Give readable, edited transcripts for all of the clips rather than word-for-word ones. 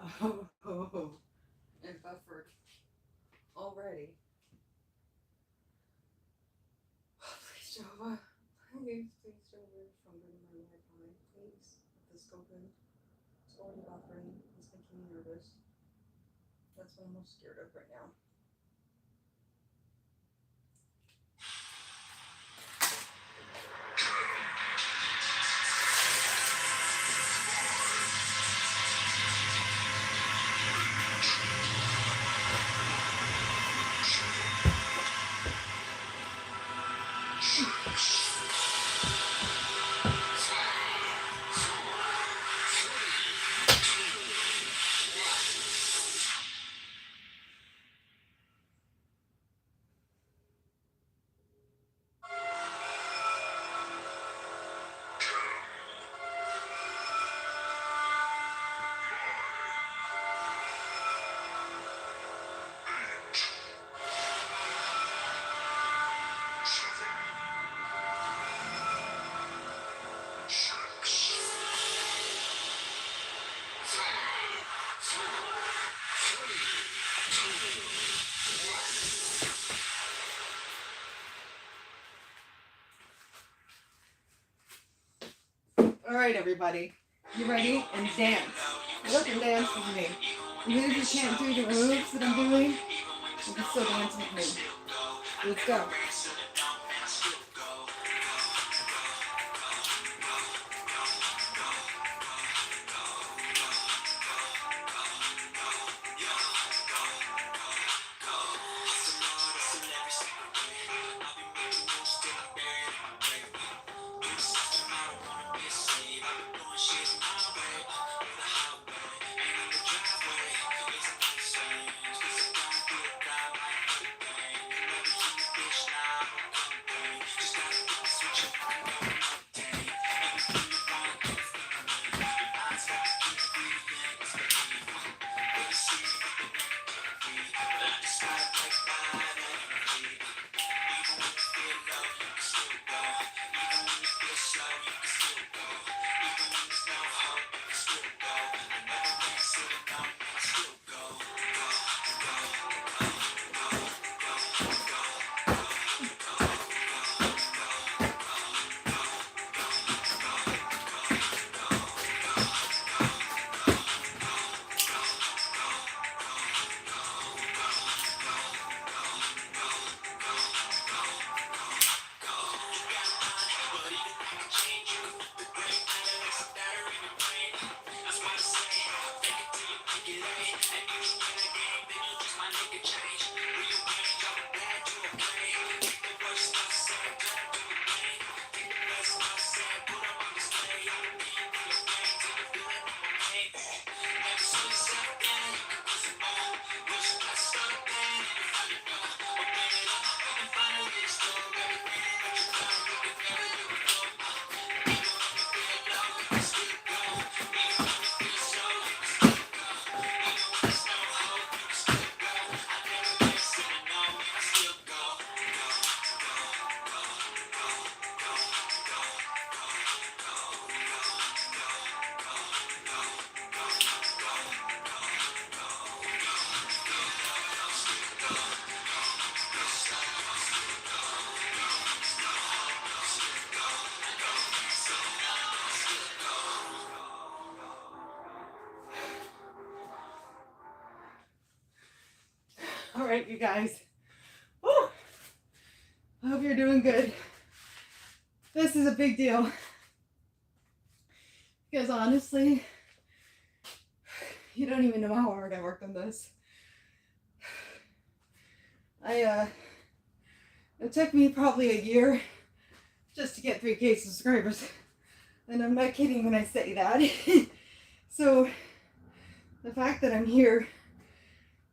Oh, and buffered already. Oh, please, Jehovah. Please, Jehovah, stronger than my Wi-Fi. Please, let this go good. It's already buffering. It's making me nervous. That's what I'm most scared of right now. All right, everybody. You ready? And dance. Get up and dance with me. Even if you can't do the moves that I'm doing, you can still dance with me. Let's go. All right, you guys. Woo! I hope you're doing good. This is a big deal. Because honestly, you don't even know how hard I worked on this. It took me probably a year just to get 3K subscribers. And I'm not kidding when I say that. So the fact that I'm here,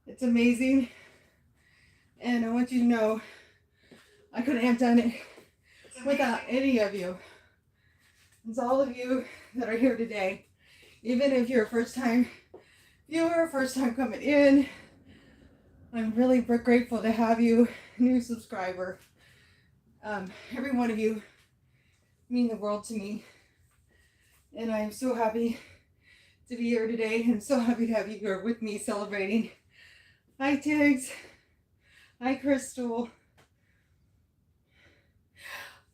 it's amazing. And I want you to know I couldn't have done it without any of you. It's all of you that are here today. Even if you're a first time viewer, first time coming in, I'm really grateful to have you, new subscriber. Every one of you mean the world to me. And I'm so happy to be here today. I'm so happy to have you here with me celebrating. Hi, Tiggs. Hi, Crystal.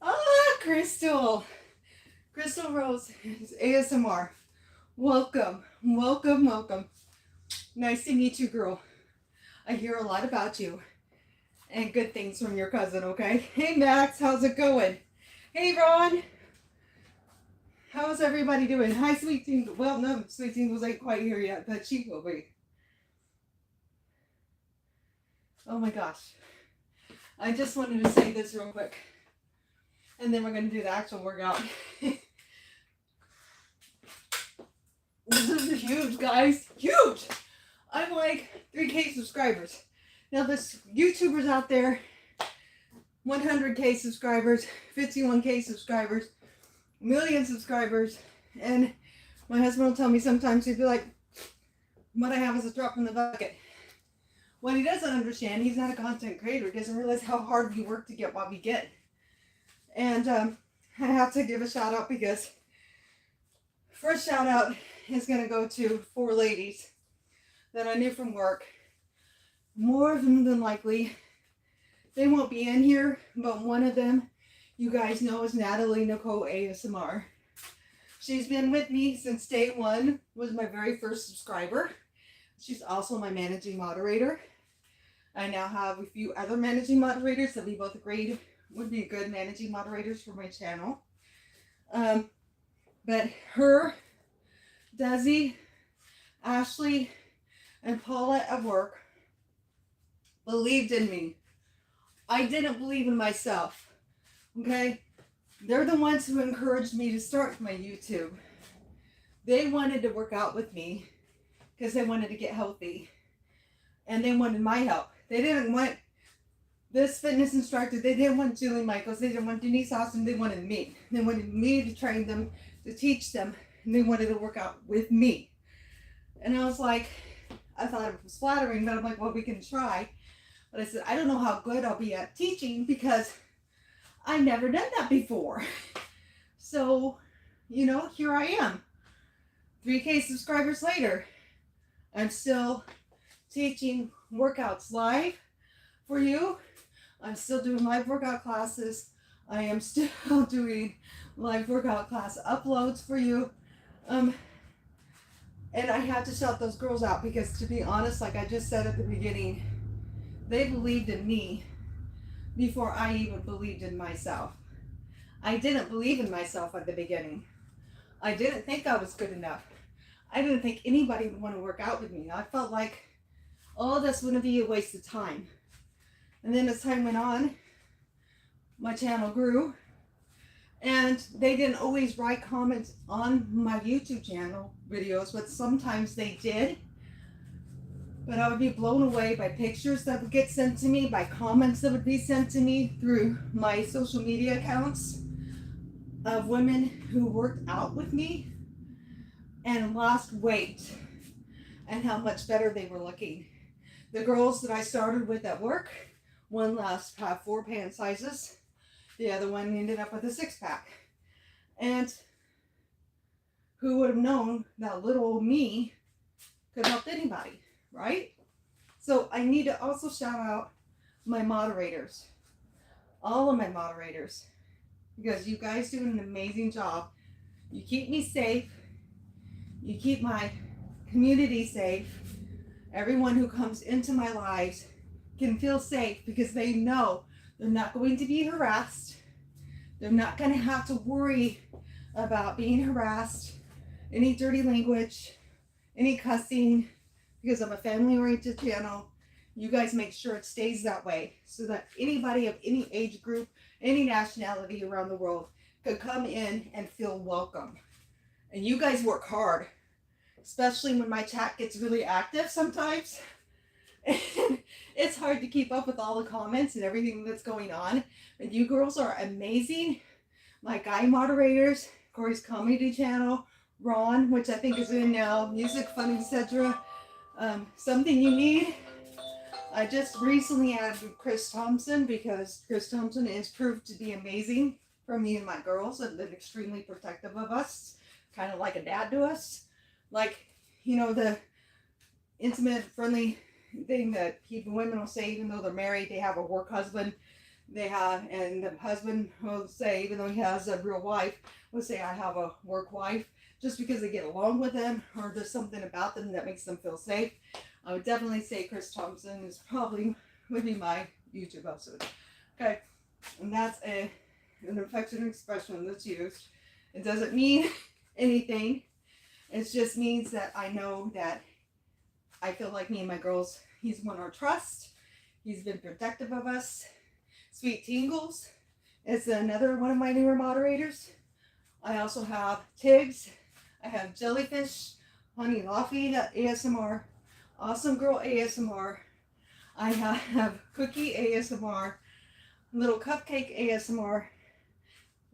Ah, Crystal. Crystal Rose is ASMR. Welcome, welcome, welcome. Nice to meet you, girl. I hear a lot about you and good things from your cousin, okay? Hey, Max, how's it going? Hey, Ron. How's everybody doing? Hi, Sweet Tingles. Well, no, Sweet Tingles ain't quite here yet, but she will be. Oh my gosh. I just wanted to say this real quick. And then we're going to do the actual workout. This is huge, guys. Huge! I'm like 3K subscribers. Now, there's YouTubers out there, 100K subscribers, 51K subscribers, million subscribers, and my husband will tell me sometimes, he'd be like, what I have is a drop in the bucket. What he doesn't understand, he's not a content creator, he doesn't realize how hard we work to get what we get. And I have to give a shout out because first shout out is going to go to 4 ladies that I knew from work. More than likely, they won't be in here, but one of them you guys know is Natalie Nicole ASMR. She's been with me since day one, was my very first subscriber. She's also my managing moderator. I now have a few other managing moderators that we both agreed would be good managing moderators for my channel. But her, Desi, Ashley, and Paula at work believed in me. I didn't believe in myself. Okay, they're the ones who encouraged me to start my YouTube. They wanted to work out with me because they wanted to get healthy and they wanted my help. They didn't want this fitness instructor, they didn't want Julie Michaels, they didn't want Denise Austin, they wanted me. They wanted me to train them, to teach them, and they wanted to work out with me. And I was like, I thought it was flattering, but I'm like, well, we can try. But I said, I don't know how good I'll be at teaching because I've never done that before. So, you know, here I am. 3K subscribers later. I'm still teaching workouts live for you. I'm still doing live workout classes. I am still doing live workout class uploads for you. And I had to shout those girls out because, to be honest, like I just said at the beginning, they believed in me before I even believed in myself. I didn't believe in myself at the beginning. I didn't think I was good enough. I didn't think anybody would want to work out with me. I felt like all this wouldn't be a waste of time. And then as time went on, my channel grew. And they didn't always write comments on my YouTube channel videos, but sometimes they did. But I would be blown away by pictures that would get sent to me, by comments that would be sent to me through my social media accounts of women who worked out with me and lost weight and how much better they were looking. The girls that I started with at work, one lost 4 pant sizes, the other one ended up with a 6-pack. And who would have known that little old me could help anybody? Right? So I need to also shout out my moderators, all of my moderators, because you guys do an amazing job. You keep me safe. You keep my community safe. Everyone who comes into my lives can feel safe because they know they're not going to be harassed. They're not going to have to worry about being harassed, any dirty language, any cussing, because I'm a family-oriented channel. You guys make sure it stays that way so that anybody of any age group, any nationality around the world could come in and feel welcome. And you guys work hard, especially when my chat gets really active sometimes. And it's hard to keep up with all the comments and everything that's going on. But you girls are amazing. My guy moderators, Corey's comedy channel, Ron, which I think is in now, Music, Fun, etc. Something you need. I just recently added Chris Thompson because Chris Thompson is proved to be amazing for me and my girls and been extremely protective of us, kind of like a dad to us. Like, the intimate, friendly thing that women will say, even though they're married, they have a work husband. And the husband will say, even though he has a real wife, will say, I have a work wife, just because they get along with them or there's something about them that makes them feel safe. I would definitely say Chris Thompson would be my YouTube husband. Okay, and that's an affectionate expression that's used. It doesn't mean anything. It just means that I know that I feel like me and my girls, he's won our trust. He's been protective of us. Sweet Tingles is another one of my newer moderators. I also have Tiggs. I have Jellyfish, Honey Laffy ASMR, Awesome Girl ASMR. I have Cookie ASMR, Little Cupcake ASMR,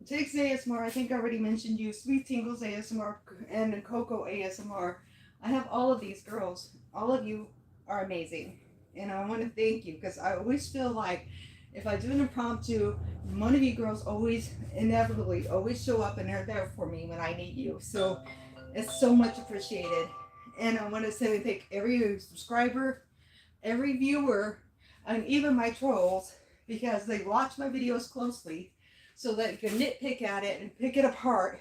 Tiggs ASMR. I think I already mentioned you. Sweet Tingles ASMR and Coco ASMR. I have all of these girls. All of you are amazing. And I want to thank you, because I always feel like if I do an impromptu, one of you girls inevitably always show up and they're there for me when I need you. So it's so much appreciated. And I want to say thank every subscriber, every viewer, and even my trolls, because they watch my videos closely so that you can nitpick at it and pick it apart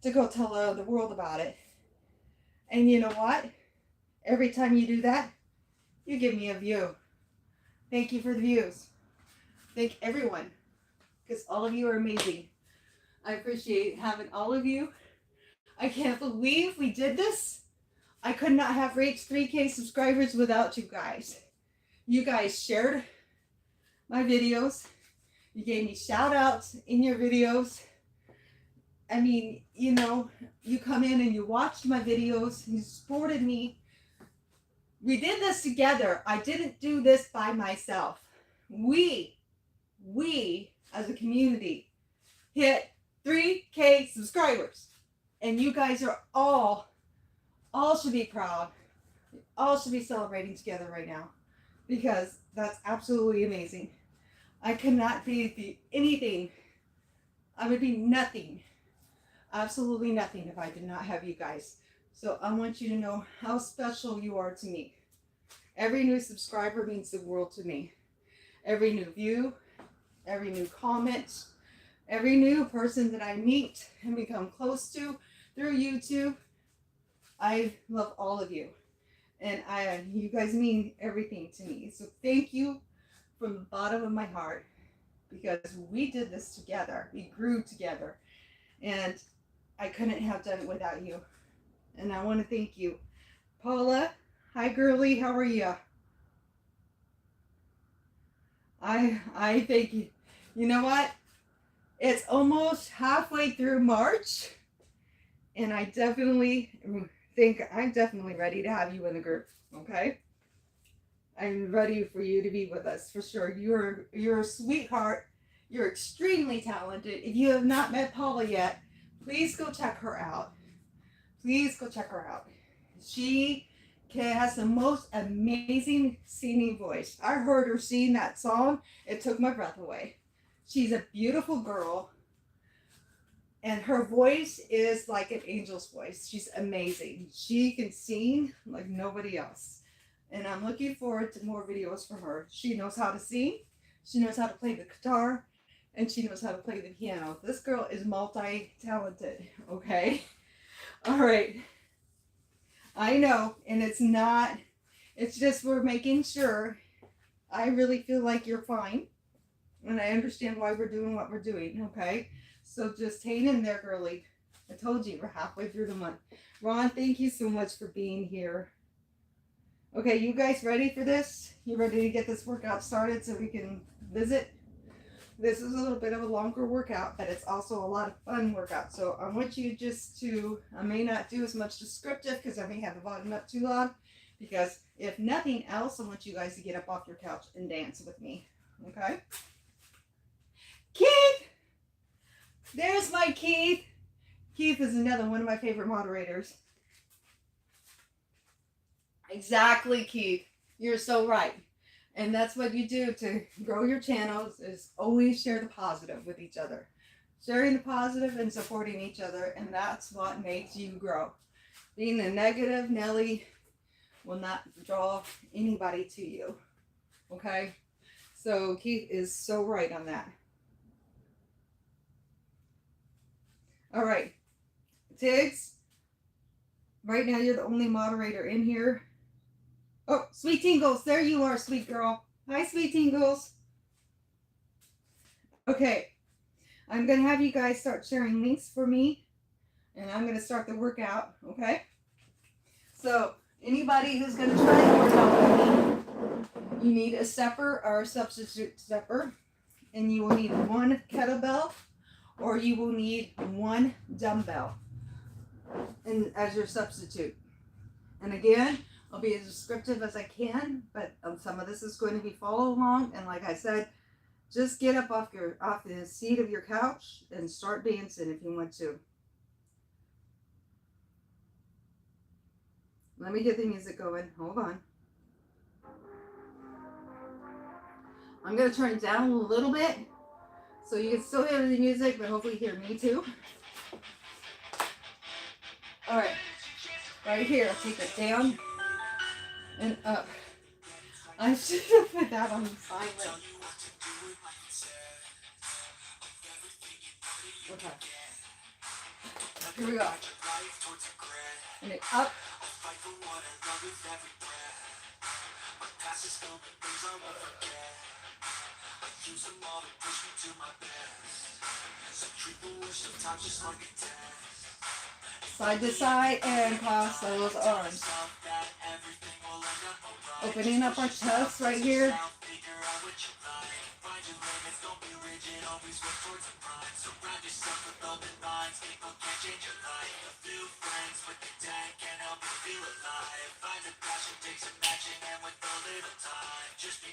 to go tell the world about it. And you know what? Every time you do that, you give me a view. Thank you for the views. Thank everyone, because all of you are amazing. I appreciate having all of you. I can't believe we did this. I could not have reached 3K subscribers without you guys. You guys shared my videos. You gave me shout outs in your videos. I mean, you come in and you watched my videos. You supported me. We did this together. I didn't do this by myself. We as a community hit 3K subscribers. And you guys are all should be proud. All should be celebrating together right now, because that's absolutely amazing. I could not be anything. I would be nothing. Absolutely nothing if I did not have you guys. So I want you to know how special you are to me. Every new subscriber means the world to me. Every new view, every new comment, every new person that I meet and become close to through YouTube. I love all of you. And you guys mean everything to me. So thank you from the bottom of my heart, because we did this together. We grew together. And I couldn't have done it without you. And I want to thank you. Paula, hi girly, how are you? I thank you. You know what? It's almost halfway through March, and I definitely think I'm definitely ready to have you in the group. Okay? I'm ready for you to be with us for sure. You're a sweetheart. You're extremely talented. If you have not met Paula yet, please go check her out. Please go check her out. She has the most amazing singing voice. I heard her sing that song. It took my breath away. She's a beautiful girl. And her voice is like an angel's voice. She's amazing. She can sing like nobody else. And I'm looking forward to more videos from her. She knows how to sing. She knows how to play the guitar. And she knows how to play the piano. This girl is multi-talented, okay? All right. I know, and it's just we're making sure. I really feel like you're fine. And I understand why we're doing what we're doing, okay? So just hang in there, girly. I told you, we're halfway through the month. Ron, thank you so much for being here. Okay, you guys ready for this? You ready to get this workout started so we can visit? This is a little bit of a longer workout, but it's also a lot of fun workout. So I want you I may not do as much descriptive because I may have the volume up too loud, because if nothing else, I want you guys to get up off your couch and dance with me, okay? Keith! There's my Keith. Keith is another one of my favorite moderators. Exactly, Keith. You're so right. And that's what you do to grow your channels, is always share the positive with each other. Sharing the positive and supporting each other, and that's what makes you grow. Being a negative Nelly will not draw anybody to you. Okay? So Keith is so right on that. All right. Tiggs, right now you're the only moderator in here. Oh, Sweet Tingles, there you are, sweet girl. Hi, Sweet Tingles. Okay, I'm going to have you guys start sharing links for me, and I'm going to start the workout, okay? So, anybody who's going to try the workout with me, you need a stepper or a substitute stepper, and you will need one kettlebell, or you will need one dumbbell and as your substitute. And again, I'll be as descriptive as I can, but some of this is going to be follow along. And like I said, just get up off the seat of your couch and start dancing if you want to. Let me get the music going. Hold on. I'm going to turn it down a little bit so you can still hear the music, but hopefully hear me too. All right. Right here, I'll take it down and up. I should have put that on silent. Okay. Here we go. And it up. Side to side and cross those arms. Opening up our chest right here.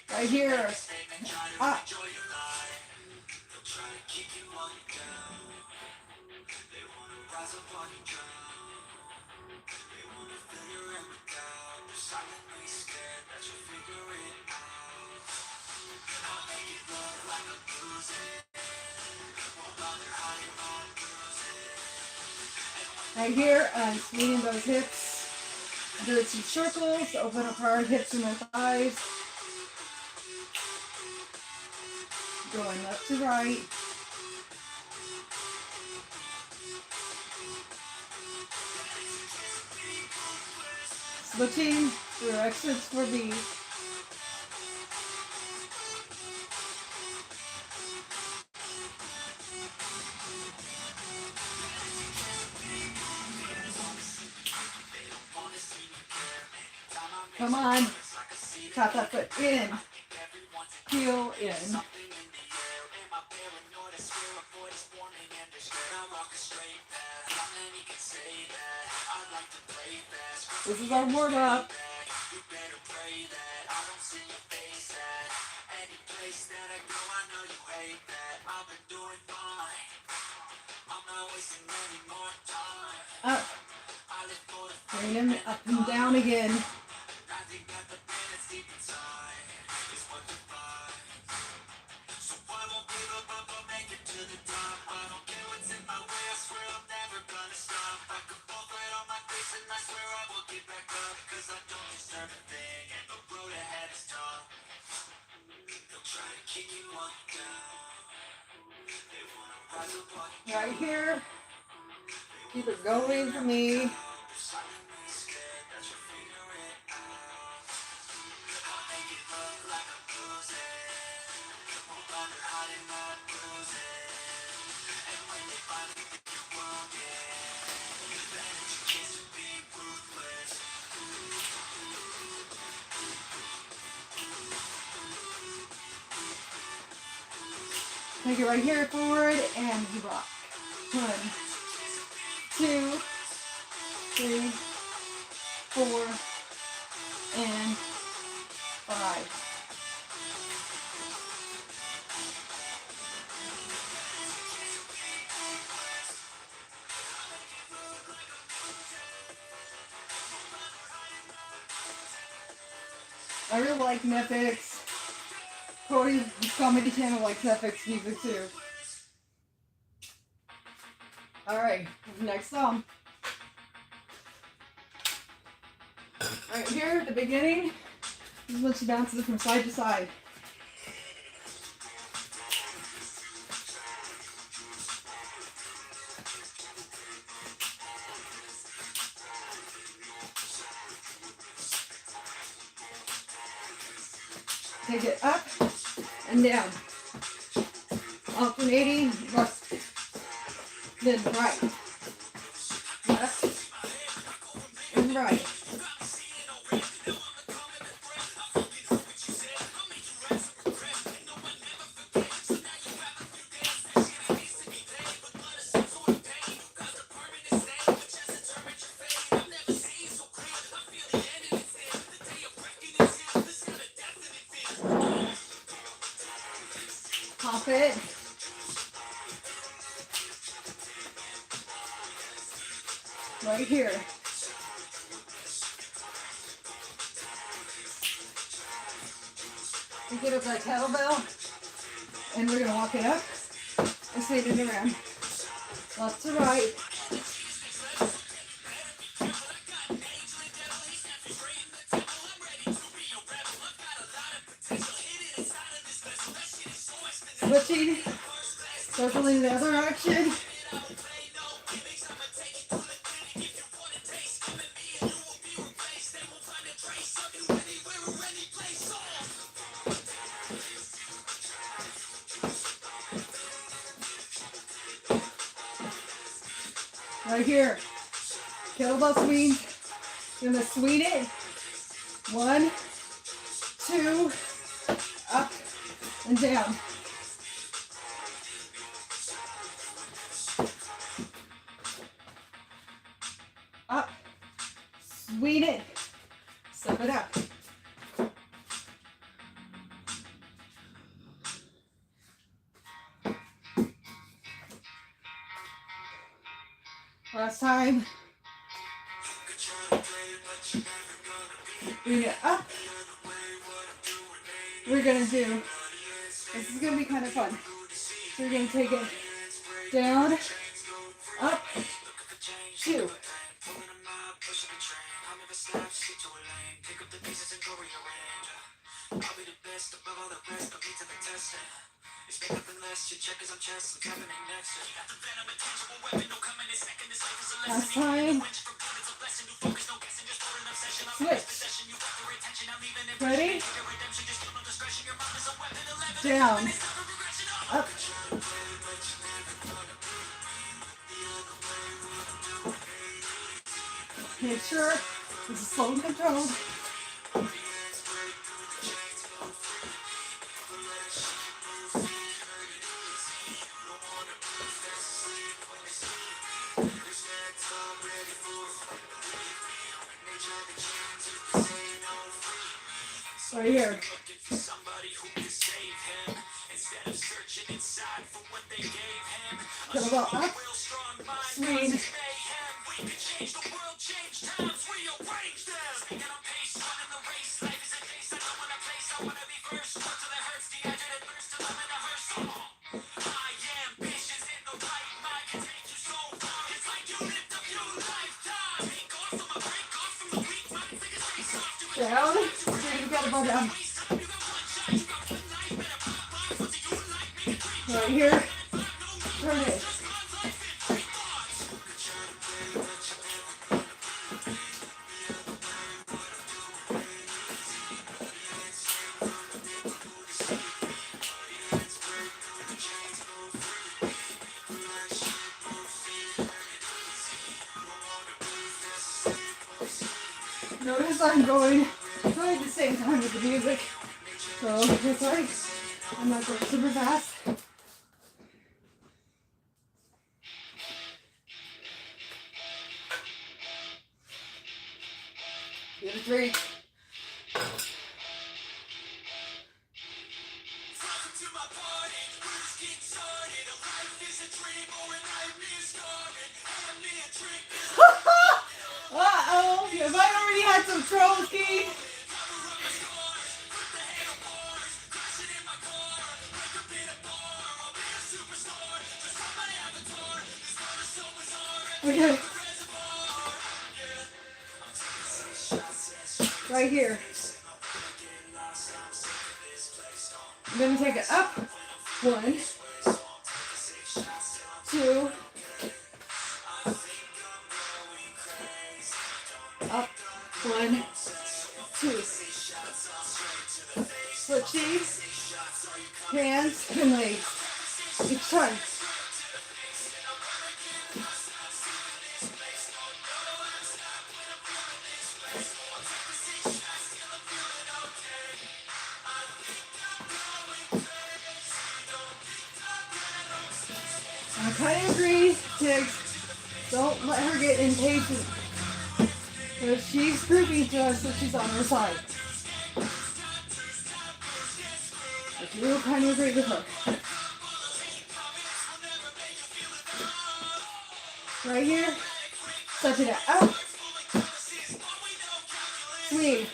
Right here. Up. Right here, I'm squeezing those hips. Do some circles, open up our hips and our thighs. Going left to right. Switching directions for me. Come on. Tap that foot in. Heel in. This is our warm up. Up. Bring them up and down again. Right here. Keep it going for me. Take it right here forward and you rock. 1, 2, 3, 4, and 5. I really like Netflix. Cody's comedy channel likes Netflix music too. Alright, next song. Right here at the beginning, this is when she bounces from side to side. Take it up and down. Alternating left, then right. Left and right. Pop it. Right here. We get up that kettlebell, and we're going to walk it up and spin it around. Left to right. Switching, circling the other direction. Right here, kettlebell swing. You're gonna swing it. 1, 2, up and down. Up, swing it, step it up. Last time. Bring it up. We're gonna do, this is gonna be kind of fun. So we're gonna take it down, up, 2. Last time. Switch. Ready? Down. Up. Make sure this is slow and controlled. Right here. Kettlebell up, swing. Down, bring the kettlebell down. Right here, turn it. Notice I'm going probably at the same time with the music, so it's like I'm not going super fast. Give it 3. Uh-oh, have I already had some trolls, Keith? Okay. right here. I'm going to take it up. 1, 2, up. 1, 2. Switch these. Hands and legs. Each time. I kind of agree, Tiggs. Don't let her get impatient. Because she's proving to us that she's on her side. But you kind of agree with her. Right here. Touch it out. Swing.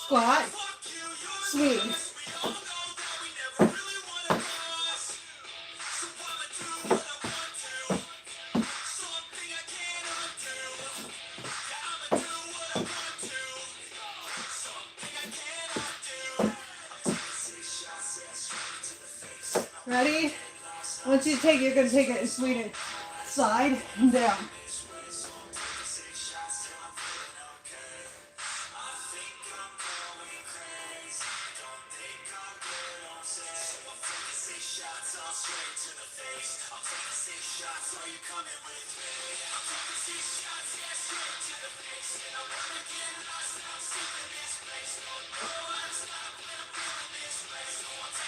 Squat. Swing. Ready? Once you take it, you're going to take it and swing it side and down.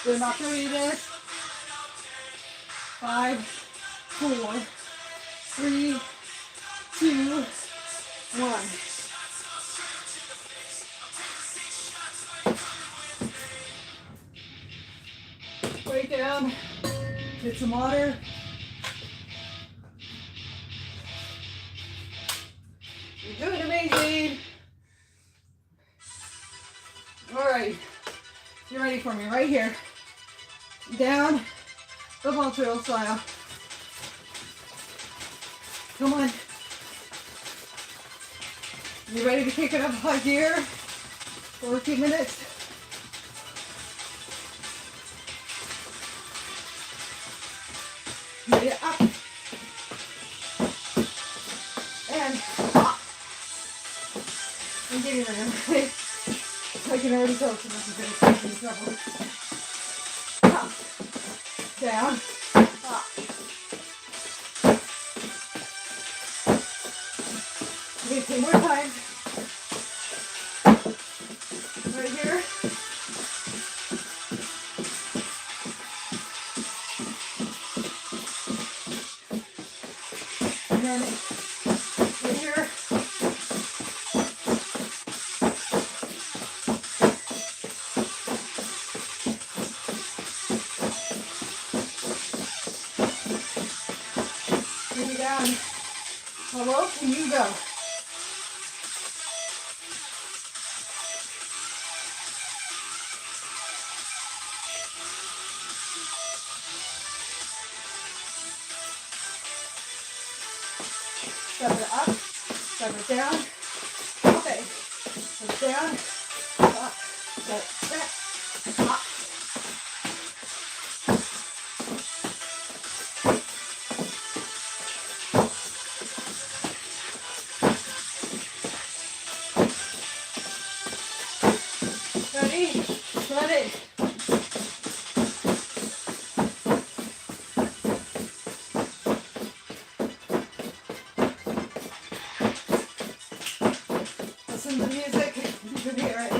We're not going to do this. 5, 4, 3, 2, 1. Right down. Get some water. You're doing amazing. All right. You're ready for me right here. Down. Football drill style. Come on. You ready to kick it up high gear for a few minutes? Get it up. And up. I'm getting there. I can already tell someone's going to take me trouble. Up. Down. Up. Okay, 2 more times. Right here. And then right here. Bring it down. How low can you go? Step it up, step it down, okay, step it down, up, step, up. Ready? Let it. Listen to the music, you can hear it.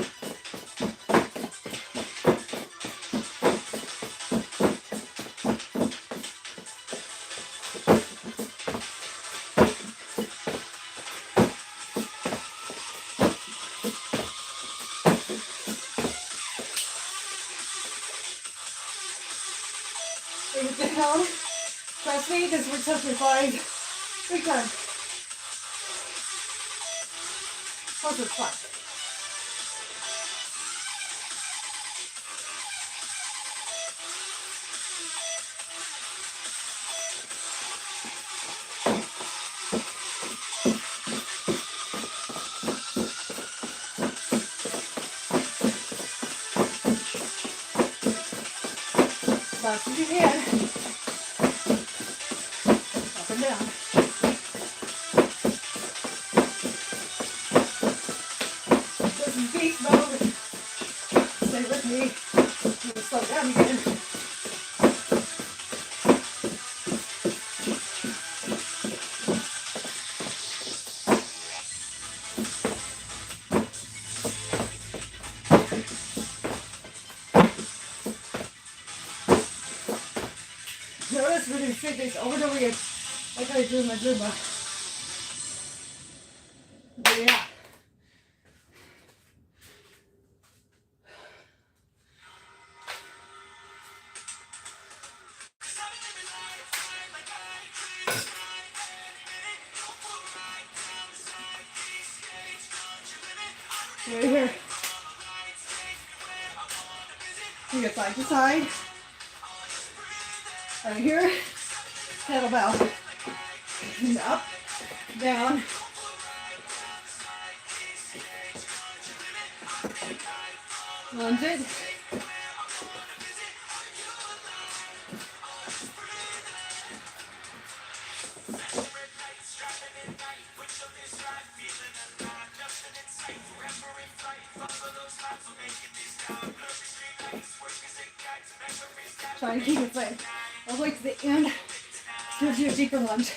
Bring it down. Trust me, this works up your thighs. Big time. Plus it's fun. fast as you can. Up and down. This is beast mode. Stay with me. I'm going to slow down again. Notice we're going to sit this over and over again like I do in my Zumba. Yeah. Right here. You go side to side. Right here. Kettlebell. And up, down. Lunge it. Try and keep it like all the way to the end. Gives you a deeper lunge.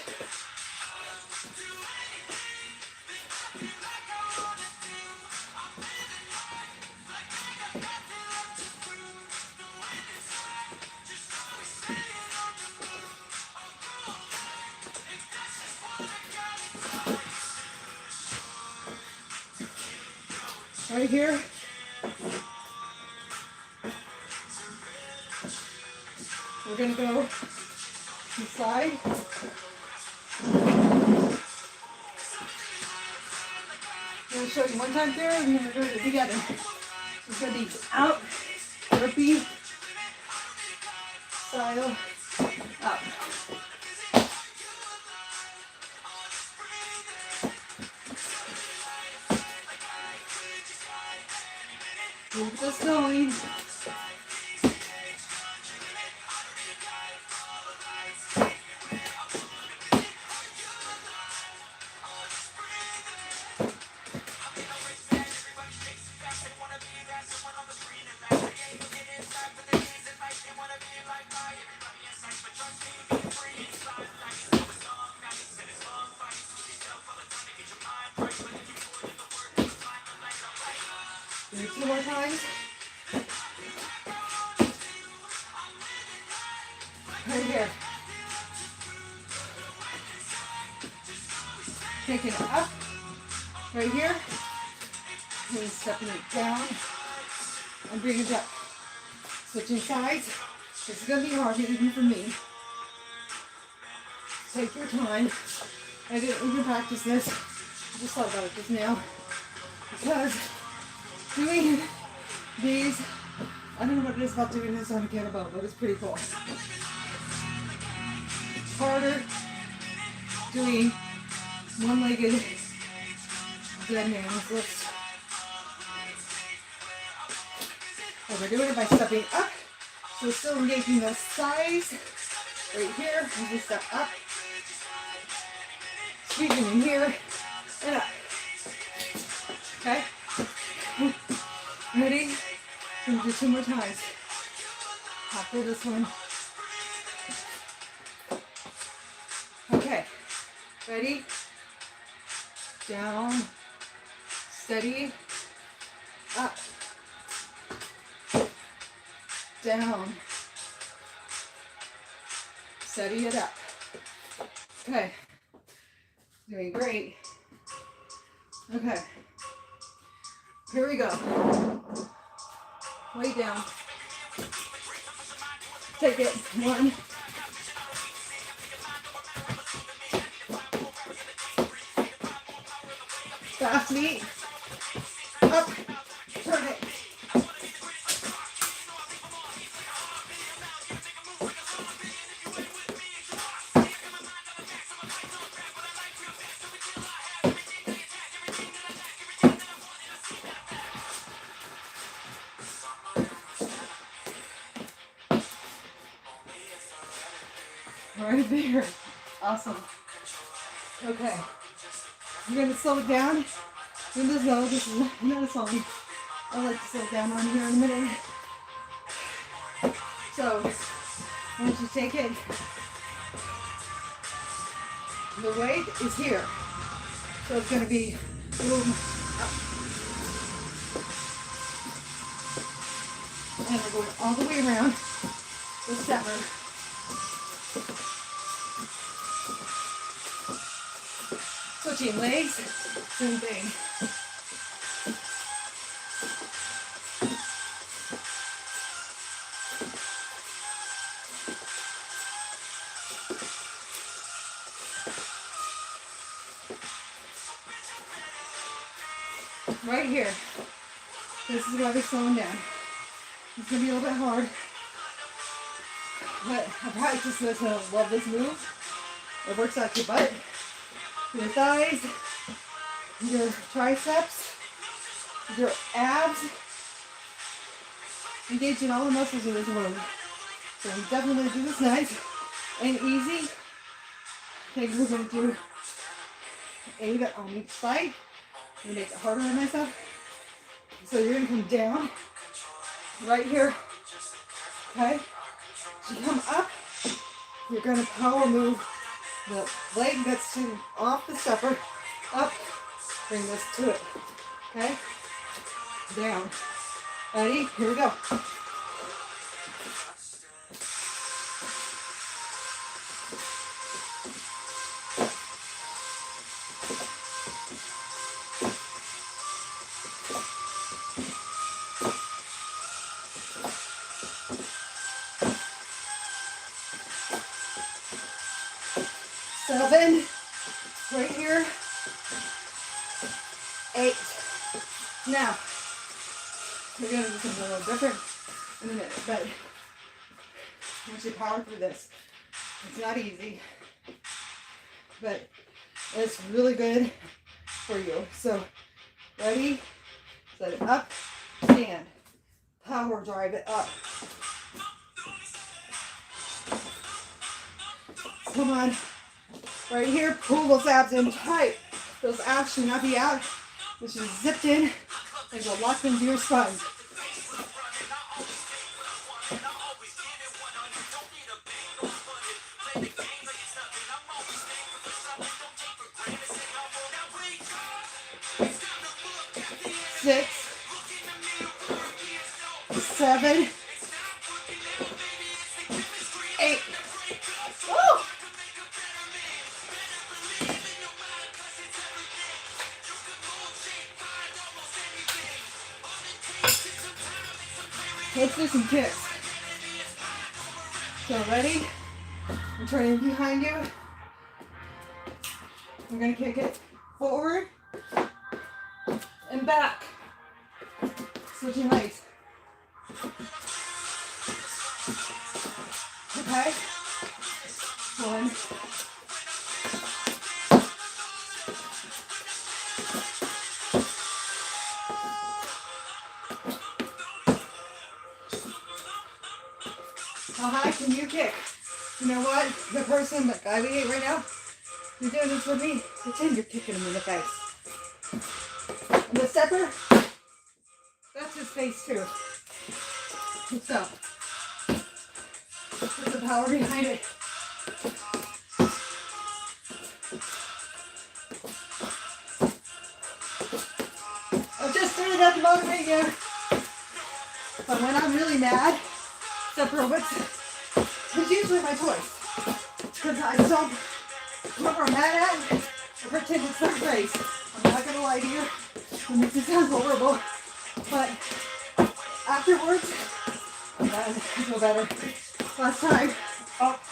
Right here. We're going to go inside. I'm going to show you one time there, and then we're going to do it together. So it's going to be out, burpee, style, up. Keep this going. Do it 2 more times. Right here. Taking it up. Right here. And stepping it down. And bringing it up. Switching sides. This is going to be hard even for me. Take your time. I didn't even practice this. I just thought about it just now. Because doing these, I don't know what it is about doing this on a kettlebell, but it's pretty cool. It's harder doing one-legged dead man's lifts. And we're doing it by stepping up. So still engaging those thighs. Right here, as we step up. Squeezing in here and up. Okay? Ready? We're going to do 2 more times. After this one. Okay. Ready? Down. Steady. Up. Down. Steady it up. Okay. Doing great. Okay. Here we go. Way down. Take it. 1. Fast feet. Up. Turn it. right there. Awesome. Okay. I'm going to slow it down. In the zone, this is not a song. I'll like to slow it down on here in a minute. So, once you take it, the weight is here. So it's going to be boom, up. And we're going all the way around the stepper. Switching legs, same thing. Right here. This is why we're slowing down. It's going to be a little bit hard. But I practice this and I love this move. It works out your butt, your thighs, your triceps, your abs. Engaging all the muscles of this move. So I'm definitely going to do this nice and easy. I think we're going to do 8 on each side. I'm going to make it harder on myself. So you're going to come down right here. Okay? As you come up, you're going to power move the leg that's off the stepper up. Bring this to it. Okay? Down. Ready? Here we go. Seven, right here, 8. Now, we're going to do something a little different in a minute, but I want you to power through this. It's not easy, but it's really good for you. So, ready, set it up, stand, power drive it up. Come on. Right here, pull those abs in tight. Those abs should not be out. They should be zipped in and go locked into your spine. Six, 7, 8. Woo! Let's do some kicks. So ready? I'm turning behind you. I'm going to kick it forward and back. Switching legs. Okay? 1. How high can you kick? You know what? The person, the guy we ate right now, you're doing this with me. Pretend you're kicking him in the face. And the stepper, that's his face too. So, put the power behind it. I'm just doing that to motivate you. But when I'm really mad, stepper aerobics is usually my choice. Because I don't, whoever I'm mad at, I pretend it's their face. I'm not going to lie to you. It makes it sound horrible. But afterwards, I feel better. Last time, up.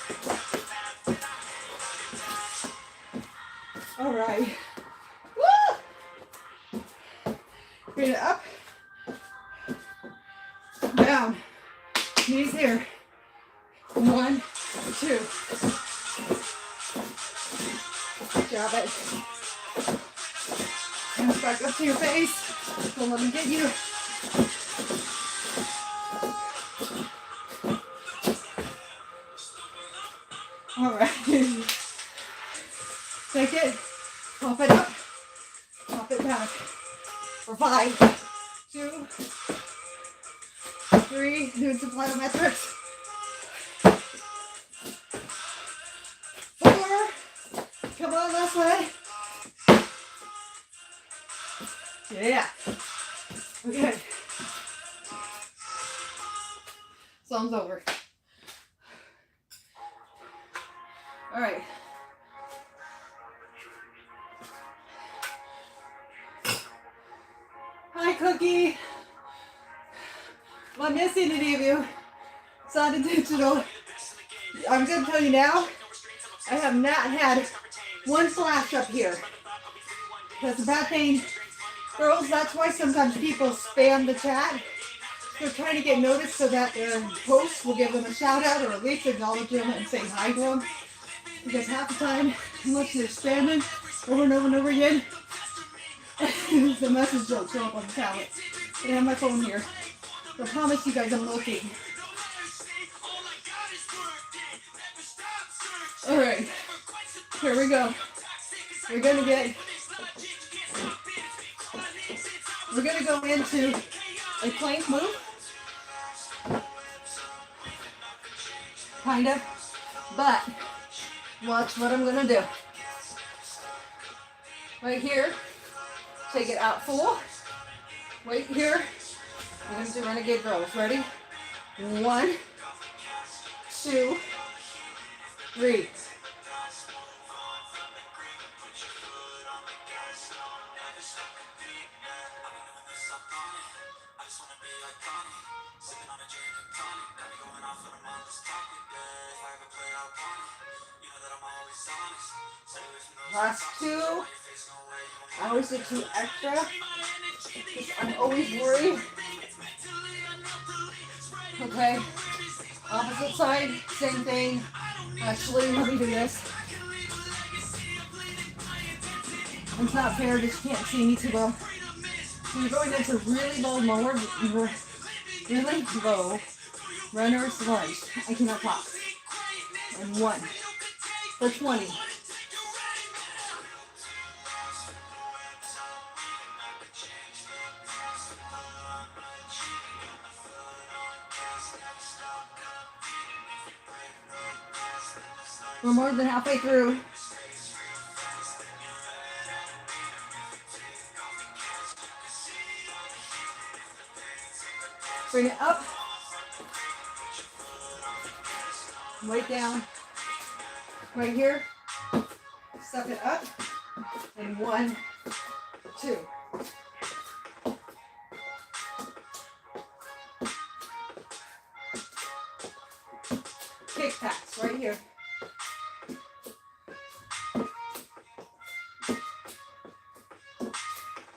All right. Woo! Bring it up. Down. Knees here. 1, 2. Grab it. Hands back up to your face. Don't let me get you. All right. it. Pop it up. Pop it back. For 5, 2, 3. Doing some plyometrics. 4. Come on, last way. Yeah. Okay. Song's over. All right. Hi, Cookie. Am I missing any of you? It's not intentional. I'm going to tell you now, I have not had one flash up here. That's a bad thing. Girls, that's why sometimes people spam the chat. They're trying to get noticed so that their hosts will give them a shout out or at least acknowledge them and say hi to them. Because half the time, unless they're spamming over and over and over again, the message don't show up on the tablet. I have my phone here. I promise you guys I'm looking. Alright, here we go. We're gonna go into a plank move. Kind of. But watch what I'm gonna do. Right here. Take it out full. Wait here. We're going to do renegade rows. Ready? 1, 2, 3. Last 2. I always do 2 extra. I'm always worried. Okay. Opposite side, same thing. Actually, let me do this. It's not fair, just can't see me too well. So you're going into really low runner's lunge. I cannot talk. And 1 for 20. We're more than halfway through. Bring it up. Weight down. Right here. Step it up. And 1, 2. Kick packs right here.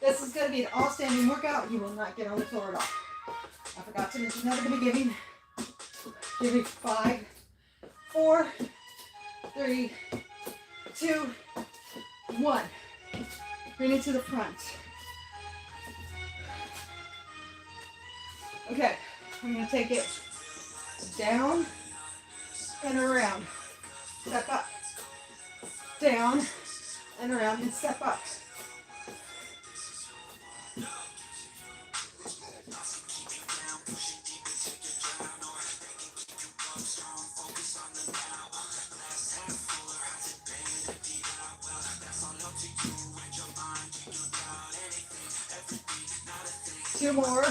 This is going to be an all-standing workout. You will not get on the floor at all. I forgot to mention that at the beginning. Give me 5, 4, 3, 2, 1. Bring it to the front. Okay, I'm going to take it down and around. Step up. Down and around and step up. Two more.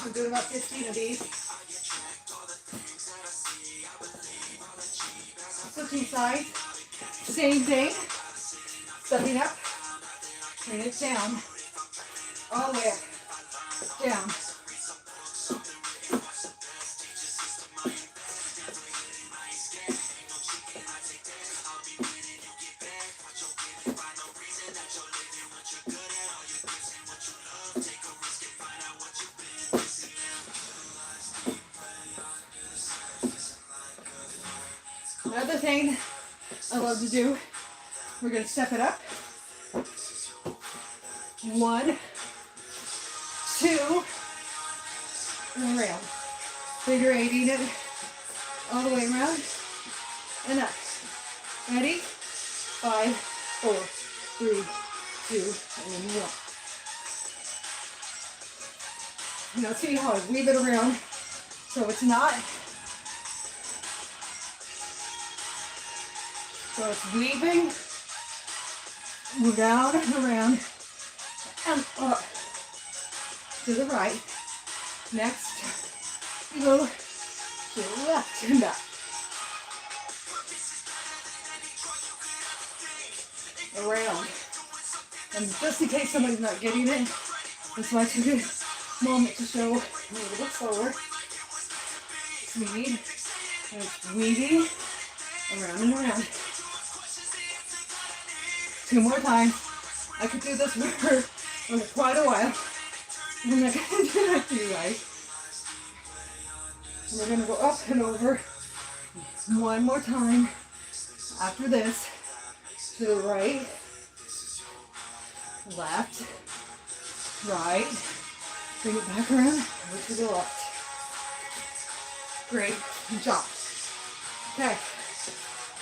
I'm doing about 15 of these. Switching sides. Same thing. Stepping up. Bring it down. All the way up. Down. Another thing I love to do, we're going to step it up. 1, 2, and around. Figure 8 it all the way around. and up. Ready? 5, 4, 3, 2, and 1. Now see how I weave it around so it's not. So it's weaving around and around and up to the right. Next, you go to the left and back. Around. And just in case somebody's not getting it, that's why I took a moment to show a little bit slower. Speed. And it's weaving around and around. 2 more times. I could do this for quite a while. I'm not going to do that to you guys. And we're going to go up and over 1 more time after this. To the right, left, right, bring it back around, over to the left. Great job. Okay,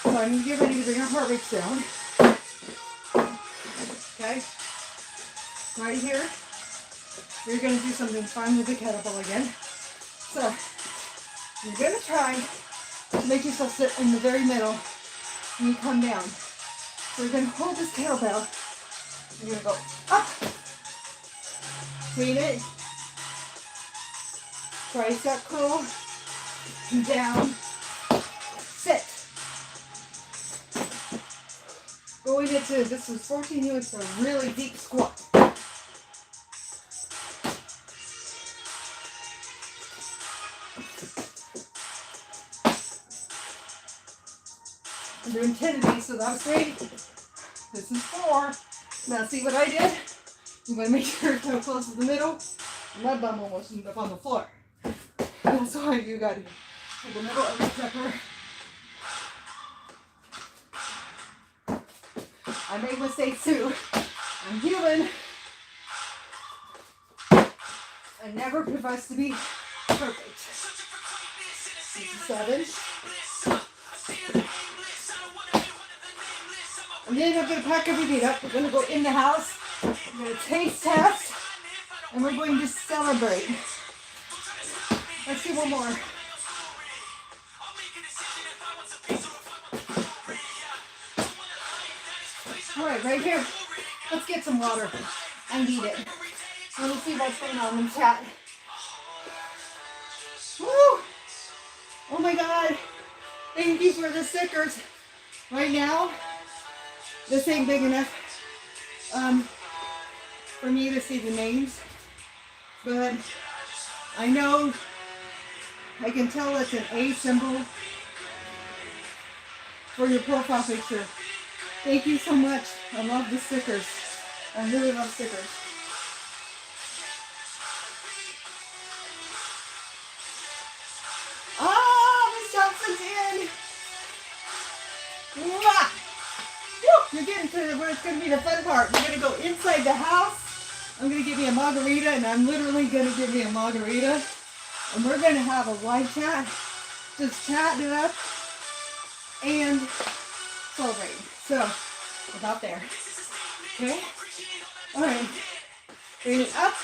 so I'm going to get ready to bring our heart rates down. Okay, right here, we're going to do something fun with the kettlebell again. So, you're going to try to make yourself sit in the very middle when you come down. So we're going to hold this kettlebell. We're going to go up. Clean it. Tricep curl. Down. Sit. Going into, this is 14 units, a really deep squat. I'm doing 10 of these, so that's 3. This is 4. Now see what I did? I'm going to make sure it's close to the middle. My bum almost ended up on the floor. That's why you got to hold the middle of the stepper. I make mistakes too. I'm human. I never profess to be perfect. 7. And then I'm going to pack everything up. We're going to go in the house. We're going to taste test. And we're going to celebrate. Let's do one more. Alright, right here. Let's get some water. I need it. So let's see what's going on in chat. Woo! Oh my God. Thank you for the stickers. Right now, this ain't big enough for me to see the names, but I know I can tell it's an A symbol for your profile picture. Thank you so much. I love the stickers. I really love stickers. Oh, Miss Johnson's in. Mwah! Woo! You're getting to where it's going to be the fun part. We're going to go inside the house. I'm going to give me a margarita, and I'm literally going to give me a margarita. And we're going to have a live chat. Just chatting it up and celebrating. So, about there. Okay? Alright. Bring it up.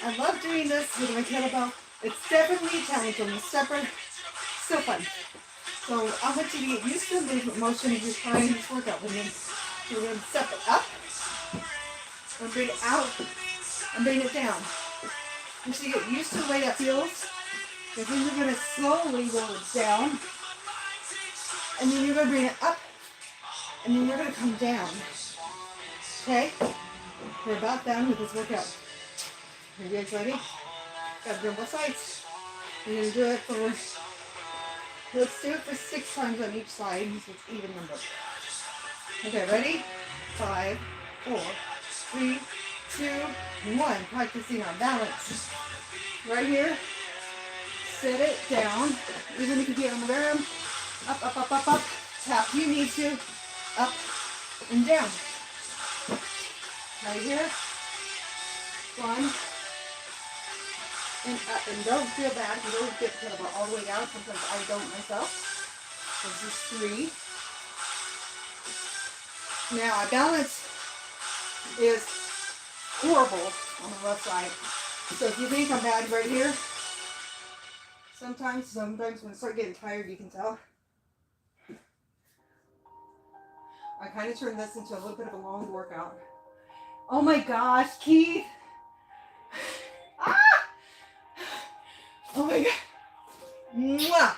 I love doing this with my kettlebell. It's definitely a challenge on the stepper. Still fun. So I want you to get used to the movement motion as you're trying this workout with me. So we're going to step it up. And bring it out. And bring it down. And so you get used to the way that feels. And then you're going to slowly roll it down. And then you're going to bring it up. And then you're going to come down. Okay? We're about done with this workout. Are you guys ready? Got to do both sides. We're going to do it for, let's do it for 6 times on each side, so it's even number. Okay, ready? 5, 4, 3, 2, 1. Practicing our balance. Right here. Sit it down. Even if you get on the arm. Up, up, up, up, up. Tap. You need to. Up and down. Right here. 1. And up. And don't feel bad if you don't get kettlebell all the way down. Sometimes I don't myself. This is 3. Now, my balance is horrible on the left side. So if you think I'm bad right here, sometimes when I start getting tired, you can tell. I kind of turned this into a little bit of a long workout. Oh my gosh, Keith. Ah! Oh my God. Mwah!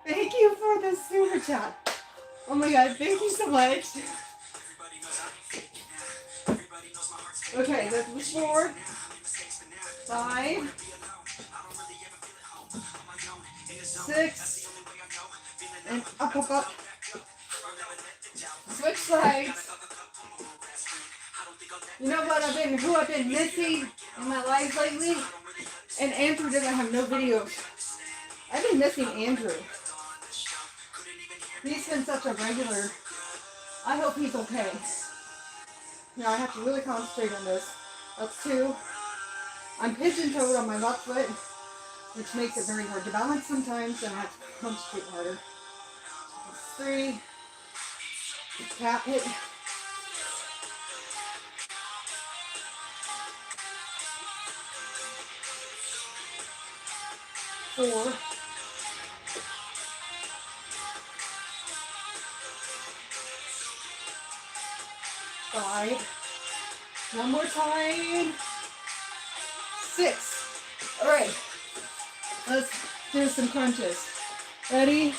Thank you for the super chat. Oh my God, thank you so much. Okay, that was 4, 5, 6, and up. Switch sides. You know what who I've been missing in my life lately? And Andrew doesn't have no videos. I've been missing Andrew. He's been such a regular. I hope he's okay. Now I have to really concentrate on this. That's 2. I'm pigeon-toed on my left foot, which makes it very hard to balance sometimes, and I have to concentrate harder. That's 3. Tap it. 4. 5. One more time. 6. All right. Let's do some crunches. Ready?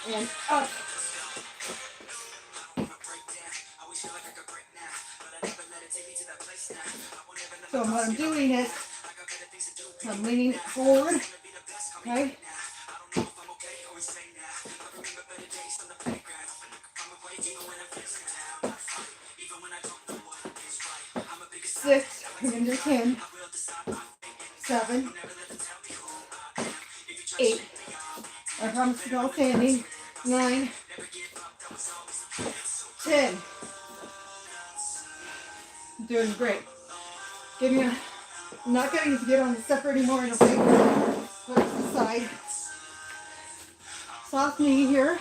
And up. So what I'm doing is I'm leaning forward. Okay? Six, we're gonna do 10, 7, 8, I promise to go standing, 9, 10. Doing great. I'm not getting to get on the stepper anymore in a way. Put it to the side. Soft knee here,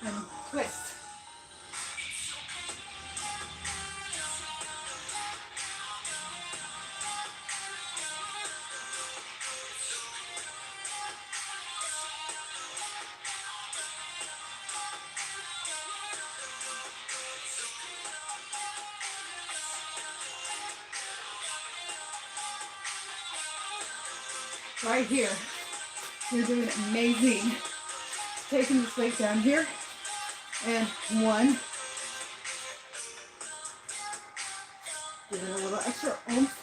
and twist. Right here. You're doing amazing. Taking this weight down here. And 1. Give it a little extra oomph.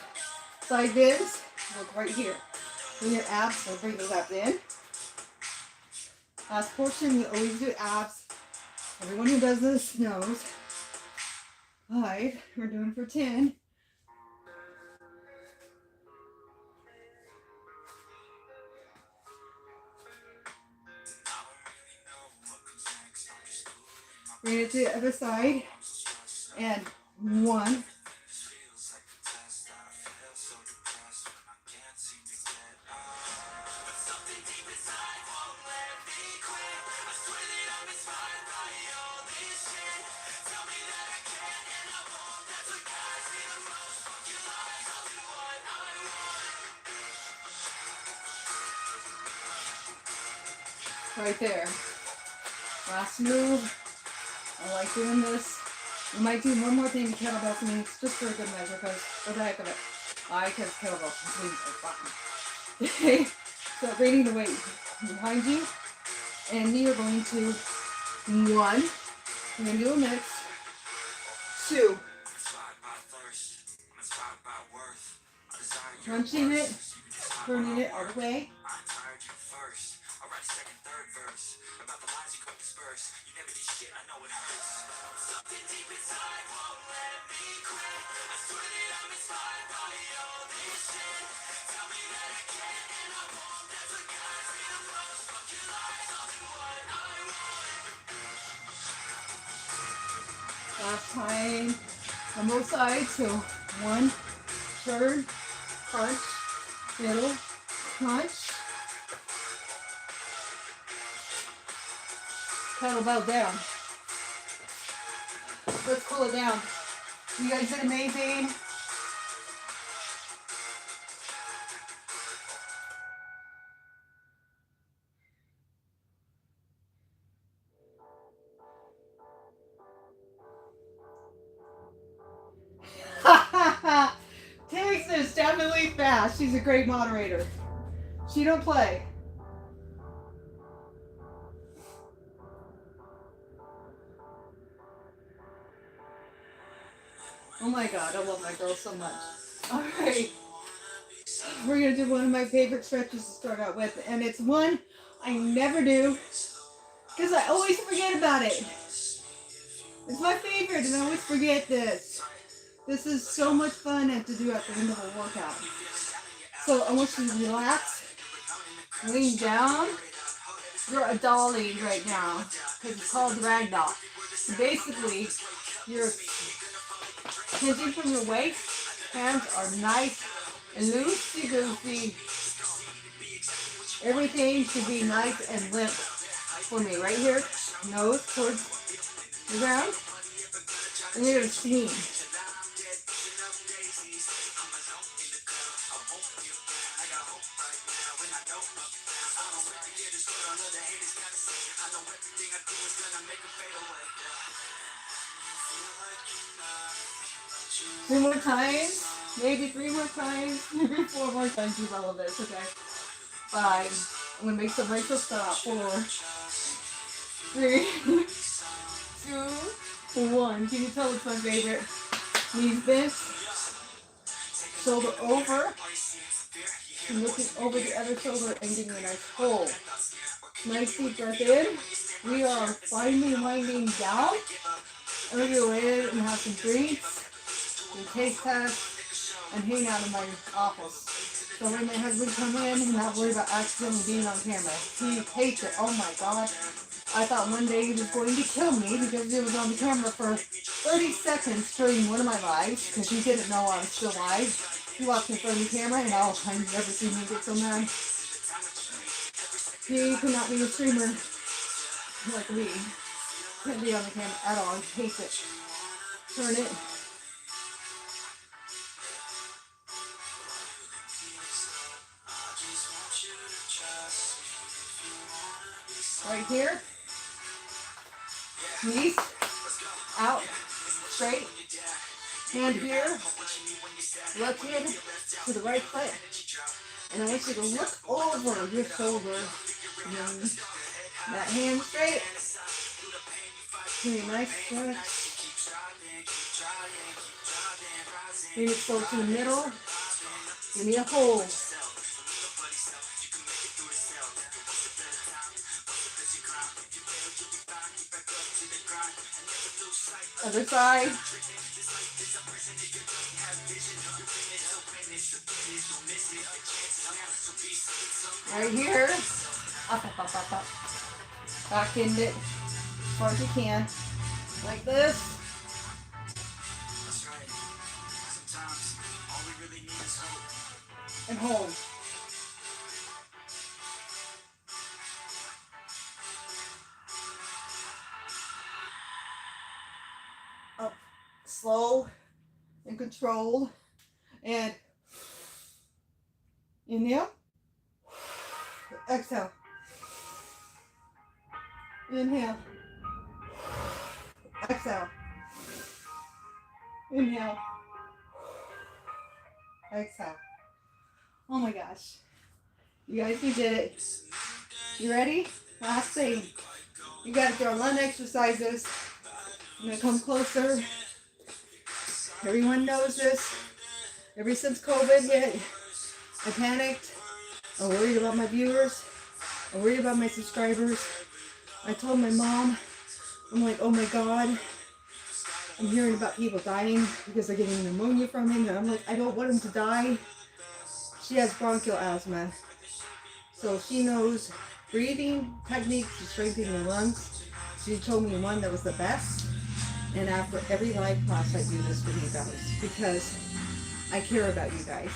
Side bends. Look right here. Bring your abs. So bring those abs in. Last portion, you always do abs. Everyone who does this knows. 5. We're doing for 10. Bring it to the other side, and 1. Right there. Last move. I like doing this. We might do one more thing, kettlebell swings, just for a good measure, because for the heck of it, because kettlebell swings are fun. Okay, so rating the weight behind you, and we are going to 1. We're going to do a mix. 2. Crunching it, turning it all the way. Last time on both sides, so 1, turn, crunch, middle, crunch. kettlebell down. Let's cool it down. You guys did amazing. Takes is definitely fast. She's a great moderator. She don't play. Oh my God, I love my girl so much. All right, we're gonna do one of my favorite stretches to start out with, and it's one I never do because I always forget about it. It's my favorite, and I always forget this. This is so much fun to do at the end of a workout. So I want you to relax, lean down. You're a dolly right now because it's called ragdoll. So basically, you're hinging from your waist. Hands are nice and loosey-goosey. Everything should be nice and limp for me. Right here, nose towards the ground. And you're going to steam. Two more times, maybe 3 more times, maybe 4 more times with all of this, okay? 5. I'm gonna make some myself stop. 4, 3, 2, 1. Can you tell it's my favorite? Knees bent, shoulder over, and looking over the other shoulder and getting a nice hold. Nice deep breath in. We are finally winding down. I'm gonna go in and have some drinks, do a taste test, and hang out in my office. So when my husband come in and not worry about accidentally being on camera. He hates it. Oh my God. I thought one day he was going to kill me because he was on the camera for 30 seconds during one of my lives because he didn't know I was still live. He walked in front of the camera and I've never seen me get so mad. He could not be a streamer like me. Can't be on the camera at all. He hates it. Turn it. Right here. Knees out, straight. Hand here. Left hand to the right foot. And I want you to look over your shoulder. And that hand straight. Give me a nice stretch. Bring it slow to the middle. Give me a hold. Other side. Right here. Up, up, up, up, up. Back in it as far as you can. Like this. And hold. Up. Slow and controlled. And inhale. Exhale. Inhale. Exhale. Inhale. Exhale. Oh my gosh. You guys, you did it. You ready? Last thing. You got your lung exercises. I'm going to come closer. Everyone knows this. Ever since COVID hit, I panicked. I worried about my viewers. I worried about my subscribers. I told my mom, I'm like, oh my God, I'm hearing about people dying because they're getting pneumonia from him. And I'm like, I don't want them to die. She has bronchial asthma. So she knows breathing techniques to strengthen your lungs. She told me one that was the best. And after every live class, I do this for you guys because I care about you guys.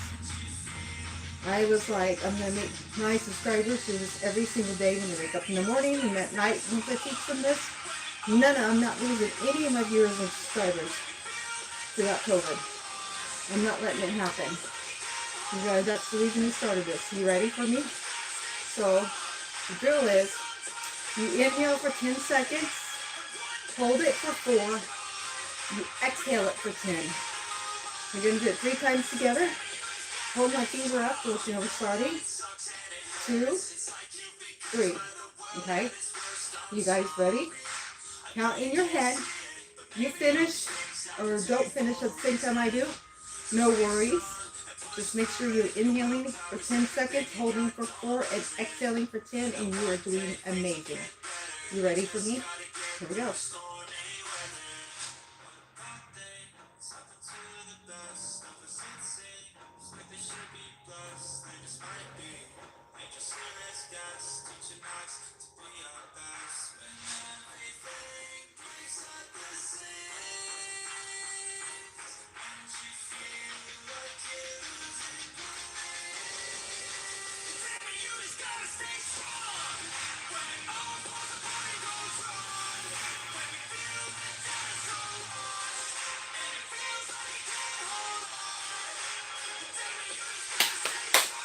I was like, I'm going to make my subscribers do this every single day when they wake up in the morning and at night once I teach them this. I'm not losing any of my viewers and subscribers throughout COVID. I'm not letting it happen. You guys, that's the reason we started this. You ready for me? So, the drill is, you inhale for 10 seconds, hold it for 4, you exhale it for 10. We're going to do it 3 times together. Hold my finger up, so you know we're starting. 2, 3. Okay? You guys ready? Count in your head. You finish or don't finish at the same time I do. No worries. Just make sure you're inhaling for 10 seconds, holding for 4, and exhaling for 10, and you are doing amazing. You ready for me? Here we go.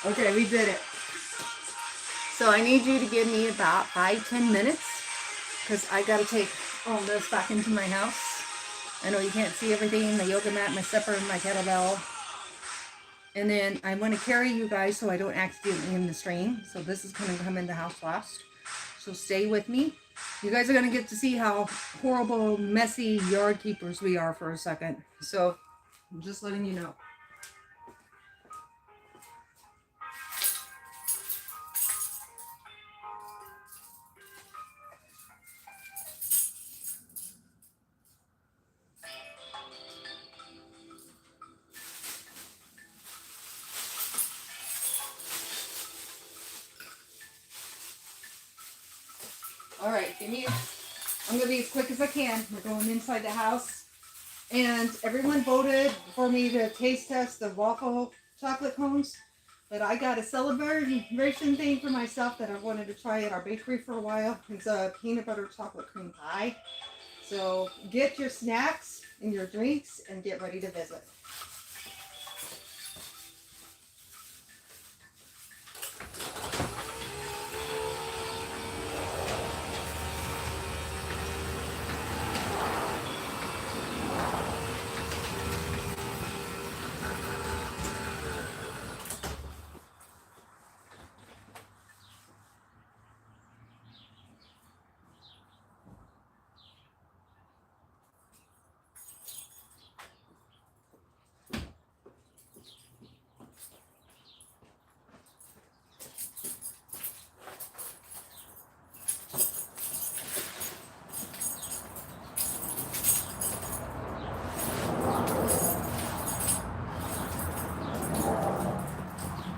Okay, we did it. So I need you to give me about 5-10 minutes because I got to take all this back into my house. I know you can't see everything, the yoga mat, my stepper, and my kettlebell. And then I want to carry you guys so I don't accidentally end the stream. So this is going to come in the house last. So stay with me. You guys are going to get to see how horrible, messy yard keepers we are for a second. So I'm just letting you know. All right, I'm going to be as quick as I can. We're going inside the house. And everyone voted for me to taste test the waffle chocolate cones. But I got a celebration thing for myself that I wanted to try at our bakery for a while. It's a peanut butter chocolate cream pie. So get your snacks and your drinks and get ready to visit.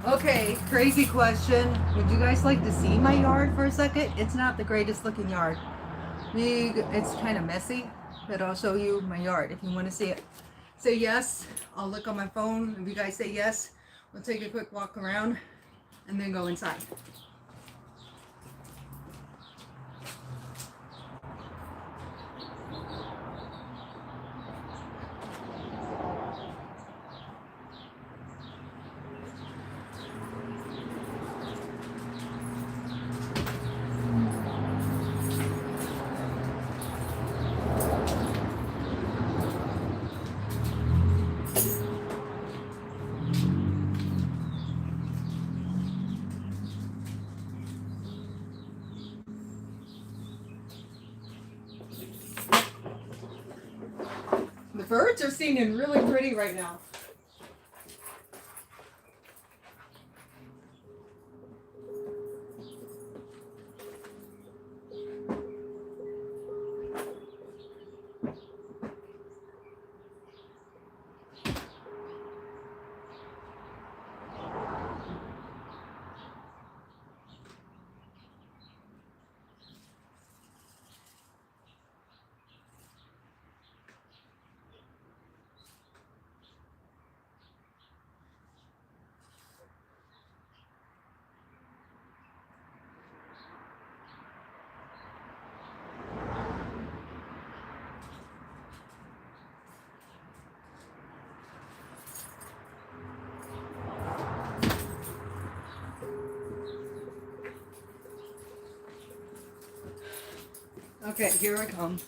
Okay, crazy question. Would you guys like to see my yard for a second? It's not the greatest looking yard. It's kind of messy, but I'll show you my yard if you want to see it. Say yes. I'll look on my phone. If you guys say yes, we'll take a quick walk around and then go inside. The birds are singing really pretty right now. Okay, here I come.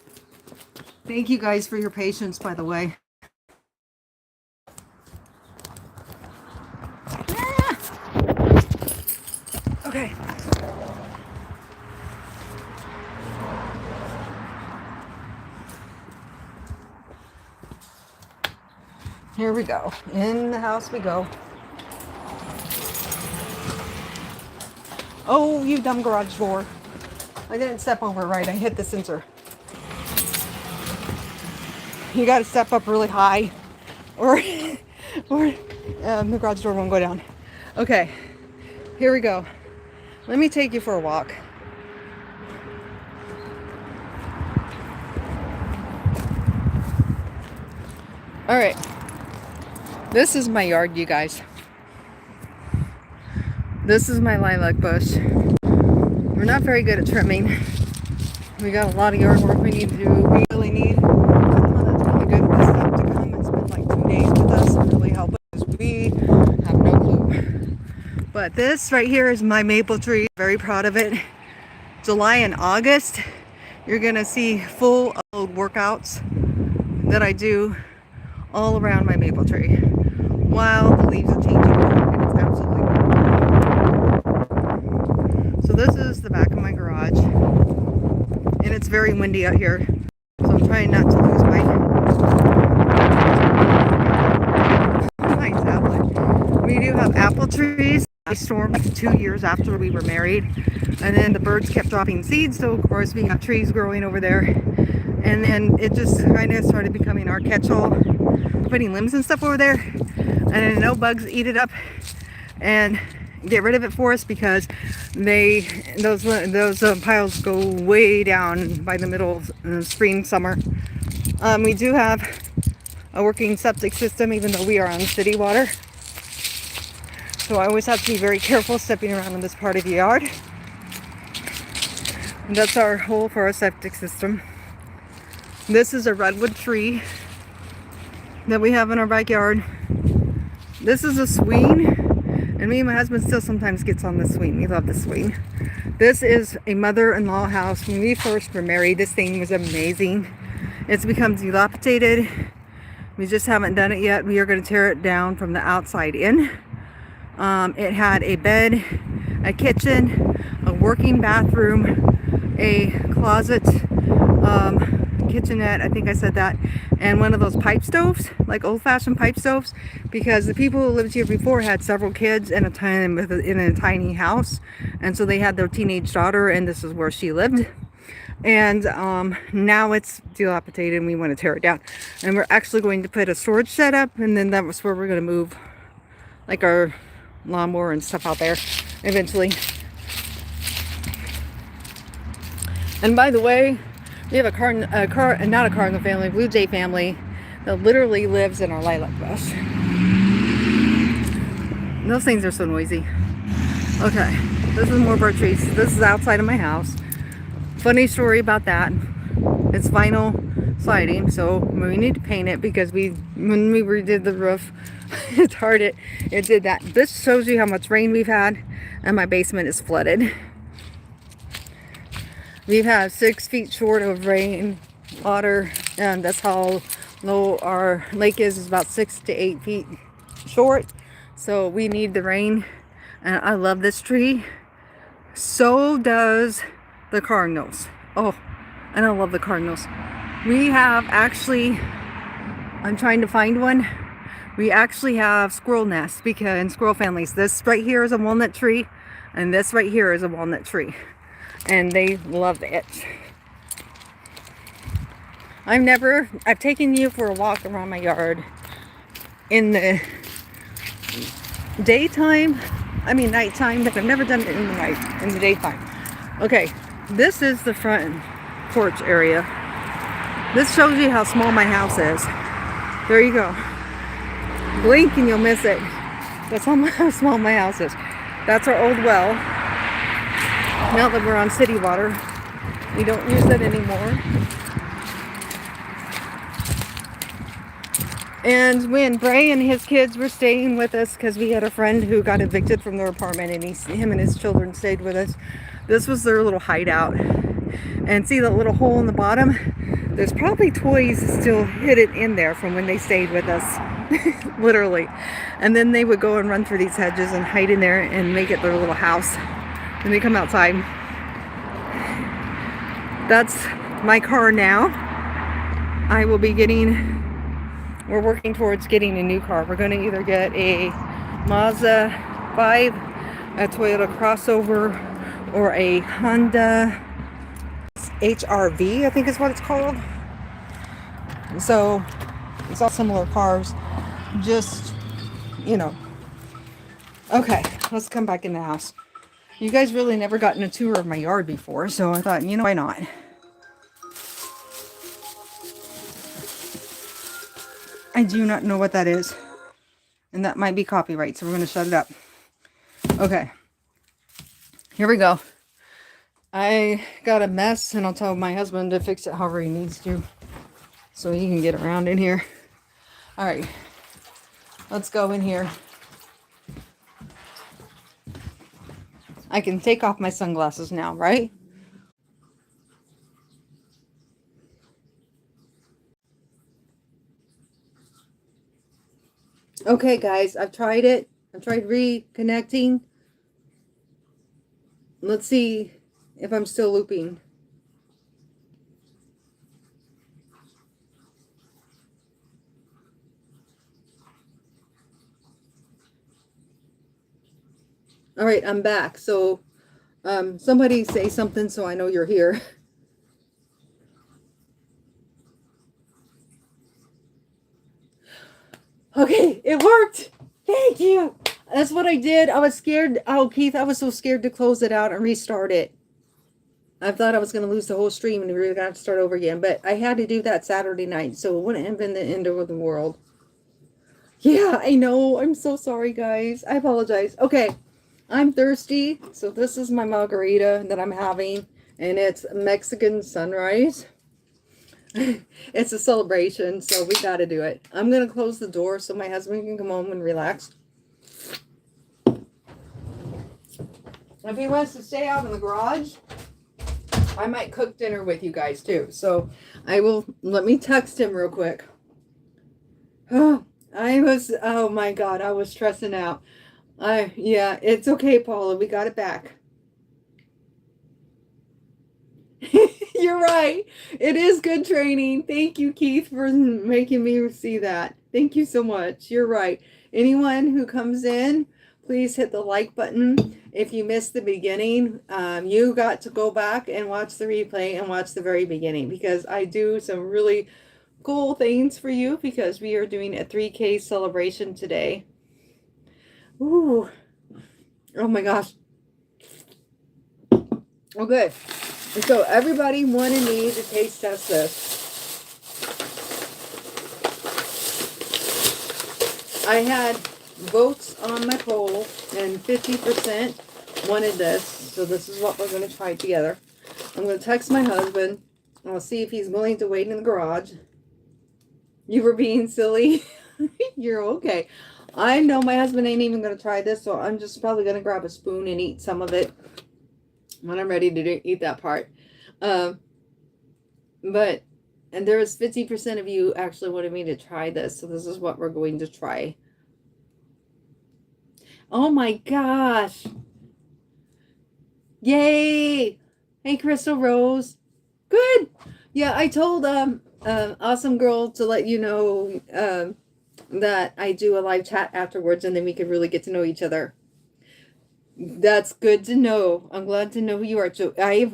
Thank you guys for your patience, by the way. Okay. Here we go. In the house we go. Oh, you dumb garage door. I didn't step over right. I hit the sensor. You got to step up really high or the garage door won't go down. Okay, here we go. Let me take you for a walk. All right. This is my yard, you guys. This is my lilac bush. We're not very good at trimming. We got a lot of yard work we need to do. We really need someone that's really good at this stuff to come and spend like 2 days with us and really help us. We have no clue. But this right here is my maple tree. Very proud of it. July and August, you're gonna see full load workouts that I do all around my maple tree while the leaves are changing color, and it's absolutely gorgeous. So this is the back of my garage, and it's very windy out here, so I'm trying not to lose my tablet. We do have apple trees. I stormed 2 years after we were married, and then the birds kept dropping seeds, so of course we got trees growing over there, and then it just kind of started becoming our catch-all, putting limbs and stuff over there, and then no bugs eat it up and get rid of it for us, because those piles go way down by the middle of spring, summer. We do have a working septic system, even though we are on city water, so I always have to be very careful stepping around in this part of the yard. And that's our hole for our septic system. This is a redwood tree that we have in our backyard. This is a swing, and me and my husband still sometimes gets on the swing. We love the swing. This is a mother-in-law house. When we first were married, this thing was amazing. It's become dilapidated. We just haven't done it yet. We are going to tear it down from the outside in. It had a bed, a kitchen, a working bathroom, a closet, kitchenette, I think I said that, and one of those pipe stoves, like old-fashioned pipe stoves, because the people who lived here before had several kids in a tiny house, and so they had their teenage daughter, and this is where she lived. And now it's dilapidated, and we want to tear it down, and we're actually going to put a storage shed up, and then that was where we're going to move like our lawnmower and stuff out there eventually. And by the way, we have not a cardinal family, Blue Jay family that literally lives in our lilac bush. Those things are so noisy. Okay, this is more bird trees. This is outside of my house. Funny story about that. It's vinyl siding, so we need to paint it because when we redid the roof, it did that. This shows you how much rain we've had, and my basement is flooded. We've had 6 feet short of rain water, and that's how low our lake is. It's about 6 to 8 feet short, so we need the rain. And I love this tree. So does the cardinals. Oh, and I love the cardinals. We have actually, I'm trying to find one. We actually have squirrel nests, because in squirrel families, this right here is a walnut tree, and this right here is a walnut tree. And they love it. I've taken you for a walk around my yard in the nighttime, but I've never done it in the daytime. Okay, this is the front porch area. This shows you how small my house is. There you go. Blink and you'll miss it. That's how small my house is. That's our old well. Now that we're on city water, we don't use it anymore. And when Bray and his kids were staying with us, because we had a friend who got evicted from their apartment, and him and his children stayed with us, this was their little hideout. and see the little hole in the bottom? There's probably toys still hidden in there from when they stayed with us. Literally. And then they would go and run through these hedges and hide in there and make it their little house when they come outside. That's my car now. I will be we're working towards getting a new car. We're going to either get a Mazda 5, a Toyota crossover, or a Honda HRV, I think is what it's called. So it's all similar cars, just, you know. Okay, let's come back in the house. You guys really never gotten a tour of my yard before, so I thought, you know, why not? I do not know what that is, and that might be copyright, so we're going to shut it up. Okay, here we go. I got a mess, and I'll tell my husband to fix it however he needs to, so he can get around in here. All right, let's go in here. I can take off my sunglasses now, right? Okay, guys, I've tried it. I've tried reconnecting. Let's see if I'm still looping. All right, I'm back. So somebody say something so I know you're here. Okay, it worked. Thank you. That's what I did. I was scared. Oh, Keith, I was so scared to close it out and restart it. I thought I was going to lose the whole stream and we were going to have to start over again. But I had to do that Saturday night, so it wouldn't have been the end of the world. Yeah, I know. I'm so sorry, guys. I apologize. Okay, I'm thirsty. So this is my margarita that I'm having. And it's Mexican sunrise. It's a celebration, so we got to do it. I'm going to close the door so my husband can come home and relax. If he wants to stay out in the garage, I might cook dinner with you guys too. So let me text him real quick. Oh my God, I was stressing out. Yeah, it's okay, Paula. We got it back. You're right. It is good training. Thank you, Keith, for making me see that. Thank you so much. You're right. Anyone who comes in, please hit the like button. If you missed the beginning, you got to go back and watch the replay and watch the very beginning, because I do some really cool things for you, because we are doing a 3K celebration today. Ooh. Oh my gosh. Oh, good. And so everybody wanted me to taste test this. I had votes on my poll, and 50% wanted this. So this is what we're going to try together. I'm going to text my husband. I'll see if he's willing to wait in the garage. You were being silly. You're okay. I know my husband ain't even going to try this, so I'm just probably going to grab a spoon and eat some of it when I'm ready to eat that part. And there was 50% of you actually wanted me to try this, so this is what we're going to try. Oh my gosh. Yay. Hey, Crystal Rose. Good. Yeah, I told Awesome Girl to let you know that I do a live chat afterwards, and then we can really get to know each other. That's good to know. I'm glad to know who you are. So I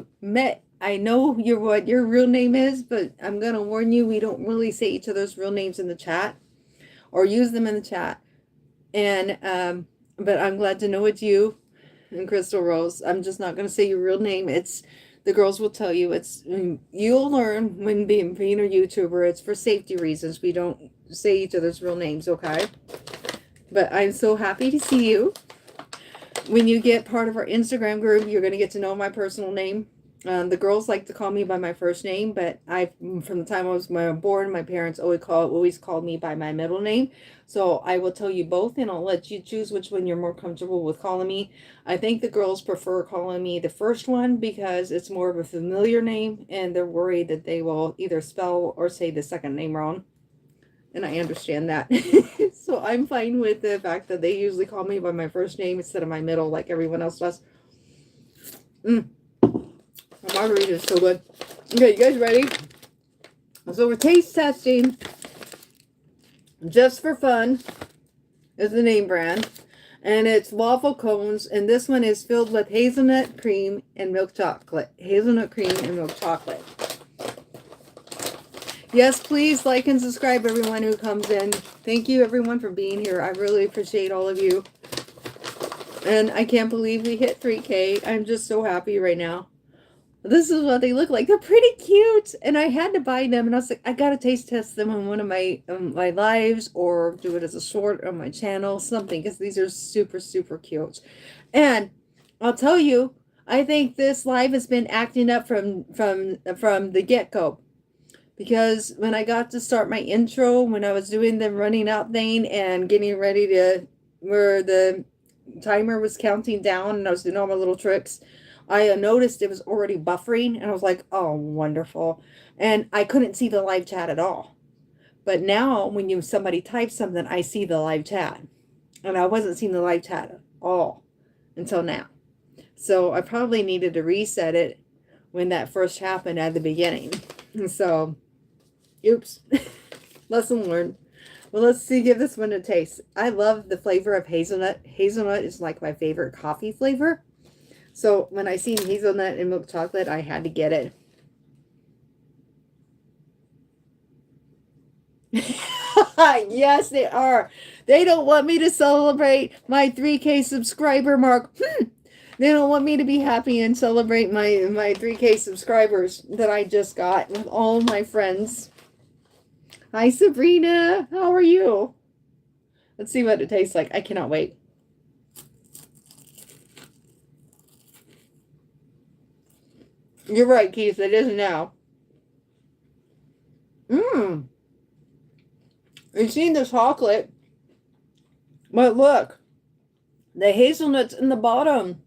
know what your real name is, but I'm going to warn you, we don't really say each other's real names in the chat or use them in the chat. And, but I'm glad to know it's you and Crystal Rose. I'm just not going to say your real name. The girls will tell you, you'll learn when being a YouTuber, it's for safety reasons. We don't say each other's real names, okay? But I'm so happy to see you. When you get part of our Instagram group, you're going to get to know my personal name. The girls like to call me by my first name, but from the time I was born, my parents always called me by my middle name. So I will tell you both, and I'll let you choose which one you're more comfortable with calling me. I think the girls prefer calling me the first one because it's more of a familiar name, and they're worried that they will either spell or say the second name wrong. And I understand that. So I'm fine with the fact that they usually call me by my first name instead of my middle, like everyone else does. The margarita is so good. Okay, you guys ready? So we're taste testing, just for fun, is the name brand. And it's waffle cones. And this one is filled with hazelnut cream and milk chocolate. Hazelnut cream and milk chocolate. Yes, please like and subscribe, everyone who comes in. Thank you, everyone, for being here. I really appreciate all of you. And I can't believe we hit 3K. I'm just so happy right now. This is what they look like. They're pretty cute. And I had to buy them. And I was like, I got to taste test them on one of my lives or do it as a short on my channel, something. Because these are super, super cute. And I'll tell you, I think this live has been acting up from the get-go. Because when I got to start my intro, when I was doing the running out thing and getting ready to, where the timer was counting down and I was doing all my little tricks, I noticed it was already buffering, and I was like, oh, wonderful. And I couldn't see the live chat at all. But now when somebody types something, I see the live chat. And I wasn't seeing the live chat at all until now. So I probably needed to reset it when that first happened at the beginning. So, oops. Lesson learned. Well, let's give this one a taste. I love the flavor of hazelnut. Hazelnut is like my favorite coffee flavor. So when I seen hazelnut and milk chocolate, I had to get it. Yes, they are. They don't want me to celebrate my 3K subscriber mark. They don't want me to be happy and celebrate my 3K subscribers that I just got with all my friends. Hi, Sabrina. How are you? Let's see what it tastes like. I cannot wait. You're right, Keith. It is now. You've seen the chocolate. But look. The hazelnuts in the bottom.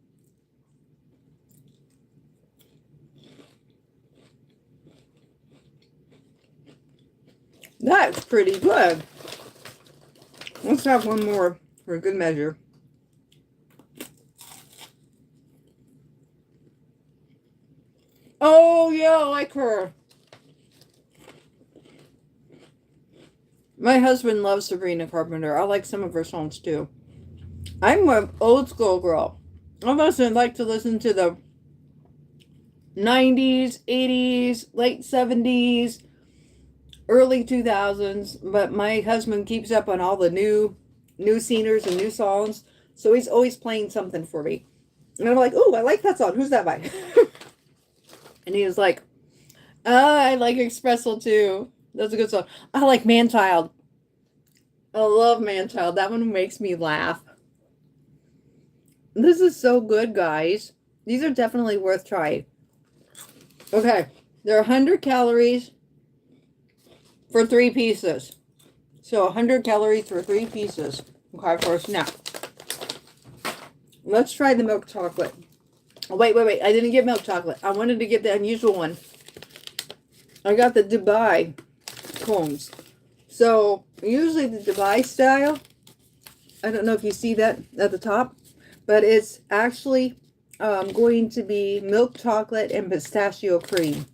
That's pretty good. Let's have one more for good measure. Oh, yeah, I like her. My husband loves Sabrina Carpenter. I like some of her songs, too. I'm an old school girl. I must like to listen to the 90s, 80s, late 70s, early 2000s. But my husband keeps up on all the new singers and new songs. So he's always playing something for me. And I'm like, oh, I like that song. Who's that by? And he was like, I like Espresso too. That's a good song. I like Manchild. I love Manchild. That one makes me laugh. This is so good, guys. These are definitely worth trying. Okay. They're 100 calories for 3 pieces. So 100 calories for 3 pieces. Okay, for a snack. Let's try the milk chocolate. Oh, wait. I didn't get milk chocolate. I wanted to get the unusual one. I got the Dubai cones. So, usually the Dubai style, I don't know if you see that at the top, but it's actually going to be milk chocolate and pistachio cream.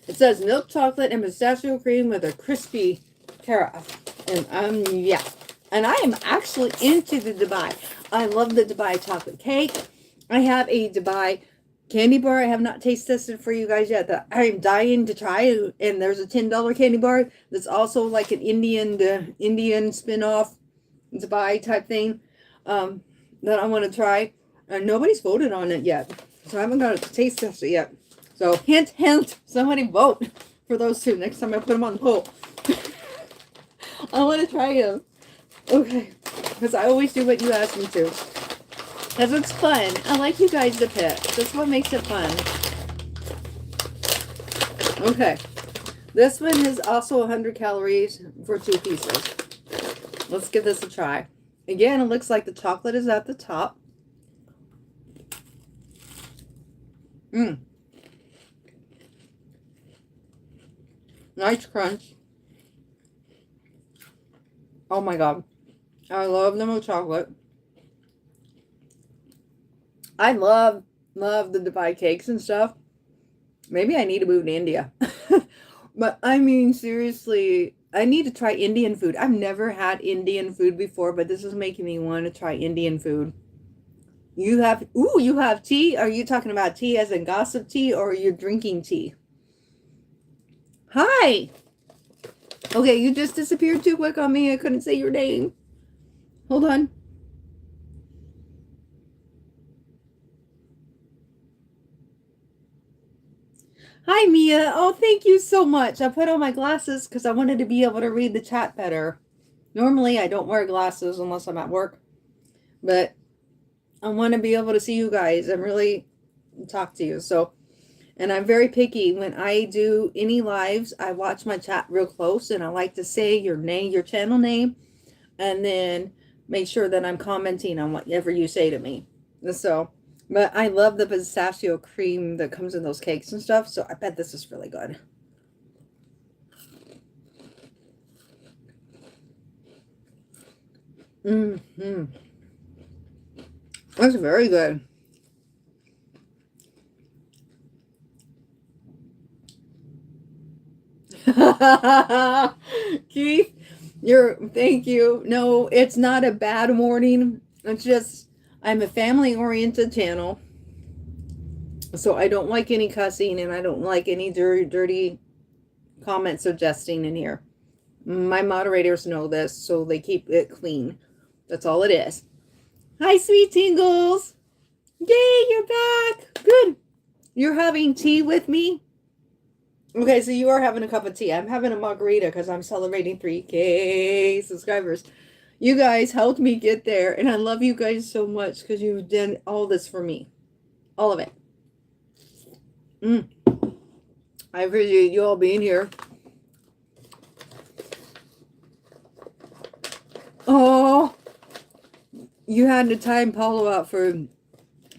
It says milk chocolate and pistachio cream with a crispy carafe. And yeah. And I am actually into the Dubai. I love the Dubai chocolate cake. I have a Dubai candy bar I have not taste tested for you guys yet that I'm dying to try. And there's a $10 candy bar that's also like an Indian spin-off Dubai type thing that I want to try. And nobody's voted on it yet. So I haven't got to taste test it yet. So hint, somebody vote for those two next time I put them on the poll. I want to try them. Okay, because I always do what you ask me to. Because it's fun. I like you guys to pick. That's what makes it fun. Okay. This one is also 100 calories for 2 pieces. Let's give this a try. Again, it looks like the chocolate is at the top. Nice crunch. Oh my god. I love them with chocolate. I love the Dubai cakes and stuff. Maybe I need to move to India. But I mean, seriously, I need to try Indian food. I've never had Indian food before, but this is making me want to try Indian food. You have tea? Are you talking about tea as in gossip tea, or are you drinking tea? Hi. Okay, you just disappeared too quick on me. I couldn't say your name. Hold on. Hi, Mia. Oh, thank you so much. I put on my glasses because I wanted to be able to read the chat better. Normally, I don't wear glasses unless I'm at work. But I want to be able to see you guys and really talk to you. So, and I'm very picky. When I do any lives, I watch my chat real close. And I like to say your name, your channel name. And then make sure that I'm commenting on whatever you say to me. So... but I love the pistachio cream that comes in those cakes and stuff. So I bet this is really good. That's very good. Keith, thank you. No, it's not a bad morning. It's just, I'm a family-oriented channel, so I don't like any cussing, and I don't like any dirty comments suggesting in here. My moderators know this, so they keep it clean. That's all it is. Hi, sweet tingles. Yay, you're back. Good. You're having tea with me? Okay, so you are having a cup of tea. I'm having a margarita because I'm celebrating 3K subscribers. You guys helped me get there, and I love you guys so much because you've done all this for me. All of it. I appreciate you all being here. Oh, you had to time Paula out for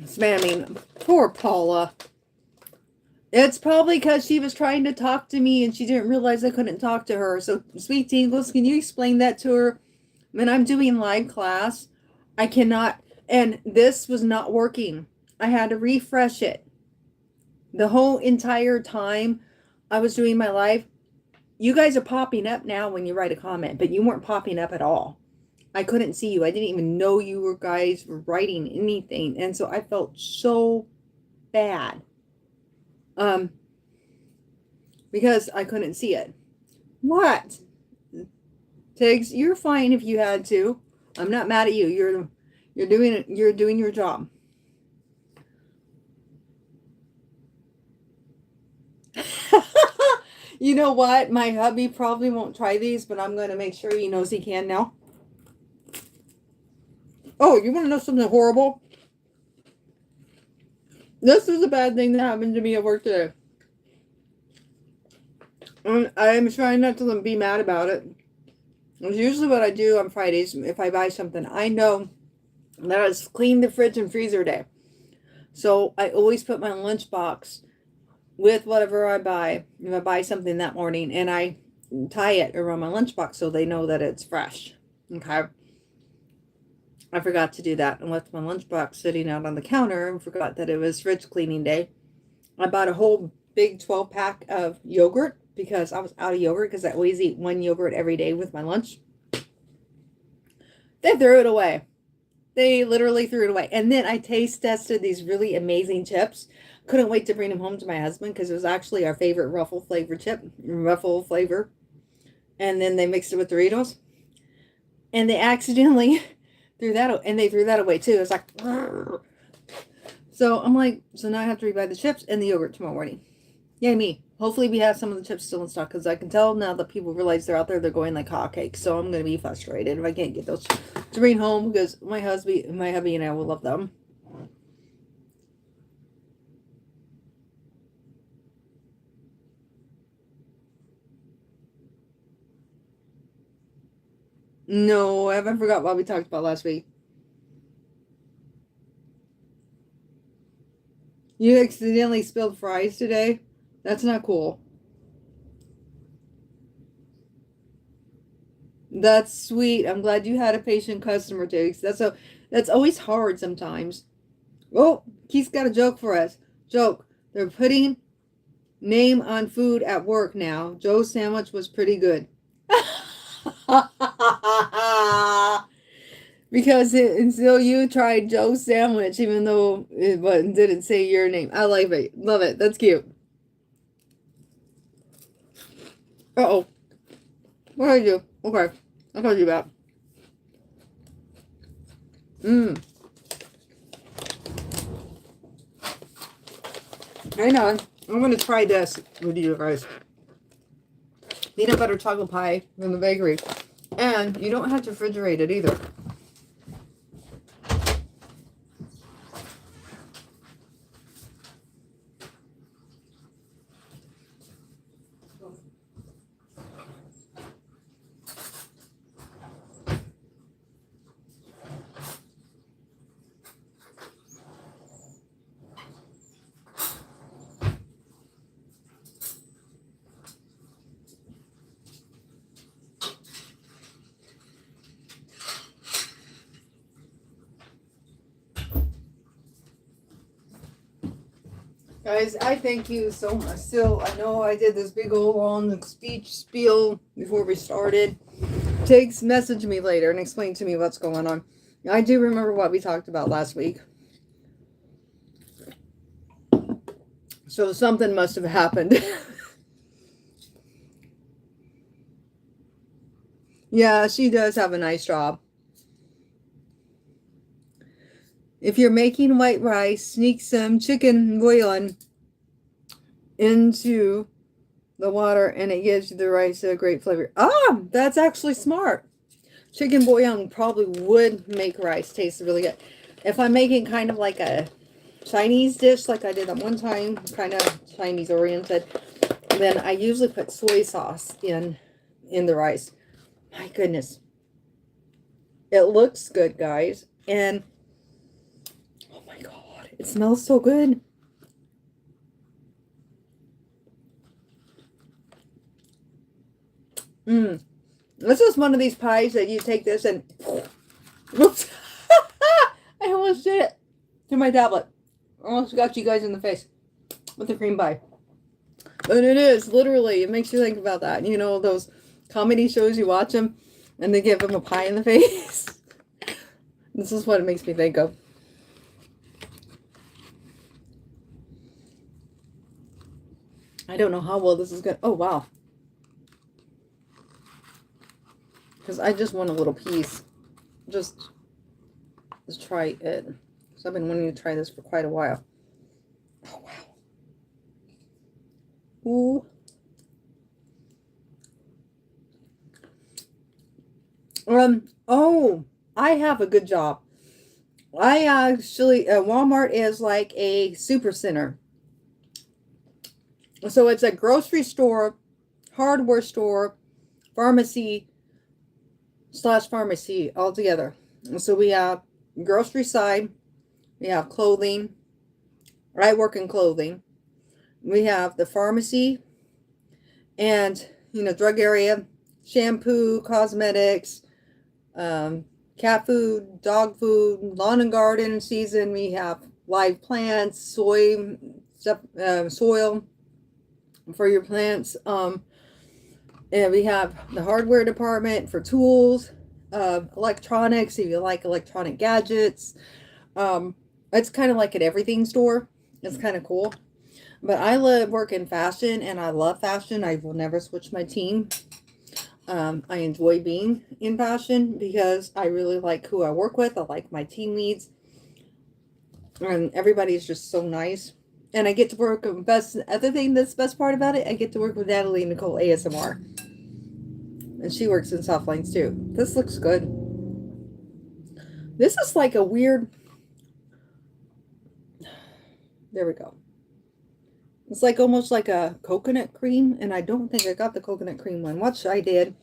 spamming. Poor Paula. It's probably because she was trying to talk to me and she didn't realize I couldn't talk to her. So, sweet tingles, can you explain that to her? When I'm doing live class, I cannot, and this was not working. I had to refresh it. The whole entire time I was doing my live, you guys are popping up now when you write a comment, but you weren't popping up at all. I couldn't see you. I didn't even know you guys were writing anything. And so I felt so bad. Because I couldn't see it. What? Tiggs, you're fine if you had to. I'm not mad at you. You're doing your job. You know what? My hubby probably won't try these, but I'm going to make sure he knows he can now. Oh, you want to know something horrible? This is a bad thing that happened to me at work today. I'm trying not to be mad about it. It's usually what I do on Fridays. If I buy something, I know that it's clean the fridge and freezer day. So I always put my lunchbox with whatever I buy. If I buy something that morning, and I tie it around my lunchbox so they know that it's fresh. Okay. I forgot to do that and left my lunchbox sitting out on the counter and forgot that it was fridge cleaning day. I bought a whole big 12-pack of yogurt because I was out of yogurt because I always eat one yogurt every day with my lunch. They threw it away. They literally threw it away. And then I taste tested these really amazing chips. Couldn't wait to bring them home to my husband because it was actually our favorite Ruffle flavor. And then they mixed it with Doritos. And they accidentally threw that away too. It's like, "Grr." So I'm like, so now I have to rebuy the chips and the yogurt tomorrow morning. Yay me. Hopefully we have some of the chips still in stock because I can tell now that people realize they're out there, they're going like hotcakes. So I'm going to be frustrated if I can't get those to bring home because my hubby and I will love them. No, I haven't forgot what we talked about last week. You accidentally spilled fries today? That's not cool. That's sweet. I'm glad you had a patient customer, Jakes. That's always hard sometimes. Oh, Keith's got a joke for us. Joke. They're putting name on food at work now. Joe's sandwich was pretty good. Because until you tried Joe's sandwich, even though it didn't say your name. I like it. Love it. That's cute. Uh-oh. What did I do? Okay. I told you about. Hang on. I'm going to try this with you guys. Peanut butter chocolate pie from the bakery. And you don't have to refrigerate it either. Guys, I thank you so much. Still, I know I did this big old long speech spiel before we started. Tiggs, message me later and explain to me what's going on. I do remember what we talked about last week. So something must have happened. Yeah, she does have a nice job. If you're making white rice, sneak some chicken bouillon into the water and it gives the rice a great flavor. Ah, that's actually smart. Chicken bouillon probably would make rice taste really good. If I'm making kind of like a Chinese dish, like I did that one time, kind of Chinese oriented, then I usually put soy sauce in the rice. My goodness. It looks good, guys. And oh my God, it smells so good. This is one of these pies that you take this and whoops. I almost did it to my tablet. Almost got you guys in the face with the cream pie. But it is literally, it makes you think about that. You know, those comedy shows, you watch them and they give them a pie in the face. This is what it makes me think of. I don't know how well this is good. Oh, wow. Because I just want a little piece. Just let's try it. Because I've been wanting to try this for quite a while. Oh, wow. Ooh. Oh, I have a good job. I actually, Walmart is like a super center. So it's a grocery store, hardware store, pharmacy / pharmacy all together. So we have grocery side, we have clothing. I work in clothing. We have the pharmacy and, you know, drug area, shampoo, cosmetics, cat food, dog food, lawn and garden season. We have live plants, soil for your plants. And we have the hardware department for tools, electronics, if you like electronic gadgets. It's kind of like an everything store. It's kind of cool. But I work in fashion, and I love fashion. I will never switch my team. I enjoy being in fashion because I really like who I work with. I like my team leads. And everybody's just so nice. And I get to work with that's the best part about it, I get to work with Natalie Nicole ASMR. And she works in soft lines too. This looks good. This is like a weird... There we go. It's like almost like a coconut cream. And I don't think I got the coconut cream one. Which I did.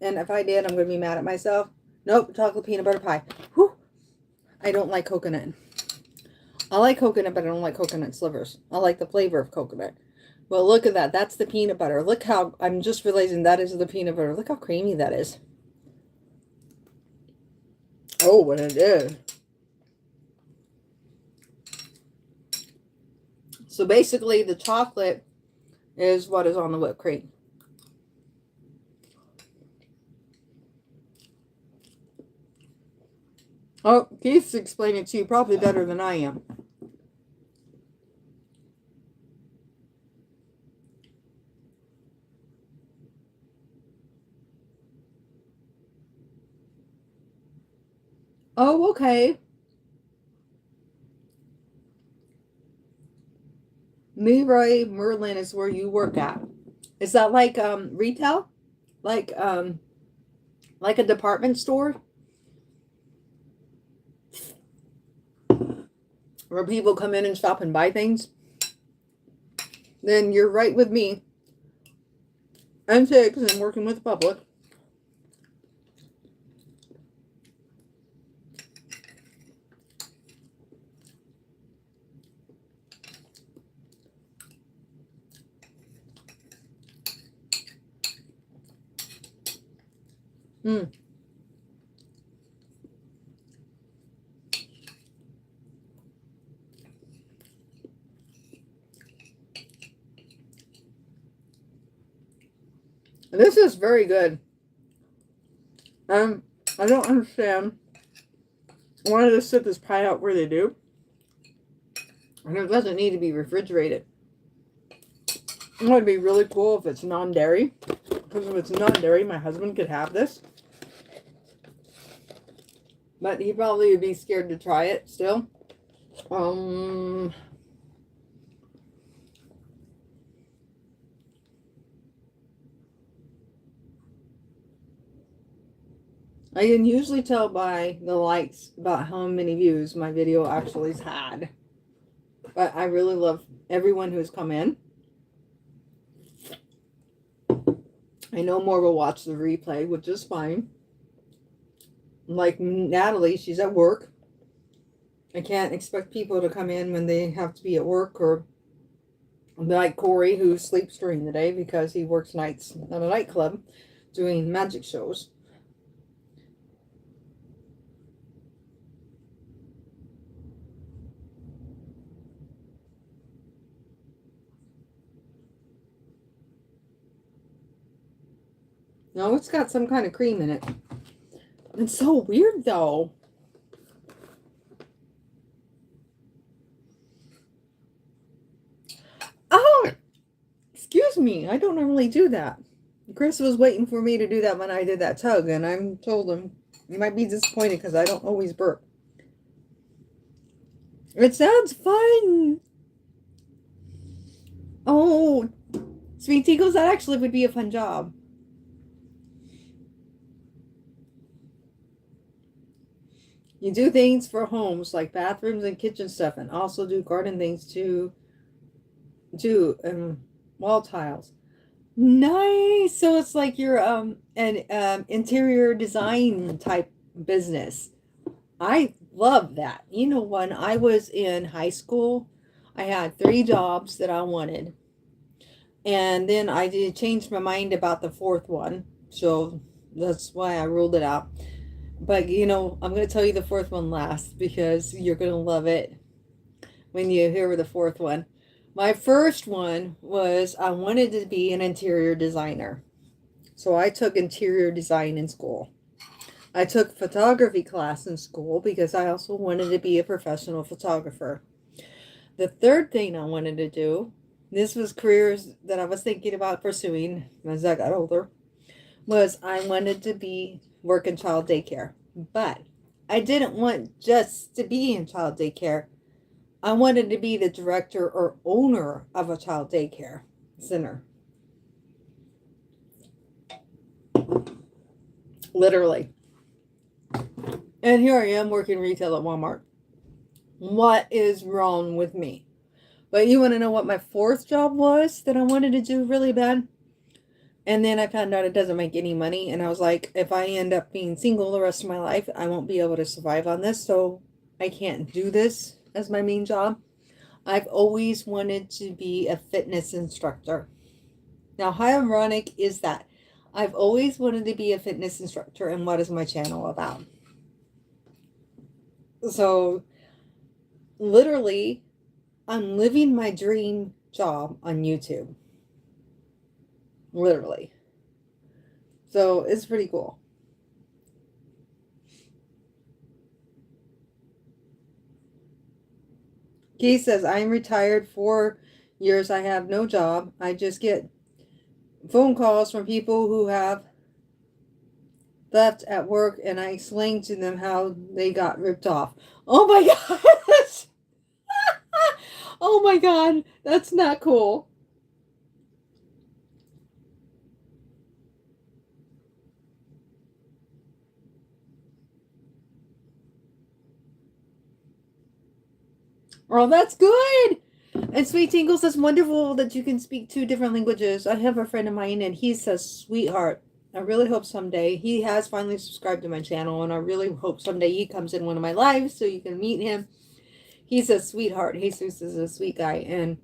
And if I did, I'm going to be mad at myself. Nope, chocolate peanut butter pie. Whew. I don't like coconut. I like coconut, but I don't like coconut slivers. I like the flavor of coconut. Well, look at that. That's the peanut butter. Look how, I'm just realizing that is the peanut butter. Look how creamy that is. Oh, what it is. So basically, the chocolate is what is on the whipped cream. Oh, Keith's explaining it to you probably better than I am. Oh, okay. Leroy Merlin is where you work at. Is that like retail? Like a department store? Where people come in and shop and buy things? Then you're right with me. I'm 6 and working with the public. Mm. This is very good. I don't understand why they set this pie out where they do. And it doesn't need to be refrigerated. It would be really cool if it's non-dairy. Because if it's non-dairy, my husband could have this. But he probably would be scared to try it still. I can usually tell by the likes about how many views my video actually has had. But I really love everyone who's come in. I know more will watch the replay, which is fine. Like Natalie, she's at work. I can't expect people to come in when they have to be at work, or like Corey, who sleeps during the day because he works nights at a nightclub doing magic shows. No, it's got some kind of cream in it. It's so weird, though. Oh, excuse me. I don't normally do that. Chris was waiting for me to do that when I did that tug, and I told him you might be disappointed because I don't always burp. It sounds fun. Oh, Sweet Tea goes, that actually would be a fun job. You do things for homes like bathrooms and kitchen stuff, and also do garden things too. Wall tiles. Nice. So it's like you're an interior design type business. I love that. You know, when I was in high school, I had 3 jobs that I wanted. And then I did change my mind about the 4th one. So that's why I ruled it out. But, you know, I'm going to tell you the 4th one last because you're going to love it when you hear the 4th one. My first one was I wanted to be an interior designer. So I took interior design in school. I took photography class in school because I also wanted to be a professional photographer. The 3rd thing I wanted to do, this was careers that I was thinking about pursuing as I got older, was I wanted to work in child daycare. But I didn't want just to be in child daycare. I wanted to be the director or owner of a child daycare center. Literally. And here I am working retail at Walmart. What is wrong with me? But you want to know what my 4th job was that I wanted to do really bad? And then I found out it doesn't make any money. And I was like, if I end up being single the rest of my life, I won't be able to survive on this. So I can't do this as my main job. I've always wanted to be a fitness instructor. Now, how ironic is that? I've always wanted to be a fitness instructor. And what is my channel about? So literally, I'm living my dream job on YouTube. Literally. So it's pretty cool. Keith says, I'm retired 4 years. I have no job. I just get phone calls from people who have left at work, and I explain to them how they got ripped off. Oh my gosh. Oh my God. That's not cool. Oh, that's good. And Sweet Tingles, that's wonderful that you can speak 2 different languages. I have a friend of mine, and he says, sweetheart, I really hope someday, he has finally subscribed to my channel, and I really hope someday he comes in one of my lives so you can meet him. He's a sweetheart. Jesus is a sweet guy, and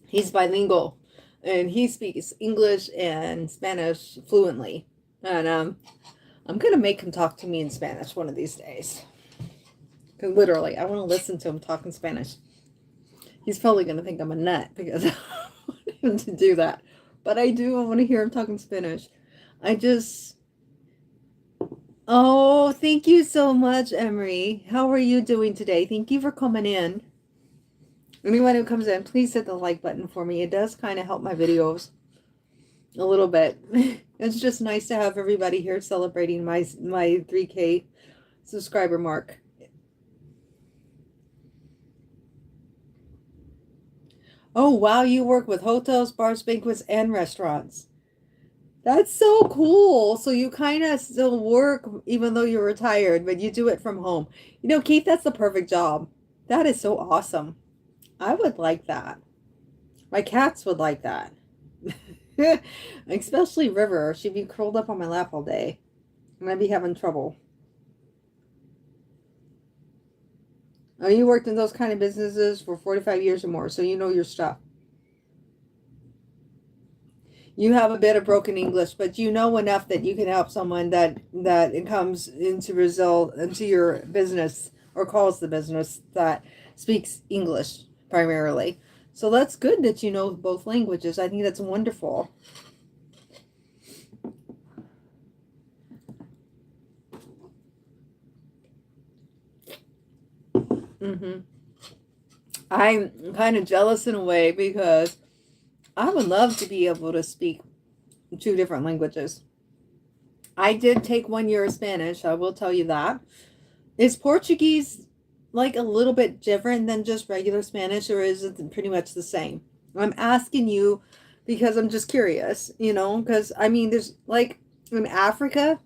he's bilingual, and he speaks English and Spanish fluently. And I'm going to make him talk to me in Spanish one of these days. Because literally, I want to listen to him talk in Spanish. He's probably going to think I'm a nut because I want him to do that. But I do. I want to hear him talking Spanish. Oh, thank you so much, Emery. How are you doing today? Thank you for coming in. Anyone who comes in, please hit the like button for me. It does kind of help my videos a little bit. It's just nice to have everybody here celebrating my 3K subscriber mark. Oh, wow, you work with hotels, bars, banquets, and restaurants. That's so cool. So you kind of still work even though you're retired, but you do it from home. You know, Keith, that's the perfect job. That is so awesome. I would like that. My cats would like that. Especially River. She'd be curled up on my lap all day. And I'd be having trouble. Oh, you worked in those kind of businesses for 45 years or more, so you know your stuff. You have a bit of broken English, but you know enough that you can help someone that it comes into your business or calls the business that speaks English primarily. So that's good that you know both languages. I think that's wonderful. I'm kind of jealous in a way because I would love to be able to speak 2 different languages. I did take 1 year of Spanish. I will tell you that. Is Portuguese like a little bit different than just regular Spanish, or is it pretty much the same? I'm asking you because I'm just curious, you know, because I mean, there's like in Africa,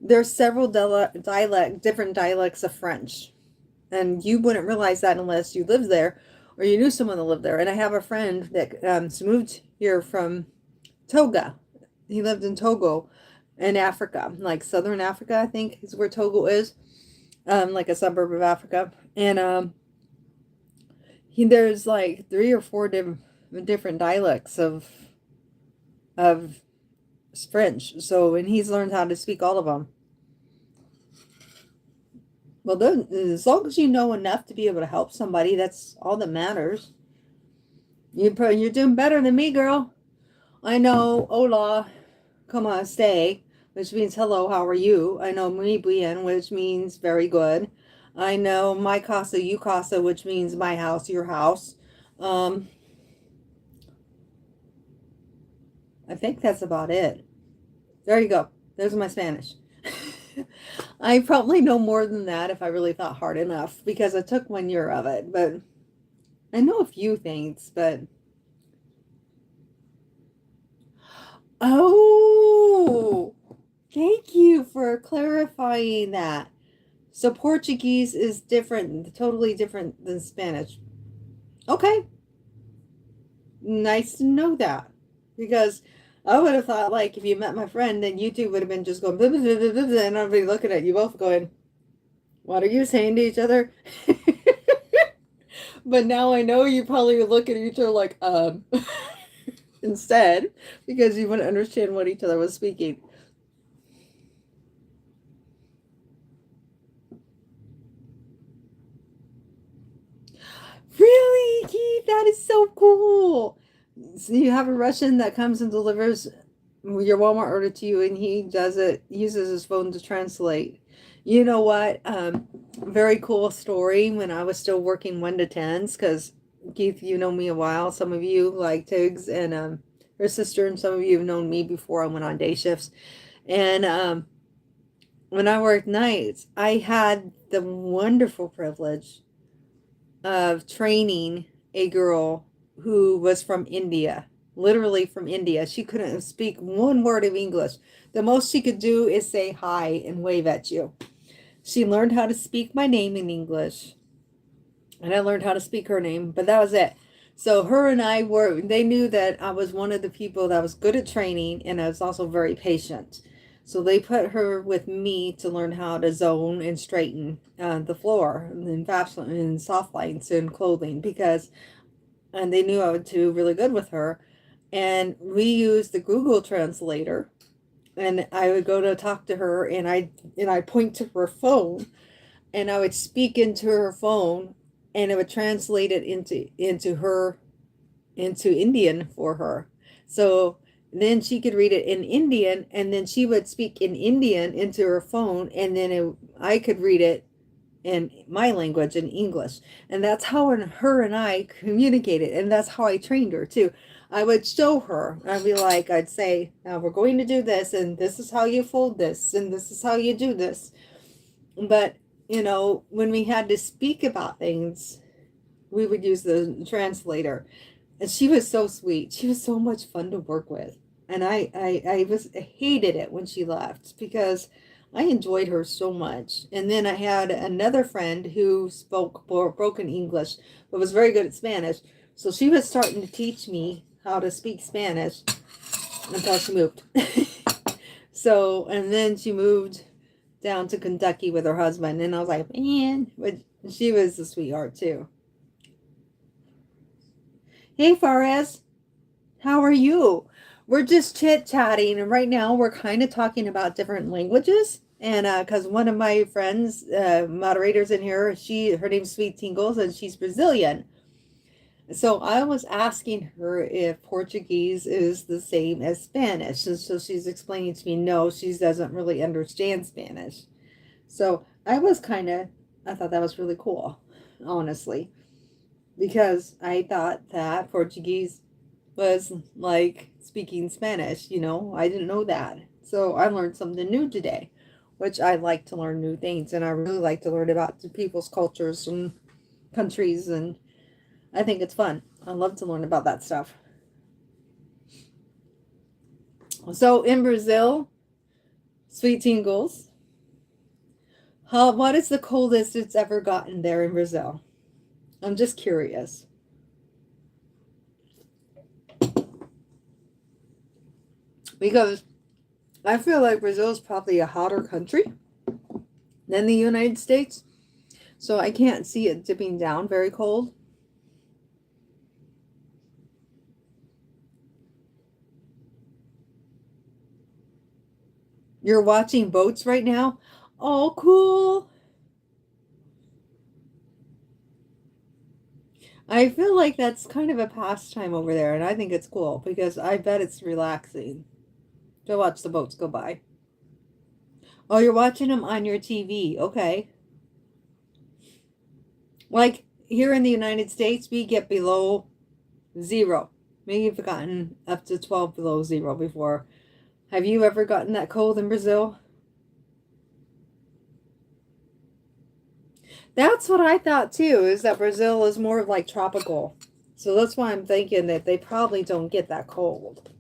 there's several different dialects of French. And you wouldn't realize that unless you lived there or you knew someone that lived there. And I have a friend that moved here from Togo. He lived in Togo in Africa, like southern Africa, I think is where Togo is, like a suburb of Africa. And there's like 3 or 4 different dialects of French. So, and he's learned how to speak all of them. Well, as long as you know enough to be able to help somebody, that's all that matters. You're doing better than me, girl. I know hola, como este, which means hello, how are you? I know muy bien, which means very good. I know my casa, you casa, which means my house, your house. I think that's about it. There you go. There's my Spanish. I probably know more than that if I really thought hard enough because I took 1 year of it, but I know a few things, but oh, thank you for clarifying that. So Portuguese is different, totally different than Spanish. Okay. Nice to know that because I would have thought, like, if you met my friend, then you two would have been just going, blah, blah, blah, blah, blah, and I'd be looking at you both going, what are you saying to each other? But now I know you probably would look at each other like, instead, because you wouldn't understand what each other was speaking. Really, Keith? That is so cool. So you have a Russian that comes and delivers your Walmart order to you, and he uses his phone to translate. You know what? Very cool story when I was still working 1 to 10s, because Keith, you know me a while. Some of you, like Tiggs and her sister, and some of you have known me before I went on day shifts. And when I worked nights, I had the wonderful privilege of training a girl who was from India, literally from India. She couldn't speak one word of English. The most she could do is say hi and wave at you. She learned how to speak my name in English, and I learned how to speak her name, but that was it. So her and I they knew that I was one of the people that was good at training, and I was also very patient. So they put her with me to learn how to zone and straighten the floor and soft lines and clothing, and they knew I would do really good with her. And we used the Google translator, and I would go to talk to her, and I point to her phone, and I would speak into her phone, and it would translate it into Indian for her. So then she could read it in Indian, and then she would speak in Indian into her phone, and then I could read it in my language, in English. And that's how her and I communicated, and that's how I trained her too. I would show her. I'd say, now we're going to do this, and this is how you fold this, and this is how you do this. But, when we had to speak about things, we would use the translator. And she was so sweet. She was so much fun to work with. And I hated it when she left, because I enjoyed her so much. And then I had another friend who spoke broken English, but was very good at Spanish. So she was starting to teach me how to speak Spanish until she moved. So, and then she moved down to Kentucky with her husband. And I was like, man, but she was a sweetheart too. Hey, Faraz, how are you? We're just chit-chatting, and right now we're kind of talking about different languages. And because one of my friends, moderators in here, her name's Sweet Tingles, and she's Brazilian. So I was asking her if Portuguese is the same as Spanish. And so she's explaining to me, no, she doesn't really understand Spanish. So I thought that was really cool, honestly, because I thought that Portuguese was like speaking Spanish. I didn't know that. So I learned something new today, which I like to learn new things, and I really like to learn about the people's cultures and countries, and I think it's fun. I love to learn about that stuff. So in Brazil, Sweet Tingles, what is the coldest it's ever gotten there in Brazil? I'm just curious. Because I feel like Brazil is probably a hotter country than the United States. So I can't see it dipping down very cold. You're watching boats right now? Oh, cool. I feel like that's kind of a pastime over there, and I think it's cool because I bet it's relaxing to watch the boats go by. Oh, you're watching them on your TV. Okay. Like here in the United States, we get below 0. Maybe we've gotten up to 12 below 0 before. Have you ever gotten that cold in Brazil? That's what I thought too, is that Brazil is more like tropical. So that's why I'm thinking that they probably don't get that cold.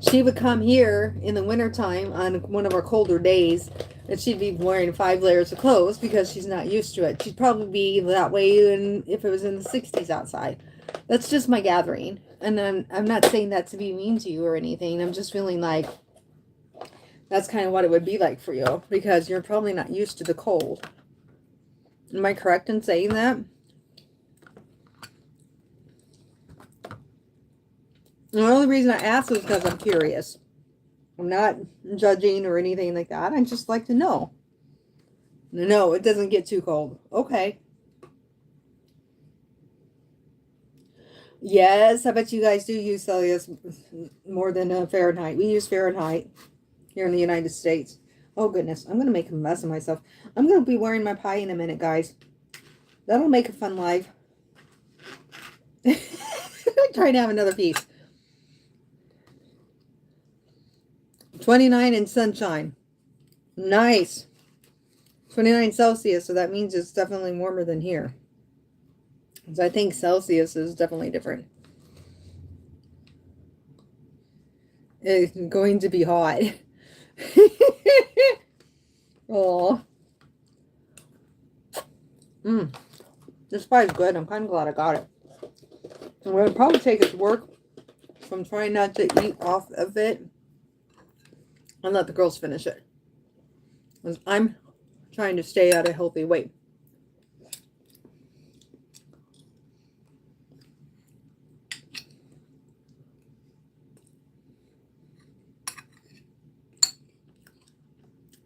She would come here in the wintertime on one of our colder days, and she'd be wearing 5 layers of clothes because she's not used to it. She'd probably be that way if it was in the 60s outside. That's just my gathering. And I'm not saying that to be mean to you or anything. I'm just feeling like that's kind of what it would be like for you, because you're probably not used to the cold. Am I correct in saying that? The only reason I ask is because I'm curious. I'm not judging or anything like that. I just like to know. No, it doesn't get too cold. Okay. Yes, I bet you guys do use Celsius more than Fahrenheit. We use Fahrenheit here in the United States. Oh, goodness. I'm going to make a mess of myself. I'm going to be wearing my pie in a minute, guys. That'll make a fun live. Trying to have another piece. 29 in sunshine. Nice. 29 Celsius, so that means it's definitely warmer than here. So I think Celsius is definitely different. It's going to be hot. Oh. This pie is good. I'm kind of glad I got it. I'm going to probably take it to work. So I'm trying not to eat off of it. And let the girls finish it. Because I'm trying to stay at a healthy weight.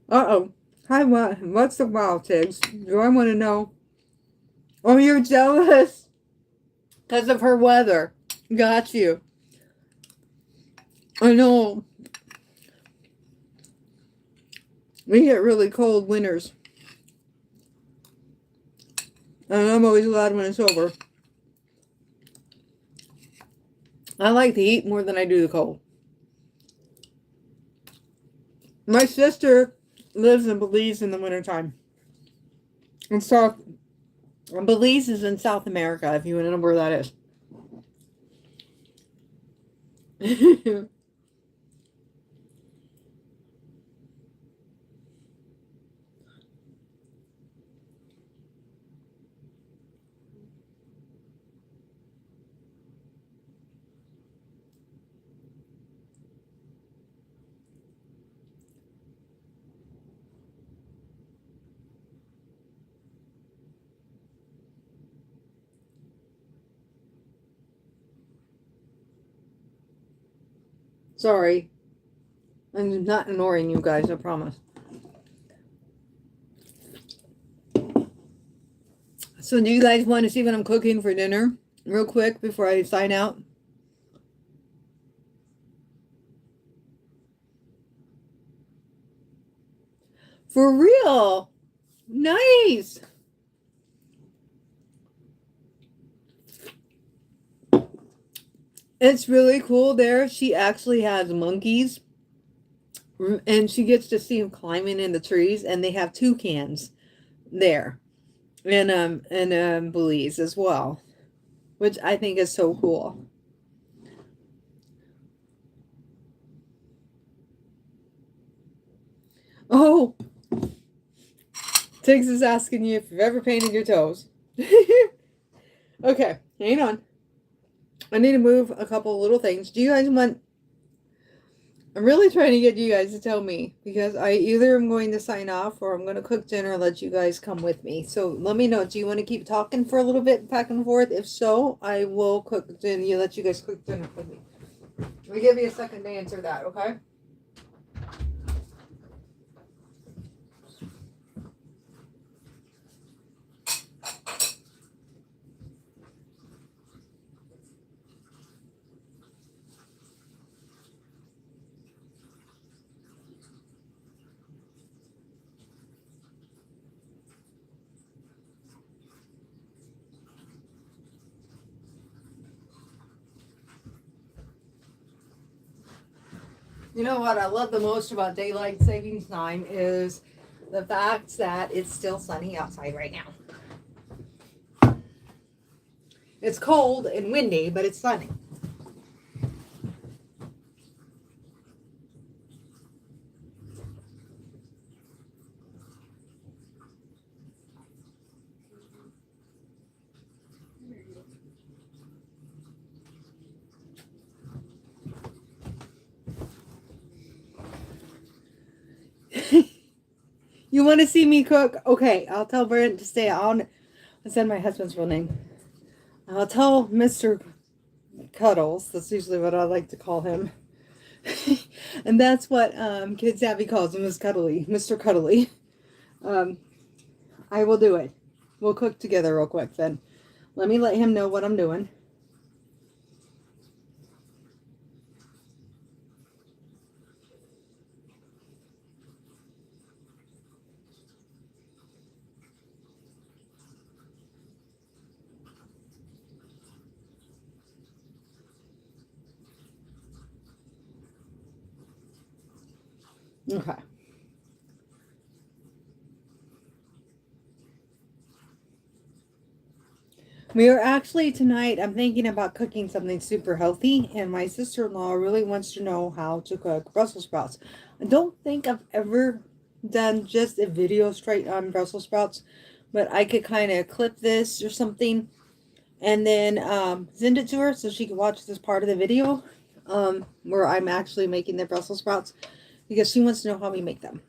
Uh-oh. Hi, what's the wild Tigs? Do I want to know? Oh, you're jealous? Because of her weather. Got you. I know. We get really cold winters. And I'm always glad when it's over. I like the heat more than I do the cold. My sister lives in Belize in the wintertime. And Belize is in South America, if you want to know where that is. Sorry. I'm not ignoring you guys, I promise. So do you guys want to see what I'm cooking for dinner real quick before I sign out? For real? Nice. It's really cool there. She actually has monkeys. And she gets to see them climbing in the trees. And they have toucans there. And Belize as well. Which I think is so cool. Oh. Tiggs is asking you if you've ever painted your toes. Okay, hang on. I need to move a couple little things. Do you guys want... I'm really trying to get you guys to tell me, because I either am going to sign off or I'm going to cook dinner and let you guys come with me. So let me know. Do you want to keep talking for a little bit back and forth? If so, I will cook dinner. Let you guys cook dinner with me. Let me give you a second to answer that, okay? You know what I love the most about daylight savings time is the fact that it's still sunny outside right now. It's cold and windy, but it's sunny. You want to see me cook? Okay, I'll tell Brent to stay on. I said my husband's real name. I'll tell Mr. Cuddles. That's usually what I like to call him. And that's what Kid Savvy calls him, is Cuddly. Mr. Cuddly. I will do it. We'll cook together real quick then. Let me let him know what I'm doing. Okay. We are actually tonight, I'm thinking about cooking something super healthy, and my sister-in-law really wants to know how to cook Brussels sprouts. I don't think I've ever done just a video straight on Brussels sprouts, but I could kind of clip this or something and then send it to her so she can watch this part of the video where I'm actually making the Brussels sprouts, because she wants to know how we make them.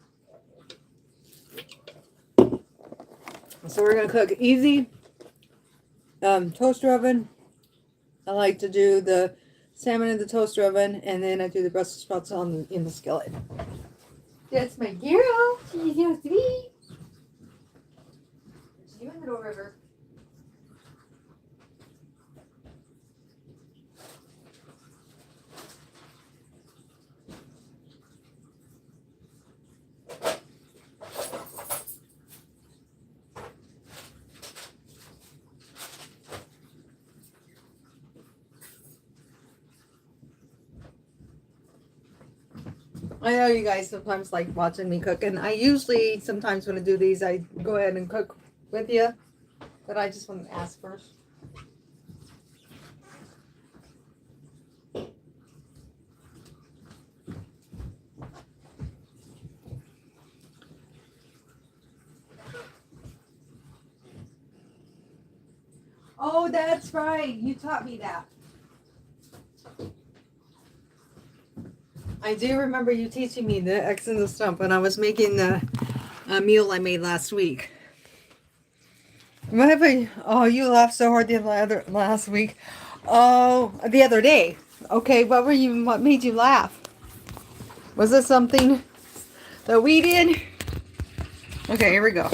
So we're going to cook easy. Toaster oven. I like to do the salmon in the toaster oven, and then I do the Brussels sprouts in the skillet. That's my girl. She's so sweet. She's doing Little River. I know you guys sometimes like watching me cook, and I usually sometimes when I do these, I go ahead and cook with you, but I just want to ask first. Oh, that's right. You taught me that. I do remember you teaching me the X and the stump when I was making the meal I made last week. What have I? Oh, you laughed so hard last week. Oh, the other day. Okay, what made you laugh? Was it something that we did? Okay, here we go.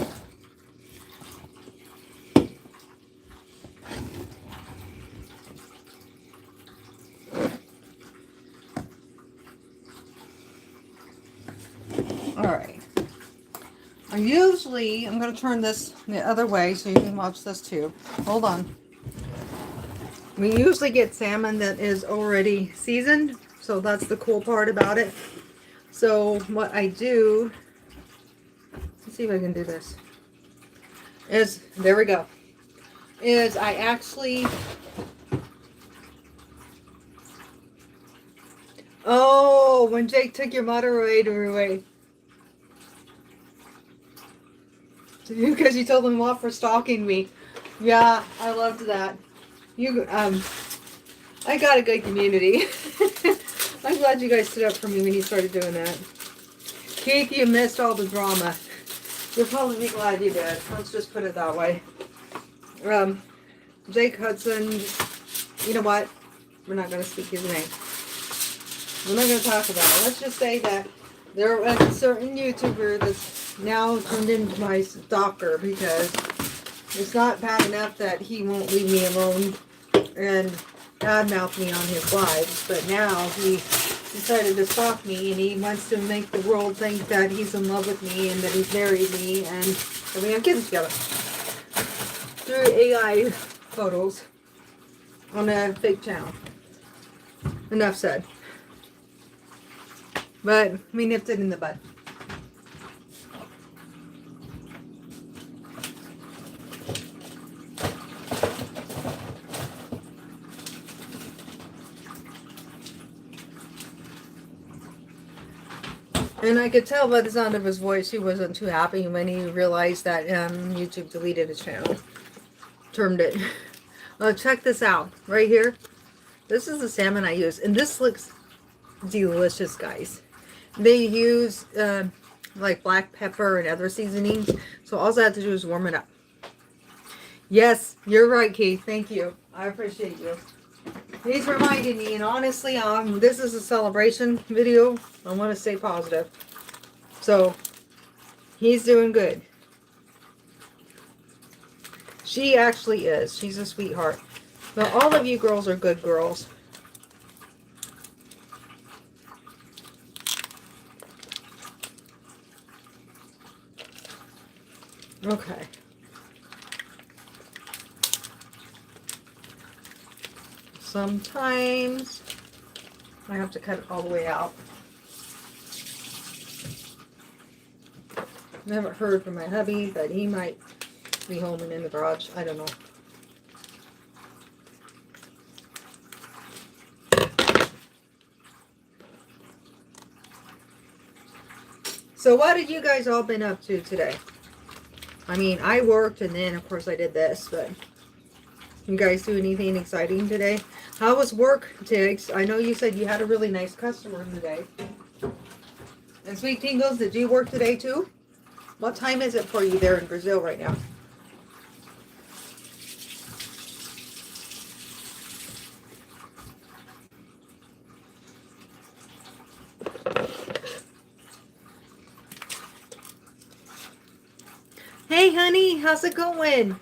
Alright. I'm going to turn this the other way so you can watch this too. Hold on. We usually get salmon that is already seasoned, so that's the cool part about it. So what I do, let's see if I can do this, is, there we go, is I actually, oh, when Jake took your moderator away. Because you told them off for stalking me. Yeah, I loved that. I got a good community. I'm glad you guys stood up for me when you started doing that. Keith, you missed all the drama. You'll probably be glad you did. Let's just put it that way. Jake Hudson, you know what? We're not going to speak his name. We're not going to talk about it. Let's just say that there was a certain YouTuber that's now turned into my stalker, because it's not bad enough that he won't leave me alone and badmouth me on his lives, but now he decided to stalk me, and he wants to make the world think that he's in love with me and that he's married me and that we have kids together through AI photos on a fake channel. Enough said. But we nipped it in the bud. And I could tell by the sound of his voice he wasn't too happy when he realized that YouTube deleted his channel. Termed it. Check this out. Right here. This is the salmon I use. And this looks delicious, guys. They use like black pepper and other seasonings. So all I have to do is warm it up. Yes, you're right, Keith. Thank you. I appreciate you. He's reminding me, and honestly, this is a celebration video. I want to stay positive. So, he's doing good. She actually is. She's a sweetheart. But all of you girls are good girls. Okay. Sometimes I have to cut it all the way out. I haven't heard from my hubby, but he might be home and in the garage. I don't know. So what have you guys all been up to today? I mean, I worked and then of course I did this, but you guys do anything exciting today? How was work, Tiggs? I know you said you had a really nice customer today. And Sweet Tingles, did you work today too? What time is it for you there in Brazil right now? Hey honey, how's it going?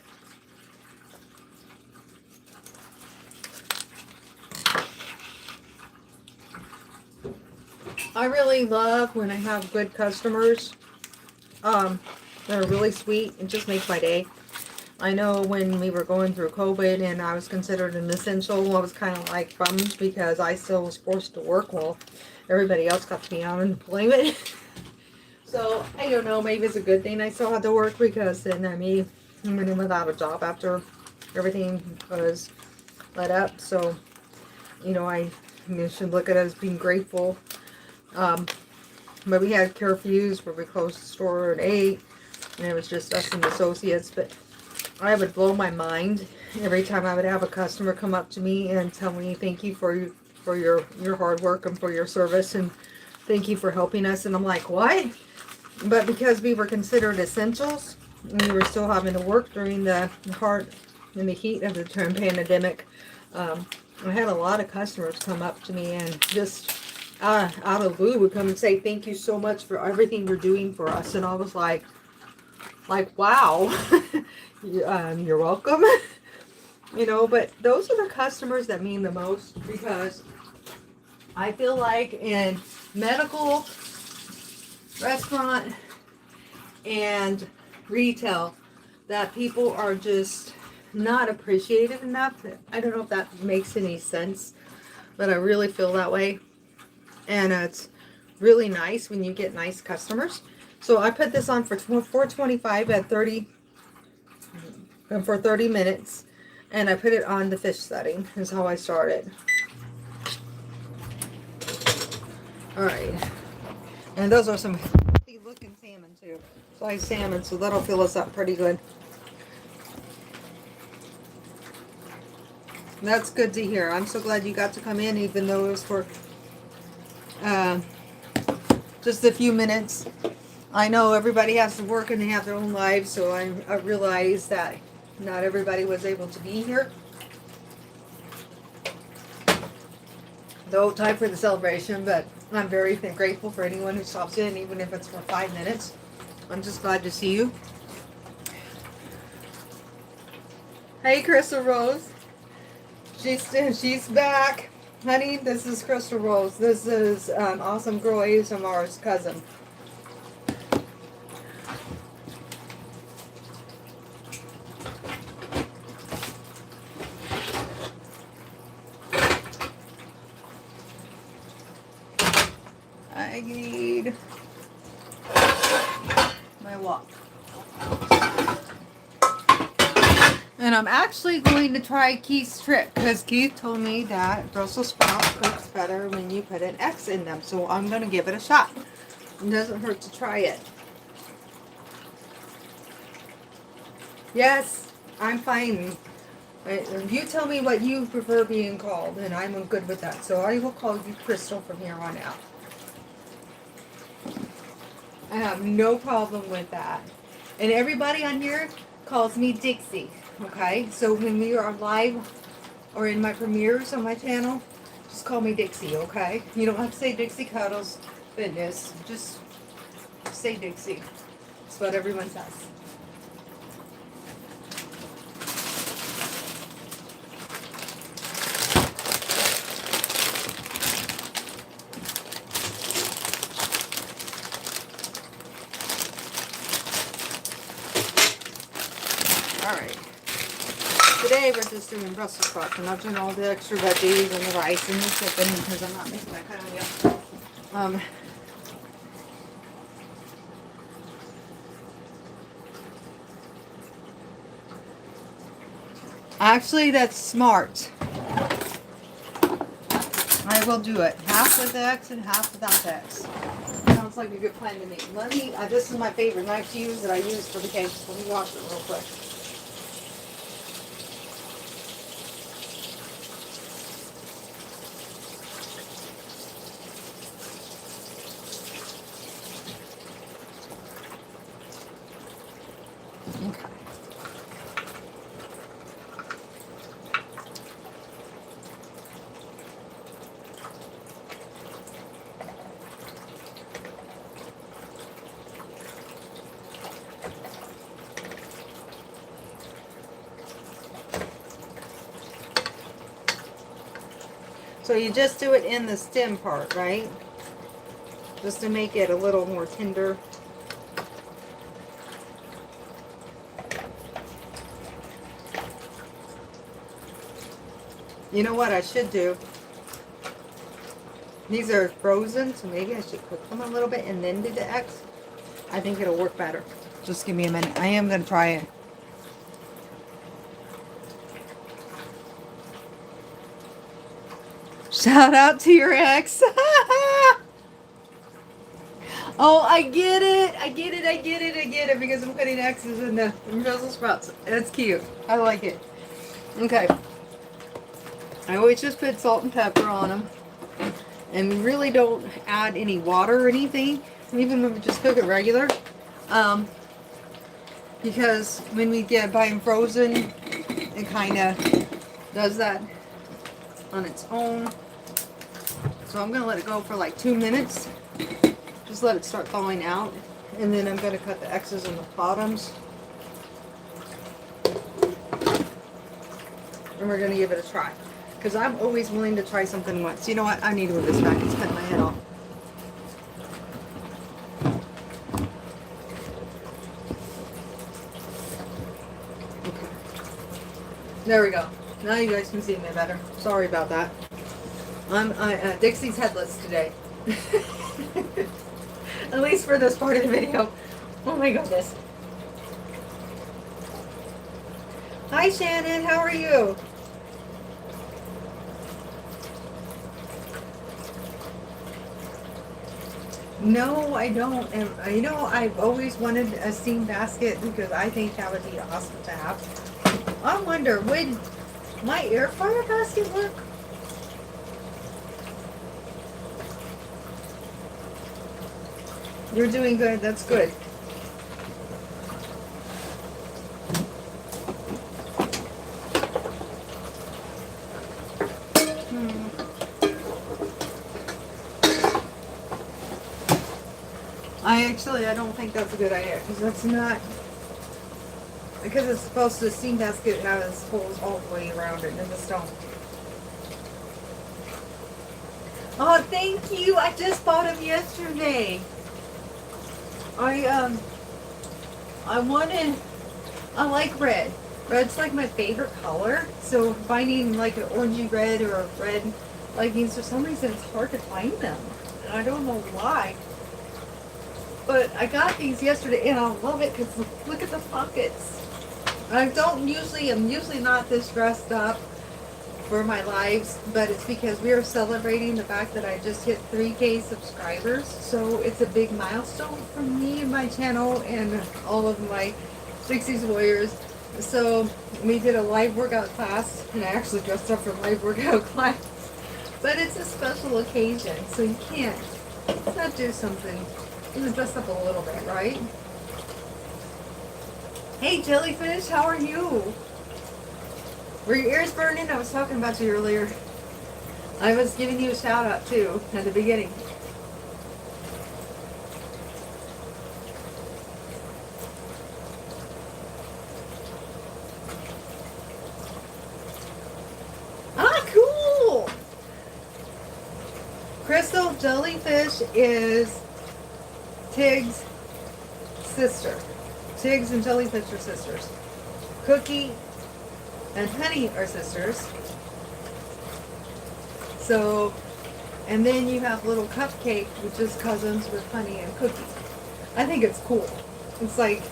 I really love when I have good customers. They're really sweet. It just makes my day. I know when we were going through COVID and I was considered an essential, I was kind of like bummed because I still was forced to work while everybody else got to be on unemployment. So, I don't know, maybe it's a good thing I still had to work because then I went in without a job after everything was let up. So, you know, I should look at it as being grateful. But we had curfews where we closed the store at 8, and it was just us and associates. But I would blow my mind every time I would have a customer come up to me and tell me thank you for your hard work and for your service, and thank you for helping us. And I'm like, what? But because we were considered essentials, and we were still having to work during the heat of the pandemic, I had a lot of customers come up to me and just out of the blue would come and say thank you so much for everything you're doing for us. And I was like wow. You're welcome. You know, but those are the customers that mean the most, because I feel like in medical, restaurant, and retail that people are just not appreciated enough. I don't know if that makes any sense, but I really feel that way. And it's really nice when you get nice customers. So I put this on for $4.25 at 30 for 30 minutes, and I put it on the fish setting is how I started. All right, and those are some healthy looking salmon too. Sliced salmon, so that'll fill us up pretty good. That's good to hear. I'm so glad you got to come in, even though it was for just a few minutes. I know everybody has to work and they have their own lives, so I realize that not everybody was able to be here. Though time for the celebration, but I'm very grateful for anyone who stops in, even if it's for 5 minutes. I'm just glad to see you. Hey, Crystal Rose. She's back. Honey, this is Crystal Rose. This is Awesome Girl ASMR's cousin. I need my walk. And I'm actually going to try Keith's trick, because Keith told me that Brussels sprouts cooks better when you put an X in them. So I'm going to give it a shot. It doesn't hurt to try it. Yes, I'm fine. You tell me what you prefer being called, and I'm good with that. So I will call you Crystal from here on out. I have no problem with that. And everybody on here calls me Dixie. Okay? So when we are live or in my premieres on my channel, just call me Dixie, okay? You don't have to say Dixie Cuddles Fitness. Just say Dixie. That's what everyone says. Alright. Today we're just doing Brussels sprouts. I'm not doing all the extra veggies and the rice and the chicken because I'm not making that kind of meal. Actually, that's smart. I will do it. Half with X and half without X. Sounds like a good plan to me. Let me, this is my favorite knife to use that I use for the cakes. Let me wash it real quick. Okay. So you just do it in the stem part, right? Just to make it a little more tender. You know what I should do? These are frozen, so maybe I should cook them a little bit and then do the X. I think it'll work better. Just give me a minute. I am going to try it. Shout out to your ex. Oh, I get it. I get it. I get it. I get it. Because I'm putting X's in the Brussels sprouts. That's cute. I like it. Okay. I always just put salt and pepper on them. And we really don't add any water or anything. Even when we just cook it regular. Because when we buy them frozen, it kind of does that on its own. So I'm going to let it go for like 2 minutes. Just let it start thawing out. And then I'm going to cut the X's in the bottoms. And we're going to give it a try. Because I'm always willing to try something once. You know what? I need to move this back. It's cutting my head off. Okay. There we go. Now you guys can see me better. Sorry about that. I'm Dixie's headless today. At least for this part of the video. Oh my goodness. Hi Shannon, how are you? No, I don't. And you know, I've always wanted a steam basket because I think that would be awesome to have. I wonder, would my air fryer basket work? You're doing good. That's good. I don't think that's a good idea because that's not, because it's supposed to, steam basket has holes all the way around it and just don't. Oh, thank you. I just bought them yesterday. I like red. Red's like my favorite color. So finding like an orangey red or a red leggings, for some reason it's hard to find them. And I don't know why. But I got these yesterday and I love it because look at the pockets. I'm usually not this dressed up for my lives, but it's because we are celebrating the fact that I just hit 3K subscribers. So it's a big milestone for me and my channel and all of my Dixie's Warriors. So we did a live workout class, and I actually dressed up for live workout class. But it's a special occasion, so you can't not do something Even dress up a little bit, right? Hey, Jellyfish, how are you? Were your ears burning? I was talking about you earlier. I was giving you a shout out too at the beginning. Ah, cool! Crystal Jellyfish is Tig's sister. Tig's and Jellyfish are sisters. Cookie and Honey are sisters. So, and then you have Little Cupcake, which is cousins with Honey and Cookie. I think it's cool. It's like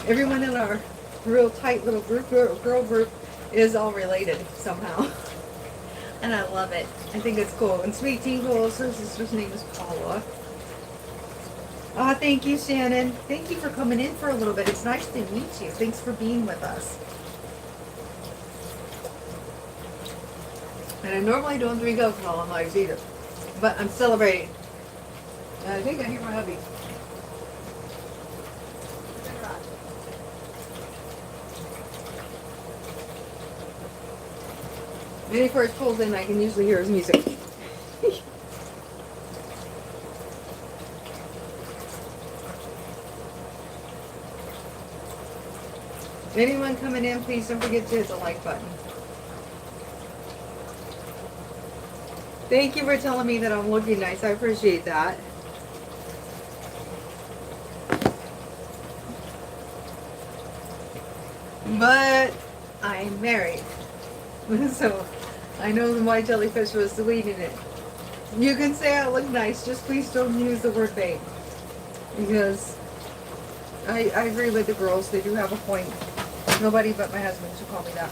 everyone in our real tight little group, girl group, is all related somehow. And I love it. I think it's cool. And Sweet Tea Holes, her sister's name is Paula. Ah, thank you, Shannon. Thank you for coming in for a little bit. It's nice to meet you. Thanks for being with us. And I normally don't drink alcohol on lives either. But I'm celebrating. And I think I hear my hubby. Maybe before it pulls in, I can usually hear his music. Anyone coming in, please don't forget to hit the like button. Thank you for telling me that I'm looking nice. I appreciate that. But I'm married. So I know the white jellyfish was deleting it. You can say I look nice, just please don't use the word babe. Because I agree with the girls, they do have a point. Nobody but my husband should call me that.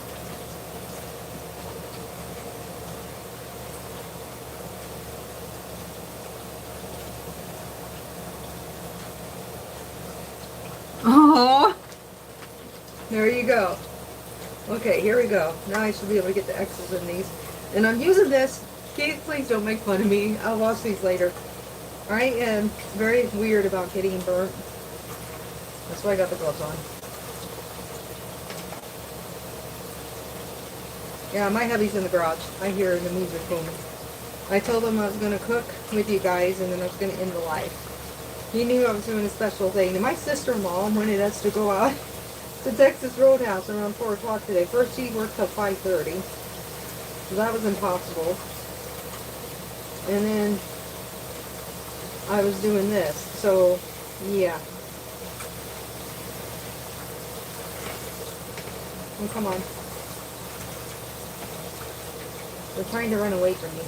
Oh, there you go. Okay, here we go. Now I should be able to get the X's in these. And I'm using this. Kids, please don't make fun of me. I'll wash these later. I am very weird about getting burnt. That's why I got the gloves on. Yeah, my hubby's in the garage. I hear the music booming. I told him I was going to cook with you guys and then I was going to end the live. He knew I was doing a special thing. And my sister-in-law wanted us to go out to Texas Roadhouse around 4 o'clock today. First she worked till 5:30. So that was impossible. And then I was doing this. So, yeah. Oh, come on. They're trying to run away from me.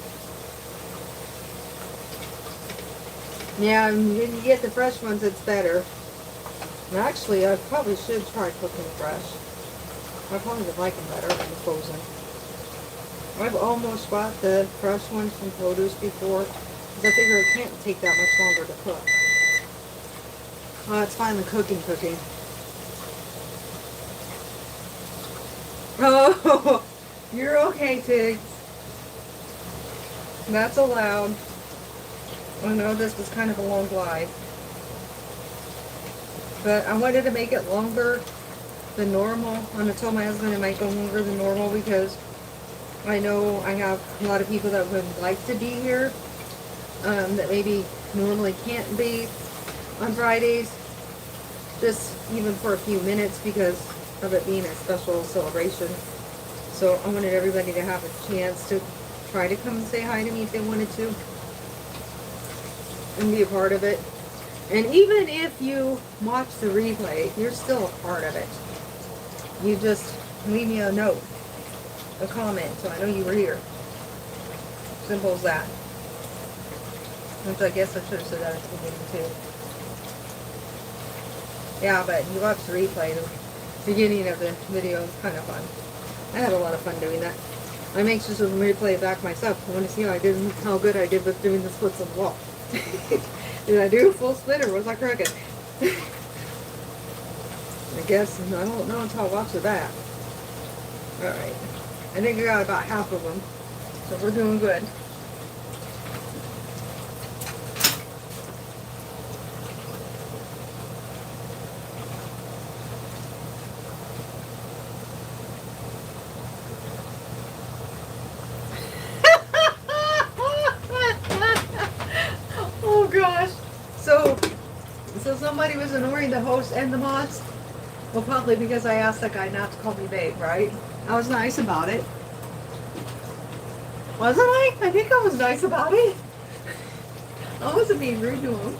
Yeah, and when you get the fresh ones, it's better. And actually, I probably should try cooking fresh. I probably would like them better than the frozen. I've almost bought the fresh ones from produce before, because I figure it can't take that much longer to cook. Well, it's finally cooking. Oh, you're okay, Tiggs. That's allowed. I know this was kind of a long live. But I wanted to make it longer than normal. I'm going to tell my husband it might go longer than normal because I know I have a lot of people that would like to be here that maybe normally can't be on Fridays. Just even for a few minutes because of it being a special celebration. So I wanted everybody to have a chance to try to come and say hi to me if they wanted to. And be a part of it. And even if you watch the replay, you're still a part of it. You just leave me a note, a comment, so I know you were here. Simple as that. Which I guess I should have said that at the beginning too. Yeah, but you watch the replay, the beginning of the video is kind of fun. I had a lot of fun doing that. I'm anxious to replay it back myself. I want to see how good I did with doing the splits on the wall. Did I do a full split or was I crooked? I guess, I don't know until I watch it back. Alright. I think I got about half of them. So we're doing good. somebody was ignoring the host and the mods? Well, probably because I asked that guy not to call me babe, right? I was nice about it. Wasn't I? I think I was nice about it. I wasn't being rude to him.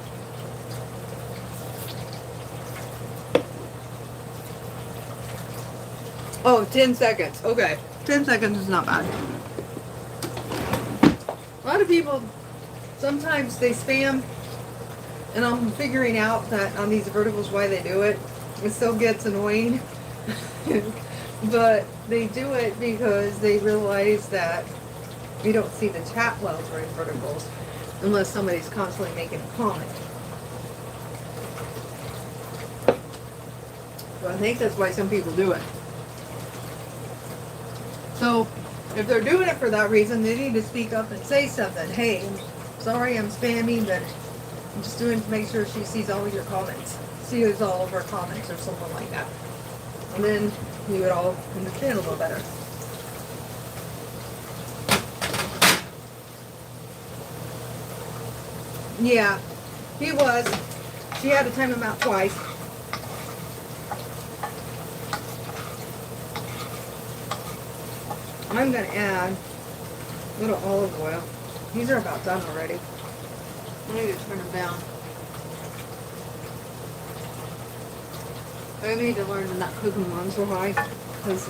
Oh, 10 seconds. Okay. 10 seconds is not bad. A lot of people, sometimes they spam, and I'm figuring out that on these verticals why they do it. It still gets annoying. But they do it because they realize that you don't see the chat wells or in verticals unless somebody's constantly making a comment. So I think that's why some people do it. So if they're doing it for that reason, they need to speak up and say something. Hey, sorry I'm spamming, but I'm just doing to make sure she sees all of your comments. Sees all of her comments or something like that. And then you would all understand a little better. Yeah, he was. She had to time him out twice. I'm going to add a little olive oil. These are about done already. I need to turn them down. I need to learn to not cook them on so high. Because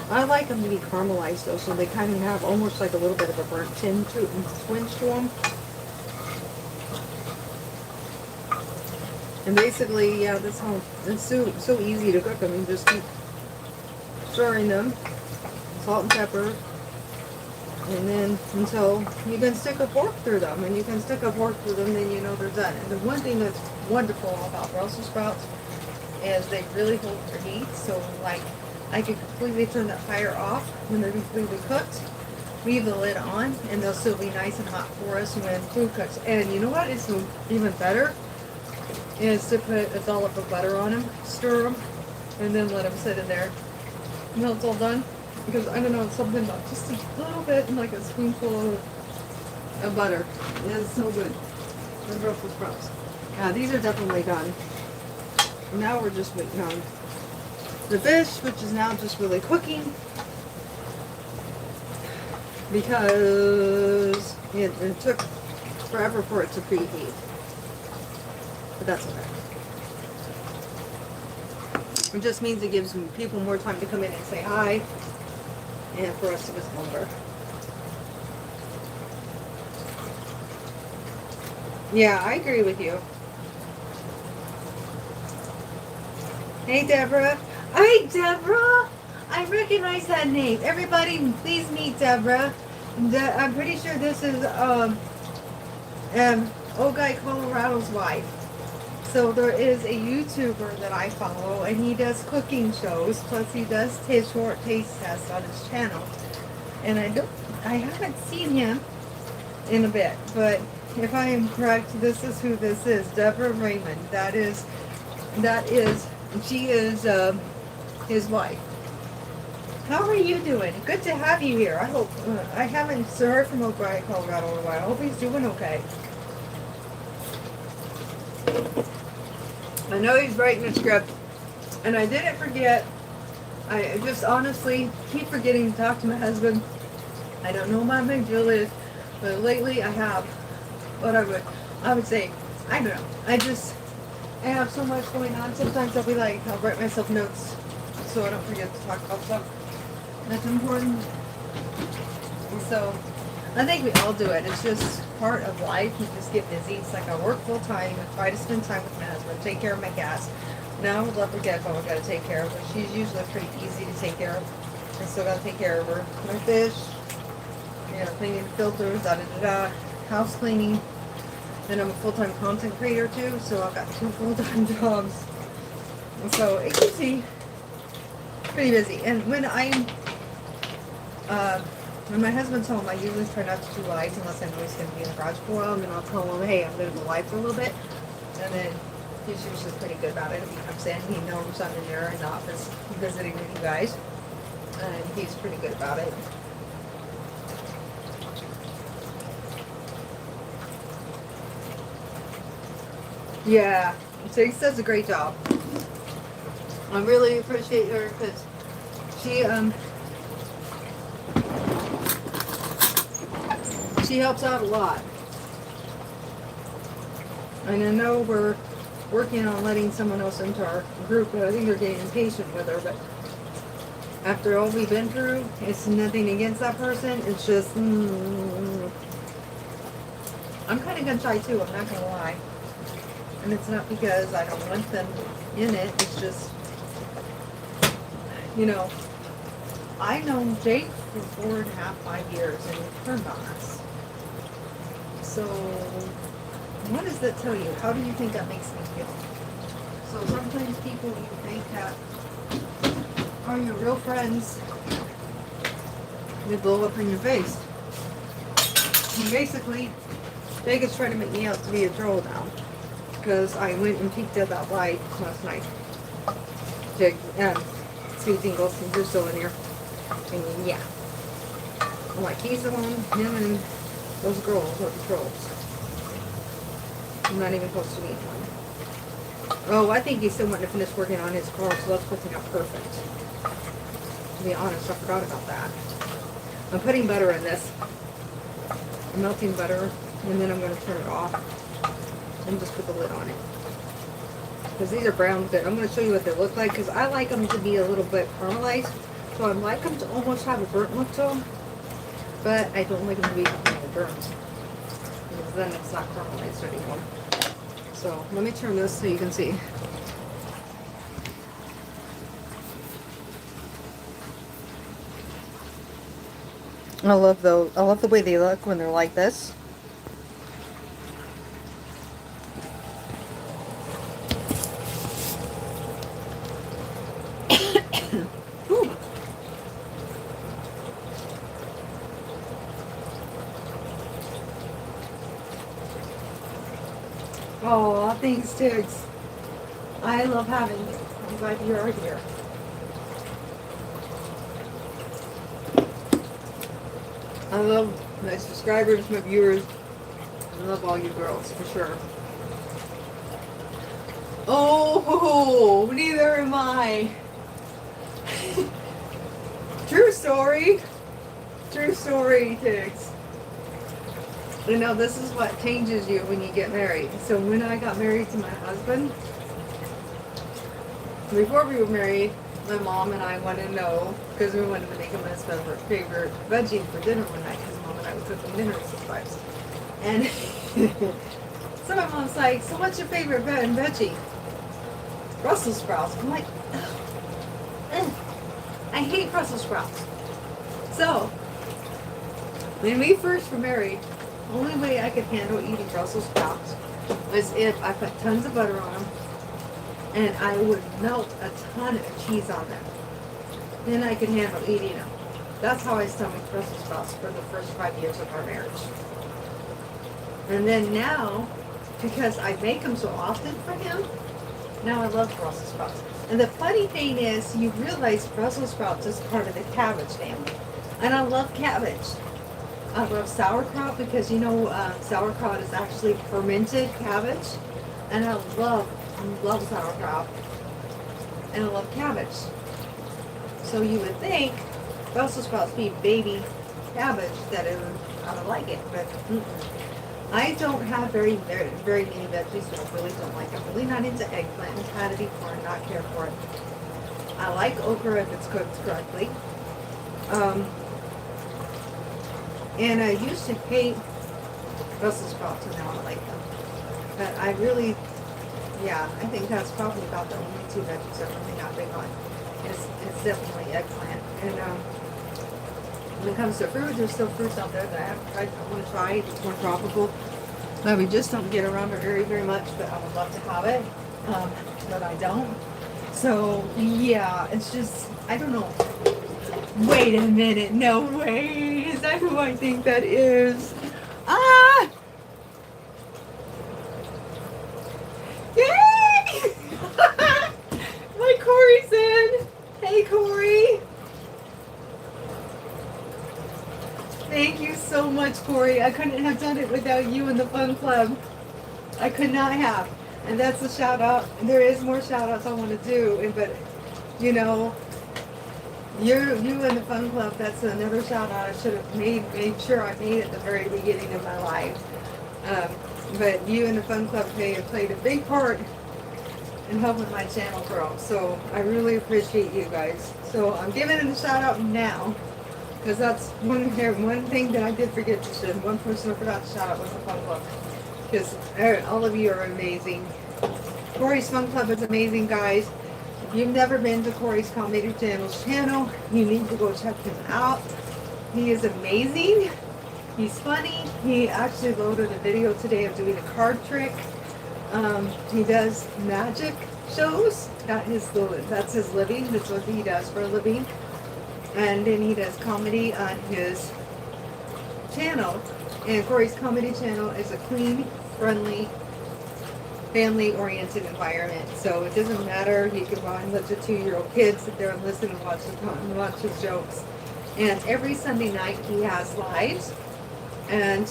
I like them to be caramelized though, so they kind of have almost like a little bit of a burnt twinge to them. And basically, yeah, that's how it's so easy to cook them. You just keep stirring them, salt and pepper, and then until you can stick a fork through them. And you can stick a fork through them, then you know they're done. And the one thing that's wonderful about Brussels sprouts is they really hold their heat. So like, I can completely turn that fire off when they're completely cooked. Leave the lid on, and they'll still be nice and hot for us when food cooks. And you know what is even better? Is to put a dollop of butter on them, stir them, and then let them sit in there until it's all done. Because I don't know, it's something about just a little bit, like a spoonful of butter. It is so good. The Brussels sprouts. Yeah, these are definitely done. Now we're just waiting on the fish, which is now just really cooking. Because it took forever for it to preheat. But that's okay. It just means it gives people more time to come in and say hi, and for us to visit longer. Yeah, I agree with you. Hey, Deborah. Hi, Deborah. I recognize that name. Everybody, please meet Deborah. I'm pretty sure this is old guy Colorado's wife. So there is a YouTuber that I follow, and he does cooking shows. Plus, he does his short taste test on his channel. And I haven't seen him in a bit, but if I am correct, this is who this is. Deborah Raymond. She is his wife. How are you doing? Good to have you here. I hope I haven't heard from old guy Colorado in a while. I hope he's doing okay. I know he's writing a script, and I didn't forget. I just honestly keep forgetting to talk to my husband. I don't know what my big deal is, but lately I have what I would say, I don't know. I have so much going on. Sometimes I'll write myself notes so I don't forget to talk about stuff that's important. And so I think we all do it. It's just part of life. You just get busy. It's like I work full time and try to spend time with my husband, take care of my cats. Now with Leopard Gecko, I've got to take care of her. She's usually pretty easy to take care of. I still got to take care of her. My fish, cleaning filters, house cleaning. And I'm a full-time content creator too, so I've got 2 full-time jobs. And so it keeps me pretty busy. And when my husband's home, I usually try not to do lives unless I know he's going to be in the garage for a while, and then I'll tell him, hey, I'm going to go live for a little bit. And then he's usually pretty good about it. If he comes in, he knows I'm in there in the office visiting with you guys. And he's pretty good about it. Yeah, So he does a great job. I really appreciate her because she helps out a lot. And I know we're working on letting someone else into our group, but I think they're getting impatient with her. But after all we've been through, it's nothing against that person. It's just, I'm kind of gun shy too, I'm not going to lie. And it's not because I don't want them in it. It's just, you know, I know Jake for 4.5, 5 years, and he turned on us. So, what does that tell you? How do you think that makes me feel? So sometimes people you think that are your real friends, they blow up in your face. And basically, Jake is trying to make me out to be a troll now. Because I went and peeked at that light last night. Jake, Sweet Tingles, since you're still in here. And yeah. I'm like, he's the one, him and those girls are the trolls. I'm not even close to meeting one. Oh, I think he's still wanting to finish working on his car, so that's working out perfect. To be honest, I forgot about that. I'm putting butter in this. I'm melting butter, and then I'm going to turn it off. And just put the lid on it. Because these are brown good. I'm going to show you what they look like, because I like them to be a little bit caramelized. So I like them to almost have a burnt look to them. But I don't like them to be completely burnt. Because then it's not caramelized anymore. So let me turn this so you can see. I love those. I love the way they look when they're like this. Oh, thanks, Tiggs. I love having you. I'm glad you're here. I love my subscribers, my viewers. I love all you girls, for sure. Oh, neither am I. True story. True story, Tiggs. You know, this is what changes you when you get married. So when I got married to my husband, before we were married, my mom and I wanted to know, because we wanted to make him his favorite veggie for dinner one night, because mom and I would cook him dinner sometimes. And so my mom's like, so what's your favorite veggie? Brussels sprouts. I'm like, ugh, I hate Brussels sprouts. So, when we first were married, the only way I could handle eating Brussels sprouts was if I put tons of butter on them and I would melt a ton of cheese on them. Then I could handle eating them. That's how I stomached Brussels sprouts for the first 5 years of our marriage. And then now, because I make them so often for him, now I love Brussels sprouts. And the funny thing is, you realize Brussels sprouts is part of the cabbage family. And I love cabbage. I love sauerkraut because, you know, sauerkraut is actually fermented cabbage. And I love sauerkraut. And I love cabbage. So you would think Brussels sprouts be baby cabbage that I would like it. But I don't have very many veggies, so I really don't like it. I'm really not into eggplant. I've had it before and not care for it. I like okra if it's cooked correctly. And I used to hate Brussels sprouts, and now I like them. But I really, yeah, I think that's probably about the only two veggies I'm really not big on. It's definitely eggplant. And when it comes to fruit, there's still fruits out there that I haven't tried. I want to try. It's more tropical. But we just don't get around it very much, but I would love to have it. But I don't. So, yeah, it's just, I don't know. Wait a minute. No way. Is that who I think that is? Ah! Yay! My Corey's in. Hey, Corey. Thank you so much, Corey. I couldn't have done it without you and the fun club. I could not have. And that's a shout out. There is more shout outs I want to do, but you know, you and the Fun Club, that's another shout out I should have made sure I made at the very beginning of my life. But you and the Fun Club played a big part in helping my channel grow. So I really appreciate you guys. So I'm giving it a shout out now, because that's one thing that I did forget to show. One person I forgot to shout out was the Fun Club, because all of you are amazing. Corey's Fun Club is amazing, guys. If you've never been to Corey's Comedy channel, you need to go check him out. He is amazing. He's funny. He actually loaded a video today of doing a card trick. He does magic shows. That's his living. That's what he does for a living. And then he does comedy on his channel. And Corey's Comedy channel is a clean, friendly, family-oriented environment. So it doesn't matter. You can let your 2-year-old kids sit there and listen and watch his jokes. And every Sunday night he has lives. And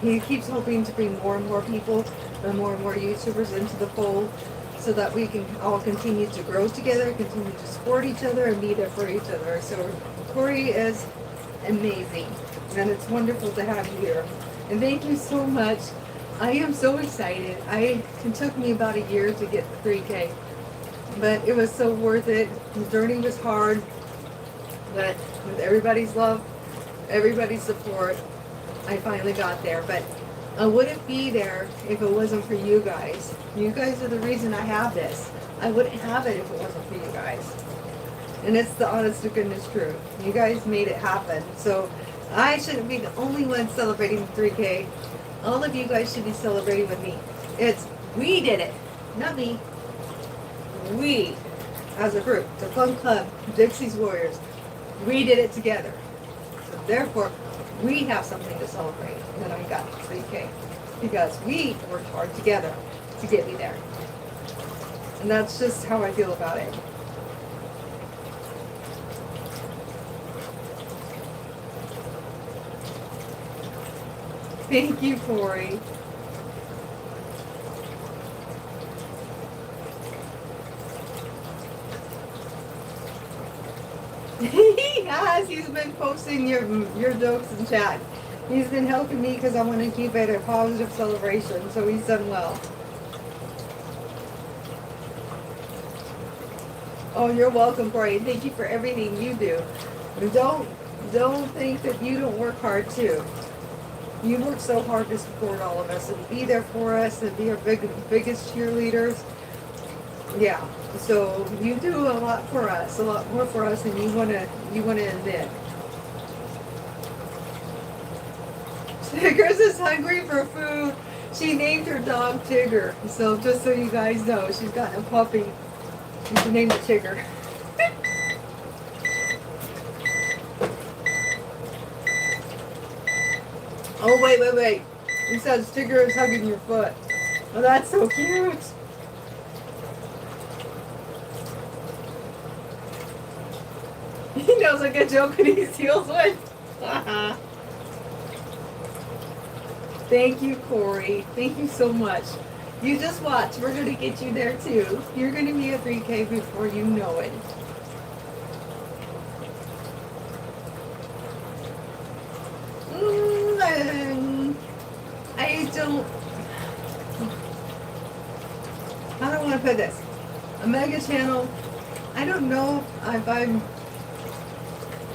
he keeps hoping to bring more and more people and more YouTubers into the fold, so that we can all continue to grow together, continue to support each other, and be there for each other. So Corey is amazing, and it's wonderful to have you here. And thank you so much. I am so excited. It took me about a year to get the 3K, but it was so worth it. The journey was hard, but with everybody's love, everybody's support, I finally got there. But I wouldn't be there if it wasn't for you guys. You guys are the reason I have this. I wouldn't have it if it wasn't for you guys. And it's the honest to goodness truth. You guys made it happen. So I shouldn't be the only one celebrating the 3K. All of you guys should be celebrating with me. We did it, not me. We, as a group, the Fun Club, Dixie's Warriors, we did it together. So therefore, we have something to celebrate that I got 3K, because we worked hard together to get me there. And that's just how I feel about it. Thank you, Corey. He has. He's been posting your jokes in chat. He's been helping me because I want to keep it a positive celebration. So he's done well. Oh, you're welcome, Corey. Thank you for everything you do. And don't think that you don't work hard too. You work so hard to support all of us and be there for us and be our biggest cheerleaders. Yeah. So you do a lot for us, a lot more for us than you wanna admit. Tigger's is hungry for food. She named her dog Tigger. So just so you guys know, she's got a puppy. She named it Tigger. Oh, wait. It says Tigger is hugging your foot. Oh, that's so cute. He knows a good joke and he steals one. Thank you, Corey. Thank you so much. You just watch. We're going to get you there too. You're going to be a 3K before you know it. I don't want to put this. A mega channel. I don't know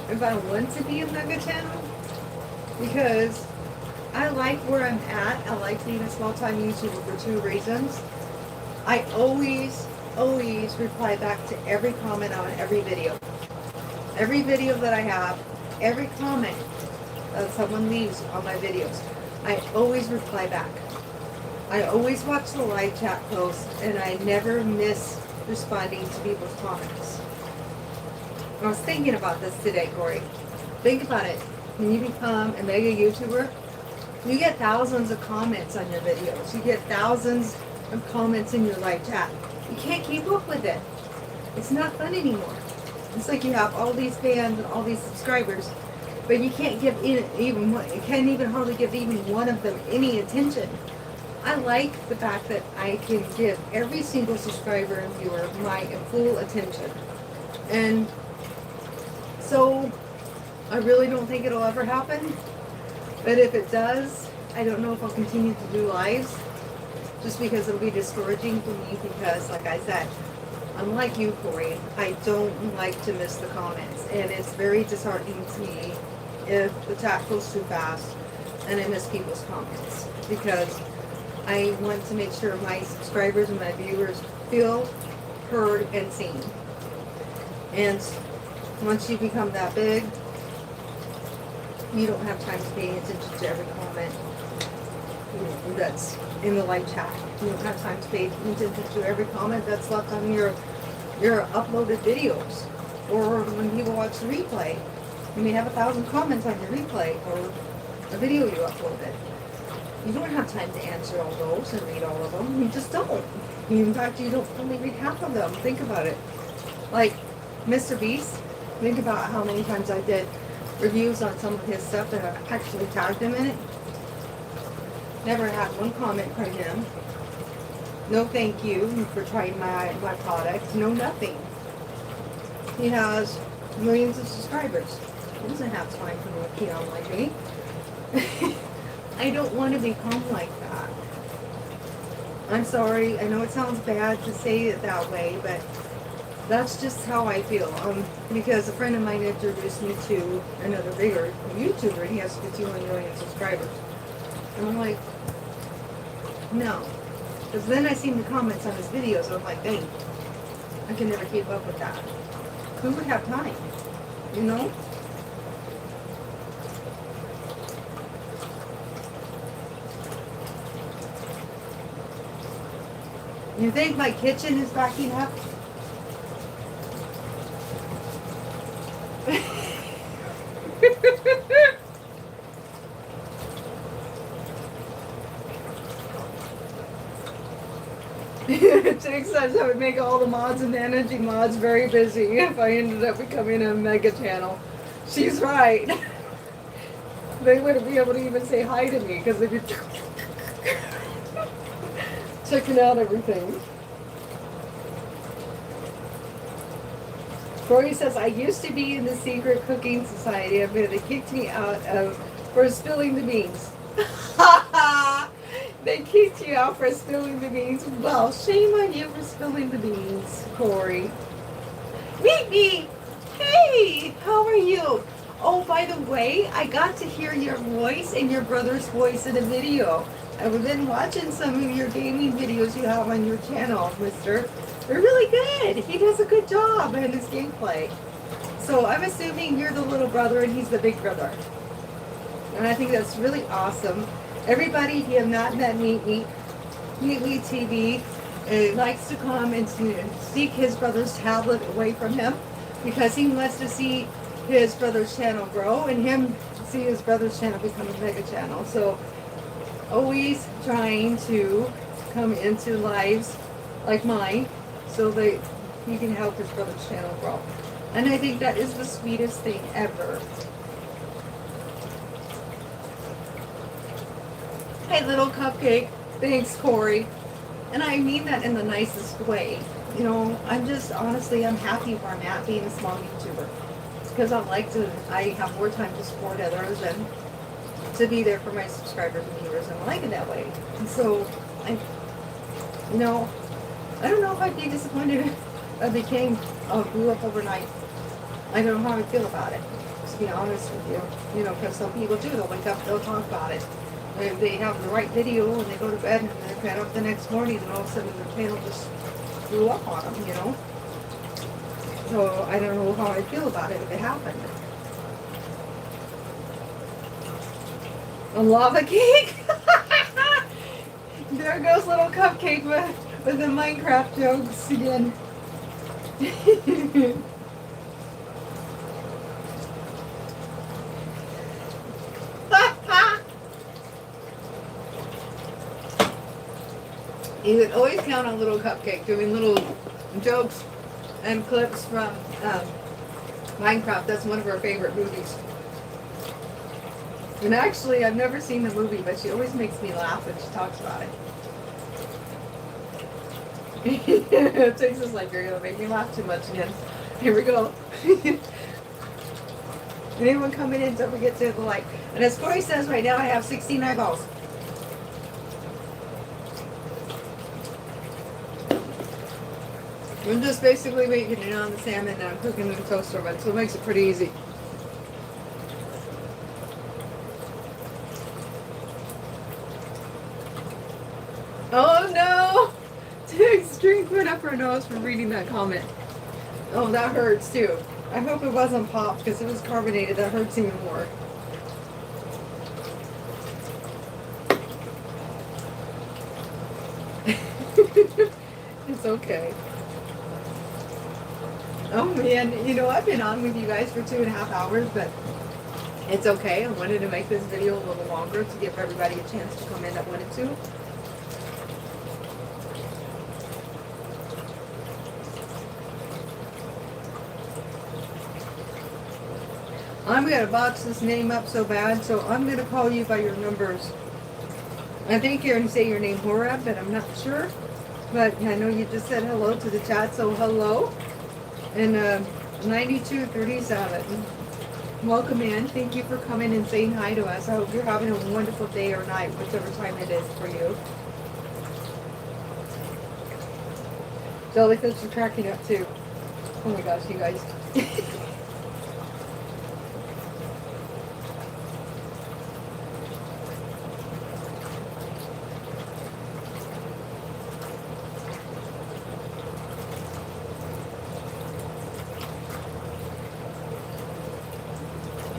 if I want to be a mega channel, because I like where I'm at. I like being a small-time YouTuber for 2 reasons. I always reply back to every comment on every video. Every video that I have, every comment that someone leaves on my videos, I always reply back. I always watch the live chat posts, and I never miss responding to people's comments. I was thinking about this today, Corey. Think about it. When you become a mega YouTuber, you get thousands of comments on your videos. You get thousands of comments in your live chat. You can't keep up with it. It's not fun anymore. It's like you have all these fans and all these subscribers, but you can't give even hardly give even one of them any attention. I like the fact that I can give every single subscriber and viewer my full attention. And so I really don't think it'll ever happen. But if it does, I don't know if I'll continue to do lives, just because it'll be discouraging for me, because like I said, unlike you, Corey, I don't like to miss the comments, and it's very disheartening to me if the chat goes too fast and I miss people's comments, because I want to make sure my subscribers and my viewers feel heard and seen. And once you become that big, you don't have time to pay attention to every comment that's in the live chat. You don't have time to pay attention to every comment that's left on your uploaded videos, or when people watch the replay. You may have 1,000 comments on your replay or a video you uploaded. You don't have time to answer all those and read all of them. You just don't. In fact, you don't only read half of them. Think about it. Like Mr. Beast, think about how many times I did reviews on some of his stuff that I've actually tagged him in it. Never had one comment from him. No thank you for trying my product. No nothing. He has millions of subscribers. He doesn't have time for a peon like me. I don't want to become like that. I'm sorry. I know it sounds bad to say it that way, but that's just how I feel. Because a friend of mine introduced me to another bigger YouTuber, and he has 51 million subscribers. And I'm like, no. Because then I seen the comments on his videos, and I'm like, dang, I can never keep up with that. Who would have time? You know? You think my kitchen is backing up? Jake says I would make all the mods and energy mods very busy if I ended up becoming a mega channel. She's right. They wouldn't be able to even say hi to me because they'd be checking out everything. Corey says, I used to be in the secret cooking society, but they kicked me out for spilling the beans. They kicked you out for spilling the beans. Well, shame on you for spilling the beans, Corey. Meet me! Hey, how are you? Oh, by the way, I got to hear your voice and your brother's voice in a video. I've been watching some of your gaming videos you have on your channel, mister. They're really good. He does a good job in his gameplay. So I'm assuming you're the little brother and he's the big brother. And I think that's really awesome. Everybody, if you have not met Meet Me TV, likes to come and to seek his brother's tablet away from him because he wants to see his brother's channel grow and him see his brother's channel become a mega channel. So always trying to come into lives like mine so that he can help his brother's channel grow. And I think that is the sweetest thing ever. Hey, little cupcake. Thanks, Corey. And I mean that in the nicest way. You know, I'm just, honestly, I'm happy where I'm at being a small YouTuber. It's because I have more time to support others and to be there for my subscribers and viewers, and I like it that way. And so, I don't know if I'd be disappointed if I grew up overnight. I don't know how I feel about it, to be honest with you. You know, because some people do, they'll wake up, they'll talk about it. They have the right video and they go to bed and they get up the next morning and all of a sudden their channel just blew up on them, you know. So I don't know how I feel about it if it happened. A lava cake? There goes little cupcake with the Minecraft jokes again. You could always count on little cupcake doing little jokes and clips from Minecraft. That's one of our favorite movies. And actually, I've never seen the movie, but she always makes me laugh when she talks about it. Texas like, you're going to make me laugh too much again. Here we go. Anyone coming in, don't forget to hit the like. And as Corey says, right now I have 16 eyeballs. I'm just basically making it on the salmon and I'm cooking in the toaster oven, so it makes it pretty easy. Oh no! Tig's drink went up her nose from reading that comment. Oh, that hurts too. I hope it wasn't pop because if it was carbonated, that hurts even more. It's okay. Oh man, you know, I've been on with you guys for 2.5 hours, but it's okay. I wanted to make this video a little longer to give everybody a chance to come in that wanted to. I'm going to botch this name up so bad, so I'm going to call you by your numbers. I think you're going to say your name Horab, but I'm not sure. But I know you just said hello to the chat, so hello. And 9237. Welcome in. Thank you for coming and saying hi to us. I hope you're having a wonderful day or night, whichever time it is for you. Jellyfish are cracking up too. Oh my gosh, you guys.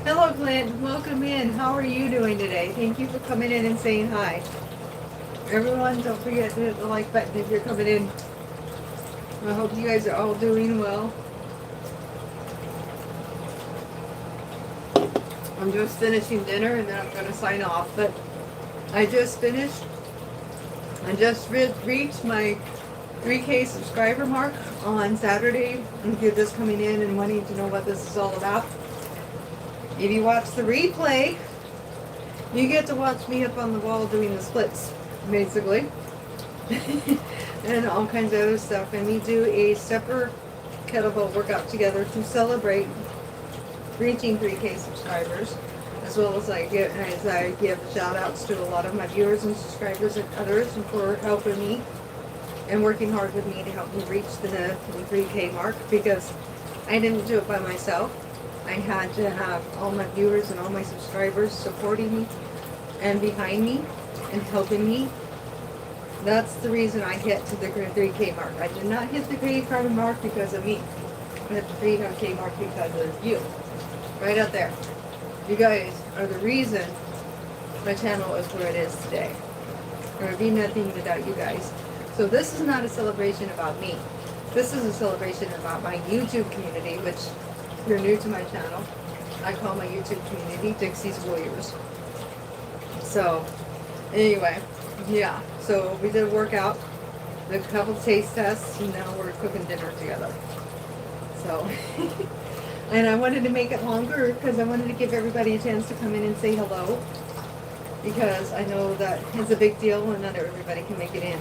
Hello, Clint. Welcome in. How are you doing today? Thank you for coming in and saying hi. Everyone, don't forget to hit the like button if you're coming in. I hope you guys are all doing well. I'm just finishing dinner and then I'm going to sign off. But I just finished. I just reached my 3K subscriber mark on Saturday. If you're just coming in and wanting to know what this is all about, if you watch the replay, you get to watch me up on the wall doing the splits, basically. And all kinds of other stuff. And we do a separate kettlebell workout together to celebrate reaching 3K subscribers, as well as I give shout outs to a lot of my viewers and subscribers and others for helping me and working hard with me to help me reach the 3K mark, because I didn't do it by myself. I had to have all my viewers and all my subscribers supporting me and behind me and helping me. That's the reason I hit to the 3K mark. I did not hit the 3K mark because of me. I hit the 3K mark because of you. Right out there. You guys are the reason my channel is where it is today. There would be nothing without you guys. So this is not a celebration about me. This is a celebration about my YouTube community, which, if you're new to my channel, I call my YouTube community Dixie's Warriors. So, anyway, yeah. So we did a workout, did a couple taste tests, and now we're cooking dinner together. So, and I wanted to make it longer because I wanted to give everybody a chance to come in and say hello, because I know that it's a big deal and not everybody can make it in.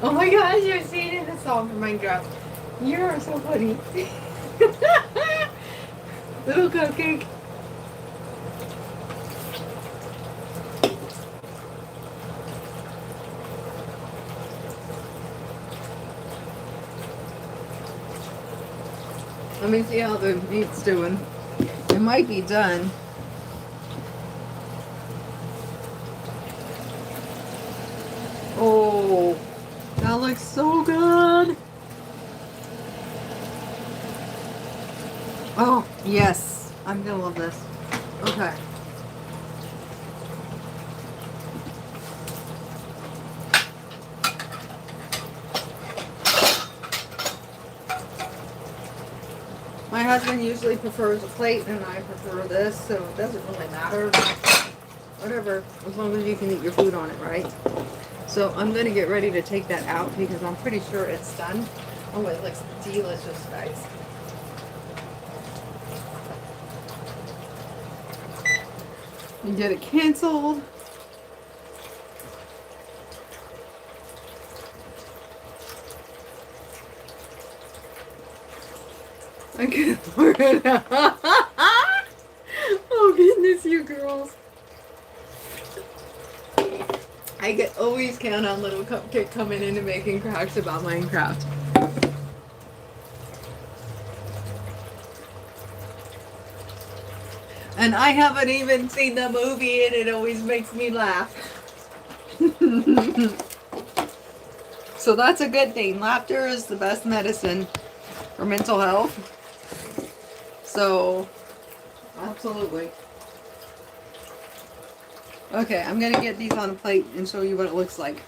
Oh my gosh, you're singing the song from Minecraft. You are so funny. Little cupcake. Let me see how the meat's doing. It might be done. Oh, that looks so good. Oh, yes. I'm gonna love this. Okay. My husband usually prefers a plate and I prefer this, so it doesn't really matter. whatever, as long as you can eat your food on it, right? So I'm going to get ready to take that out because I'm pretty sure it's done. Oh, it looks delicious, guys. You get it canceled. I can't pour it out. Oh goodness, you girls. I could always count on little Cupcake coming in and making cracks about Minecraft. And I haven't even seen the movie and it always makes me laugh. So that's a good thing. Laughter is the best medicine for mental health. So, absolutely. Okay, I'm going to get these on a plate and show you what it looks like.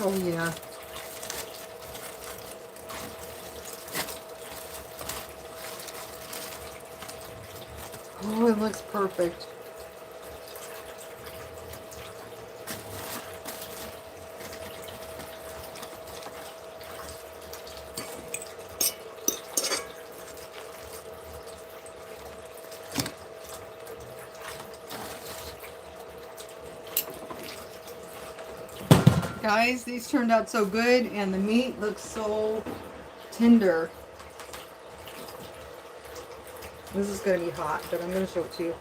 Oh yeah. Oh, it looks perfect. Guys, these turned out so good and the meat looks so tender. This is going to be hot, but I'm going to show it to you.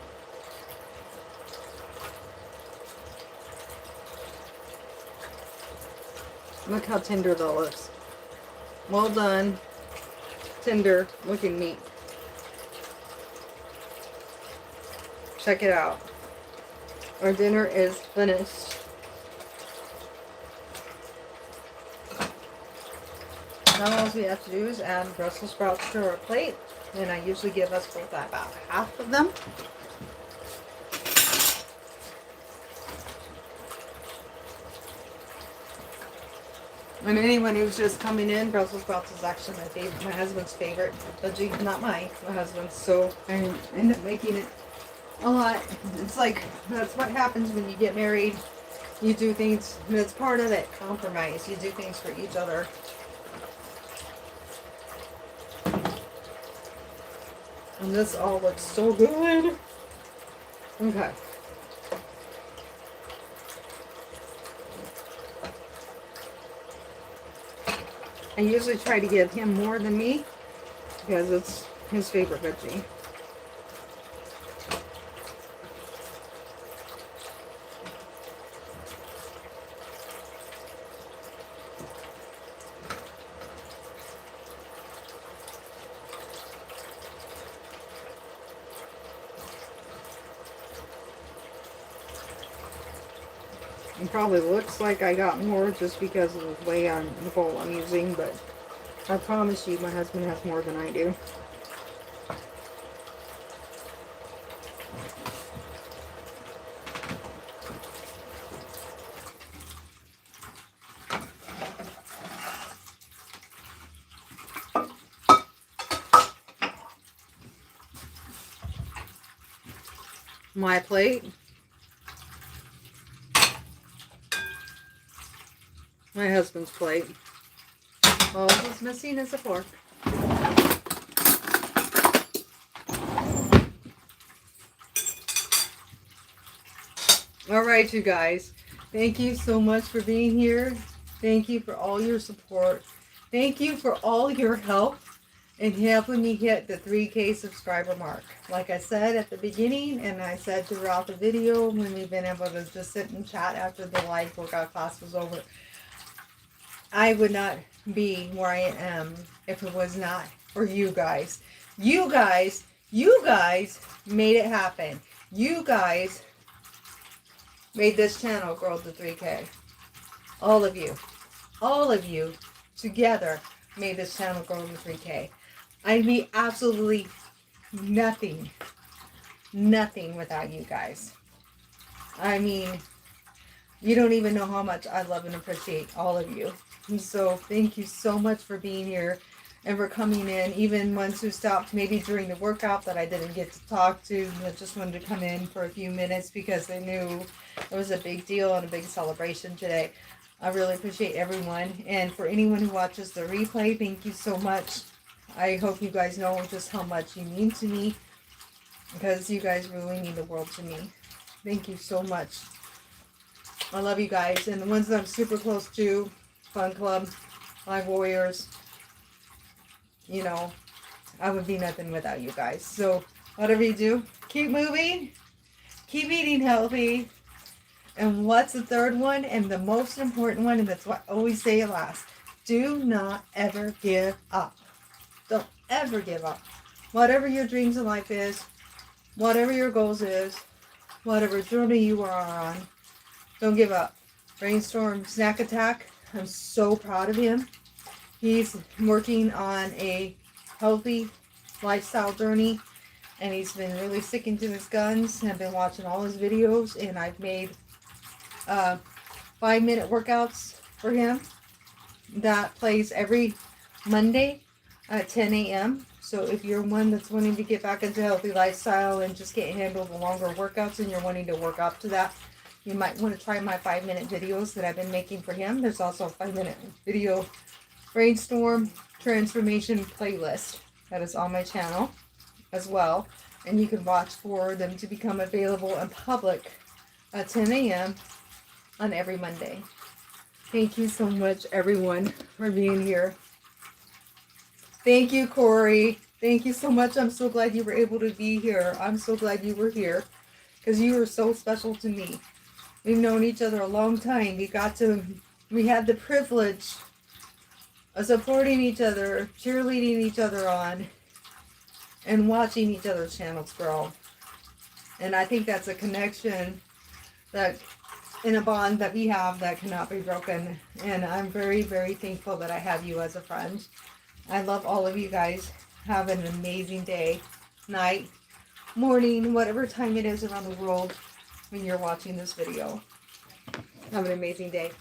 Look how tender that looks. Well done. Tender looking meat. Check it out. Our dinner is finished. Now all we have to do is add Brussels sprouts to our plate. And I usually give us both about half of them. And anyone who's just coming in, Brussels sprouts is actually my favorite, my husband's favorite veggie, not mine, my husband's. So I end up making it a lot. It's like, that's what happens when you get married. You do things, it's part of it, compromise. You do things for each other. And this all looks so good. Okay. I usually try to give him more than me because it's his favorite veggie. It probably looks like I got more just because of the way on the bowl I'm using, but I promise you my husband has more than I do. My plate. My husband's plate. All that's missing is a fork. Alright, you guys. Thank you so much for being here. Thank you for all your support. Thank you for all your help in helping me hit the 3K subscriber mark. Like I said at the beginning, and I said throughout the video when we've been able to just sit and chat after the live workout class was over, I would not be where I am if it was not for you guys. You guys made it happen. You guys made this channel grow to 3K. All of you together made this channel grow to 3K. I'd be absolutely nothing without you guys. I mean, You don't even know how much I love and appreciate all of you. And so thank you so much for being here and for coming in, even ones who stopped maybe during the workout that I didn't get to talk to, that just wanted to come in for a few minutes because they knew it was a big deal and a big celebration today. I really appreciate everyone. And for anyone who watches the replay, thank you so much. I hope you guys know just how much you mean to me, because you guys really mean the world to me. Thank you so much. I love you guys. And the ones that I'm super close to, Fun Club, Live Warriors, you know, I would be nothing without you guys. So whatever you do, keep moving, keep eating healthy. And what's the third one? And the most important one, and that's what I always say last. Do not ever give up. Don't ever give up. Whatever your dreams in life is, whatever your goals is, whatever journey you are on, don't give up. Brainstorm Snack Attack, I'm so proud of him. He's working on a healthy lifestyle journey, and he's been really sticking to his guns. I've been watching all his videos, and I've made 5-minute workouts for him that plays every Monday at 10 a.m. So if you're one that's wanting to get back into healthy lifestyle and just can't handle the longer workouts and you're wanting to work up to that, you might want to try my 5-minute videos that I've been making for him. There's also a 5-minute video brainstorm transformation playlist that is on my channel as well. And you can watch for them to become available in public at 10 a.m. on every Monday. Thank you so much, everyone, for being here. Thank you, Corey. Thank you so much. I'm so glad you were able to be here. I'm so glad you were here because you were so special to me. We've known each other a long time. We had the privilege of supporting each other, cheerleading each other on, and watching each other's channels grow. And I think that's a connection that in a bond that we have that cannot be broken. And I'm very, very thankful that I have you as a friend. I love all of you guys. Have an amazing day, night, morning, whatever time it is around the world when you're watching this video. Have an amazing day.